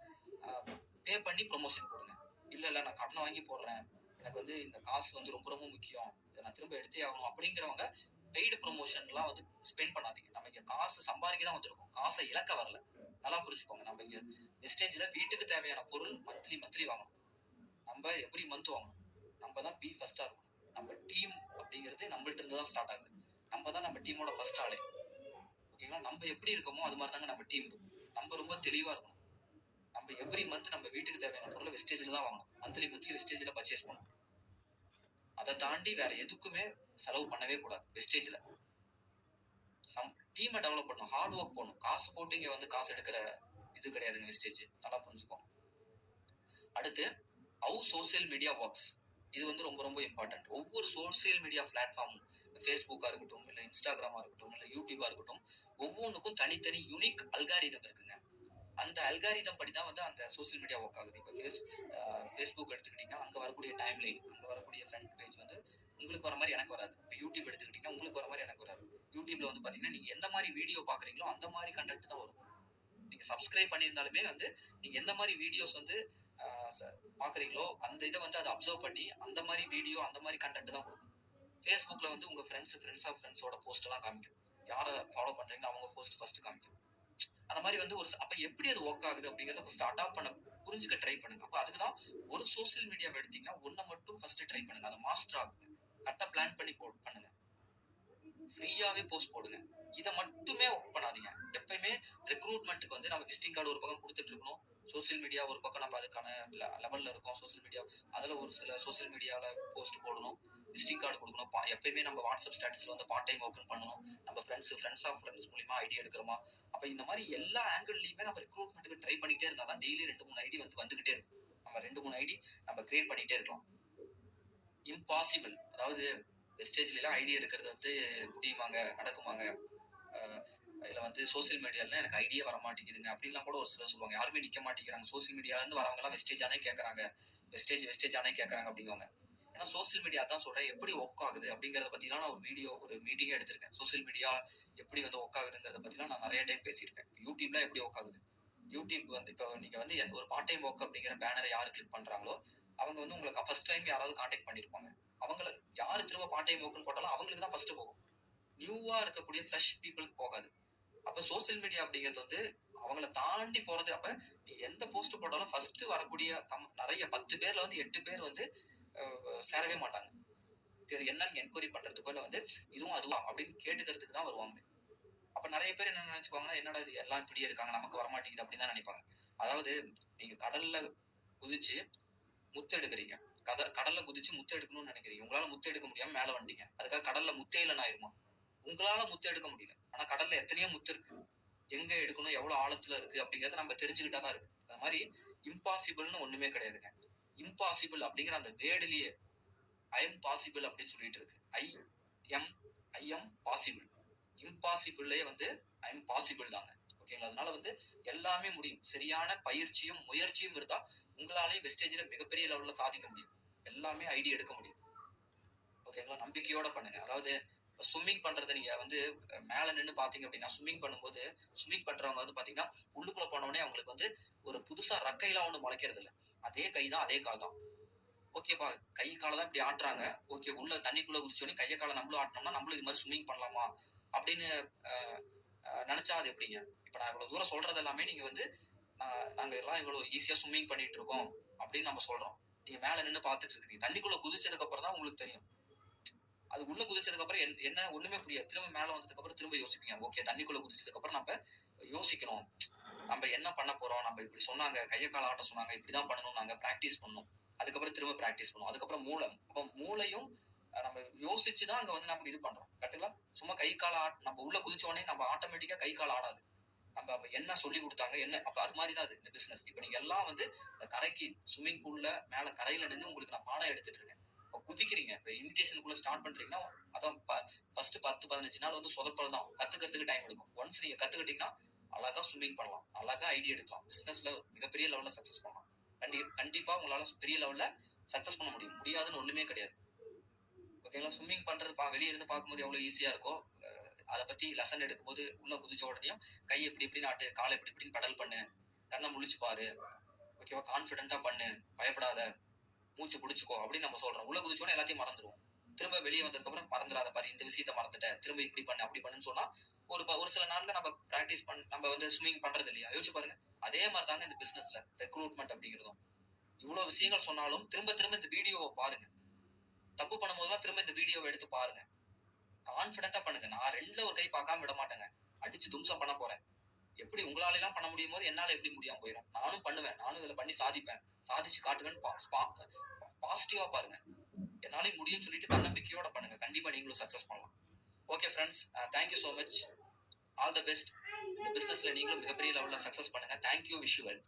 பே பண்ணி ப்ரொமோஷன் போடுங்க. இல்ல நான் கடனை வாங்கி போடுறேன், எனக்கு வந்து இந்த காசு வந்து ரொம்ப ரொம்ப முக்கியம், இதை நான் திரும்ப எடுத்தே ஆகணும் அப்படிங்கிறவங்க பெய்டு ப்ரொமோஷன்லாம் வந்து ஸ்பெண்ட் பண்ணாதீங்க. நம்ம இங்க காசு சம்பாதிக்க தான் வந்திருக்கோம், காசை இழக்க வரல. நல்லா புரிஞ்சுக்கோங்க. நம்ம இங்க வெஸ்டேஜ்ல வீட்டுக்கு தேவையான பொருள் மந்த்லி வாங்கணும். நம்ம எவ்ரி மந்த் வாங்கணும். நம்ம தான் பி ஃபர்ஸ்டா இருக்கும். நம்ம டீம் அப்படிங்கிறது நம்மள்ட்ட இருந்து தான் ஸ்டார்ட் ஆகுது. நம்ம தான் நம்ம டீமோட ஃபர்ஸ்ட் ஆளே. ஓகேங்களா, நம்ம எப்படி இருக்கோமோ அது மாதிரி தாங்க நம்ம டீம். நம்ம ரொம்ப தெளிவா இருக்கணும். நம்ம எவ்ரி மந்த் நம்ம வீட்டுக்கு தேவையான பொருளை வெஸ்டேஜ்ல தான் வாங்கணும். மந்த்லி வெஸ்டேஜ்ல பர்ச்சேஸ் பண்ணணும். அதை தாண்டி வேற எதுக்குமே செலவு பண்ணவே கூடாது. வெஸ்டேஜ்ல டீமை டெவலப் பண்ணணும், ஹார்ட் ஒர்க் பண்ணணும். காசு போட்டு இங்க வந்து காசு எடுக்கிற இது கிடையாதுங்க வெஸ்டேஜ். நல்லா புரிஞ்சுக்கோங்க. அடுத்து ஹவு சோசியல் மீடியா ஒர்க்ஸ். இது வந்து ரொம்ப ரொம்ப இம்பார்ட்டன்ட். ஒவ்வொரு சோசியல் மீடியா பிளாட்ஃபார்மும், ஃபேஸ்புக்கா இருக்கட்டும், இல்ல இன்ஸ்டாகிராமா இருக்கட்டும், இல்ல யூடியூபா இருக்கட்டும், ஒவ்வொன்றுக்கும் தனித்தனி யூனிக் அல்காரிதம் இருக்குங்க. அந்த அல்காரிதம் படி தான் வந்து அந்த சோசியல் மீடியா ஒர்க் ஆகுது. இப்போ ஃபேஸ்புக் எடுத்துக்கிட்டிங்கன்னா அங்கே வரக்கூடிய டைம்லைன், அங்கே வரக்கூடிய ஃப்ரண்ட் பேஜ் வந்து உங்களுக்கு வர மாதிரி எனக்கு வராது. இப்போ யூடியூப் எடுத்துக்கிட்டிங்கன்னா உங்களுக்கு வர மாதிரி எனக்கு வராது. யூடியூப்ல வந்து பார்த்தீங்கன்னா நீங்கள் எந்த மாதிரி வீடியோ பார்க்குறீங்களோ அந்த மாதிரி கண்டென்ட் தான் வரும். நீங்கள் சப்ஸ்கிரைப் பண்ணியிருந்தாலுமே வந்து நீங்கள் எந்த மாதிரி வீடியோஸ் வந்து பார்க்குறீங்களோ அந்த இதை வந்து அதை அப்சர்வ் பண்ணி அந்த மாதிரி வீடியோ அந்த மாதிரி கண்டென்ட் தான் கொடுக்கும். ஃபேஸ்புக்கில் வந்து உங்கள் ஃப்ரெண்ட்ஸோட போஸ்ட் எல்லாம் காமிக்கும். யாரை ஃபாலோ பண்ணுறீங்களோ அவங்க போஸ்ட் ஃபர்ஸ்ட் காமிக்கும். அந்த மாதிரி வந்து அப்போ எப்படி அது ஒர்க் ஆகுது அப்படிங்கிறத ஃபர்ஸ்ட் அடாப்ட் பண்ண புரிஞ்சுக்க ட்ரை பண்ணுங்க. அப்போ அதுக்கு தான் ஒரு சோசியல் மீடியாவை எடுத்தீங்கன்னா ஒன்றை மட்டும் ஃபர்ஸ்ட் ட்ரை பண்ணுங்க. அதை மாஸ்டர் ஆகுங்க. கரெக்டாக பிளான் பண்ணி பண்ணுங்க. ஃப்ரீயாவே போஸ்ட் போடுங்க. இதை மட்டுமே ஒர்க் பண்ணாதீங்க. எப்பயுமே ரெக்ரூட்மெண்ட்டுக்கு வந்து நம்ம விசிட்டிங் கார்டு ஒரு பக்கம் கொடுத்துட்டு இருக்கணும். சோசியல் மீடியா ஒரு பக்கம் நம்ம அதுக்கான லெவல்ல இருக்கோம். சோசியல் மீடியா அதில் ஒரு சில சோசியல் மீடியாவில் போஸ்ட் போடணும், விசிட்டிங் கார்டு கொடுக்கணும். எப்பயுமே நம்ம வாட்ஸ்அப் ஸ்டேட்டஸ்ல வந்து பார்ட் டைம் ஓப்பன் பண்ணணும். நம்ம ஃப்ரெண்ட்ஸ் மூலியமா ஐடி எடுக்கிறோமா. அப்போ இந்த மாதிரி எல்லா ஆங்கிள்லையுமே நம்ம ரெக்ரூட்மெண்ட்டுக்கு ட்ரை பண்ணிட்டே இருந்தால் தான் டெய்லி 2-3 ஐடி வந்துகிட்டே இருக்கும். நம்ம 2-3 ஐடி நம்ம கிரியேட் பண்ணிட்டே இருக்கலாம். இம்பாசிபிள், அதாவது வெஸ்டேஜ்ல ஐடி எடுக்கிறது வந்து முடியுமாங்க, நடக்குமாங்க, இதுல வந்து சோசியல் மீடியால எனக்கு ஐடியா வர மாட்டேங்குதுங்க அப்படின்லாம் கூட ஒரு சிலர் சொல்லுவாங்க. யாருமே நிக்க மாட்டேங்கிறாங்க, சோசியல் மீடியால இருந்து வரவங்க எல்லாம் வெஸ்டேஜ் ஆனே கேட்கறாங்க அப்படிங்குவாங்க. ஏன்னா சோசியல் மீடியா தான் சொல்றேன் எப்படி ஒர்க் ஆகுது அப்படிங்கறத பத்திலாம் நான் ஒரு மீட்டிங்கே எடுத்திருக்கேன். சோசியல் மீடியா எப்படி வந்து ஒர்க் ஆகுதுங்கிறத பத்திலாம் நான் நிறைய டைம் பேசியிருக்கேன். யூடியூப்ல எப்படி ஒர்க் ஆகுது, யூடியூப் வந்து இப்போ நீங்க வந்து ஒரு பார்ட் டைம் ஒர்க் அப்படிங்கிற பேனரை யாரு கிளிக் பண்றாங்களோ அவங்க வந்து உங்களுக்கு ஃபர்ஸ்ட் டைம் யாராவது கான்டாக்ட் பண்ணிருப்பாங்க. அவங்கள யாரு திரும்ப பார்ட் டைம் ஒர்க்னு போட்டாலும் அவங்களுக்கு தான் ஃபர்ஸ்ட் போகும். நியூவா இருக்கக்கூடிய ஃப்ரெஷ் பீப்புளுக்கு போகாது. அப்ப சோசியல் மீடியா அப்படிங்கிறது வந்து அவங்கள தாண்டி போறது. அப்ப நீ எந்த போஸ்ட் போட்டாலும் ஃபர்ஸ்ட் வரக்கூடிய நிறைய 10 பேர்ல வந்து 8 பேர் வந்து சேரவே மாட்டாங்க. சரி என்னன்னு என்கொயரி பண்றதுக்கோ இல்ல வந்து இதுவும் அதுவா அப்படின்னு கேட்டுக்கிறதுக்கு தான் வருவாங்க. அப்ப நிறைய பேர் என்ன நினைச்சுப்பாங்கன்னா, என்னடா இது எல்லாம் இப்படியே இருக்காங்க, நமக்கு வரமாட்டேங்குது அப்படின்னு தான் நினைப்பாங்க. அதாவது நீங்க கடல்ல குதிச்சு முத்து எடுக்கிறீங்க, கடல்ல குதிச்சு முத்து எடுக்கணும்னு நினைக்கிறீங்க. உங்களால முத்து எடுக்க முடியாம மேல வந்துட்டீங்க. அதுக்காக கடல்ல முத்தே இல்லைன்னு ஆயிருமா? உங்களால முத்து எடுக்க முடியல, ஆனா கடல்ல எத்தனையோ முத்து இருக்கு. எங்க எடுக்கணும், எவ்வளவு ஆழத்துல இருக்கு அப்படிங்கறத நம்ம தெரிஞ்சுக்கிட்டா தான் இருக்கு. அது மாதிரி இம்பாசிபிள்னு ஒண்ணுமே கிடையாதுங்க. இம்பாசிபிள் அப்படிங்கிற அந்த வேர்டுலயே ஐ எம் பாசிபிள் அப்படின்னு சொல்லிட்டு இருக்கு. I am possible. இம்பாசிபிள்லயே வந்து ஐ எம் பாசிபிள் தாங்க. ஓகேங்களா? அதனால வந்து எல்லாமே முடியும். சரியான பயிற்சியும் முயற்சியும் இருந்தா உங்களாலேயும் வெஸ்டேஜ்ல மிகப்பெரிய லெவல்ல சாதிக்க முடியும். எல்லாமே ஐடி எடுக்க முடியும். ஓகேங்களா? நம்பிக்கையோட பண்ணுங்க. அதாவது ஸ்விம்மிங் பண்றதை நீங்க வந்து மேல நின்று பாத்தீங்க அப்படின்னா, ஸ்விம்மிங் பண்ணும்போது ஸ்விம்மிங் பண்றவங்க வந்து பாத்தீங்கன்னா உள்ளுக்குள்ள போனோடனே அவங்களுக்கு வந்து ஒரு புதுசா ரக்கையெல்லாம் ஒண்ணு முளைக்கிறது இல்லை. அதே கை தான், அதே கால் தான். ஓகேப்பா, கை காலை தான் இப்படி ஆட்டுறாங்க. ஓகே, உள்ள தண்ணிக்குள்ள குதிச்சோடனே கையை காலை நம்மளும் ஆட்டினோம்னா நம்மளும் இது மாதிரி ஸ்விம்மிங் பண்ணலாமா அப்படின்னு நினைச்சா அது எப்படிங்க? இப்ப நான் இவ்வளவு தூரம் சொல்றது எல்லாமே நீங்க வந்து நாங்க எல்லாம் இவ்வளவு ஈஸியா ஸ்விம்மிங் பண்ணிட்டு இருக்கோம் அப்படின்னு நம்ம சொல்றோம். நீங்க மேல நின்று பாத்துட்டு இருக்கீங்க. தண்ணிக்குள்ள குதிச்சதுக்கு அப்புறம் தான் உங்களுக்கு தெரியும். அது உள்ள குதிச்சதுக்கு அப்புறம் என்ன ஒண்ணுமே புரியாது. திரும்ப மேல வந்ததுக்கு அப்புறம் திரும்ப யோசிப்பீங்க. ஓகே, தண்ணிக்குள்ள குதிச்சதுக்கு அப்புறம் நம்ம யோசிக்கணும், நம்ம என்ன பண்ண போறோம், நம்ம இப்படி சொன்னாங்க, கையை கால ஆட்ட சொன்னாங்க, இப்படிதான் பண்ணணும், நாங்க பிராக்டிஸ் பண்ணணும். அதுக்கப்புறம் திரும்ப பிராக்டிஸ் பண்ணுவோம். அதுக்கப்புறம் அப்ப மூளையும் நம்ம யோசிச்சுதான் அங்க வந்து நம்ம இது பண்றோம். கரெக்டுங்களா? சும்மா கை கால நம்ம உள்ள குதிச்ச உடனே நம்ம ஆட்டோமேட்டிக்கா கை கால ஆடாது. நம்ம என்ன சொல்லி கொடுத்தாங்க என்ன, அப்ப அது மாதிரிதான் அது இந்த பிசினஸ். இப்ப நீங்க எல்லாம் வந்து இந்த கரைக்கு ஸ்விம்மிங் பூல்ல மேல கரையில நின்று உங்களுக்கு நான் பாடம் எடுத்துட்டு இருக்கேன். குதிக்கிறீங்க, இப்ப இன்விடேஷனுக்குள்ள ஸ்டார்ட் பண்றீங்கன்னா அதான் ஃபர்ஸ்ட் 10-15 நாள் வந்து சொதப்பல் தான். கத்துக்கிறதுக்கு டைம் எடுக்கும். ஒன்ஸ் நீங்க கத்துக்கிட்டீங்கன்னா அழகா ஸ்விம்மிங் பண்ணலாம், அழகா ஐடியா எடுக்கலாம், பிசினஸ்ல மிகப்பெரிய லெவல்ல சக்சஸ் பண்ணலாம். கண்டிப்பா உங்களால பெரிய லெவல்ல சக்சஸ் பண்ண முடியும். முடியாதுன்னு ஒண்ணுமே கிடையாது. ஓகேங்களா? ஸ்விம்மிங் பண்றது வெளியே இருந்து பார்க்கும்போது எவ்வளவு ஈஸியா இருக்கும். அதை பத்தி லெசன் எடுக்கும்போது உள்ள குதிச்ச உடனே கை எப்படி இப்படி நாட்டு, காலை எப்படி இப்படின்னு பெடல் பண்ணு, கண்ணை முழிச்சு பாரு, ஓகேவா, கான்பிடென்டா பண்ணு, பயப்படாத, மூச்சு பிடிச்சுக்கோ அப்படின்னு நம்ம சொல்றோம். உள்ள குதிச்சோன்னு எல்லாத்தையும் மறந்துடுவோம். திரும்ப வெளியே வந்ததுக்கு அப்புறம் மறந்துடாத பாரு, இந்த விஷயத்த மறந்துட்டேன், திரும்ப இப்படி பண்ணு அப்படி பண்ணுன்னு சொன்னா ஒரு சில நாள்ல நம்ம பிராக்டிஸ் நம்ம வந்து ஸ்விம்மிங் பண்றது இல்லையா? யோசிச்சு பாருங்க. அதே மாதிரி தாங்க இந்த பிசினஸ்ல ரெக்ரூட்மெண்ட் அப்படிங்கிறதும். இவ்வளவு விஷயங்கள் சொன்னாலும் திரும்ப திரும்ப இந்த வீடியோவை பாருங்க. தப்பு பண்ணும் போதெல்லாம் திரும்ப இந்த வீடியோவை எடுத்து பாருங்க. கான்பிடென்டா பண்ணுங்க. நான் 2ல ஒரு கை பார்க்காம விட மாட்டேங்க. அடிச்சு தும்சம் பண்ண போறேன். எப்படி உங்களால எல்லாம் பண்ண முடியும் போது என்னால எப்படி முடியாம போயிடும்? நானும் பண்ணுவேன். நானும் இதுல பண்ணி சாதிப்பேன், சாதிச்சு காட்டுவேன். பாசிட்டிவா பாருங்க. என்னாலே முடியும்னு சொல்லிட்டு தன்னம்பிக்கையோட பண்ணுங்க. கண்டிப்பா நீங்களும் சக்சஸ் பண்ணலாம். Okay friends, thank you so much. All the best. இந்த பிசினஸ்ல நீங்களும் மிகப்பெரிய லெவல்ல சக்சஸ் பண்ணுங்க. Thank you, wish you well.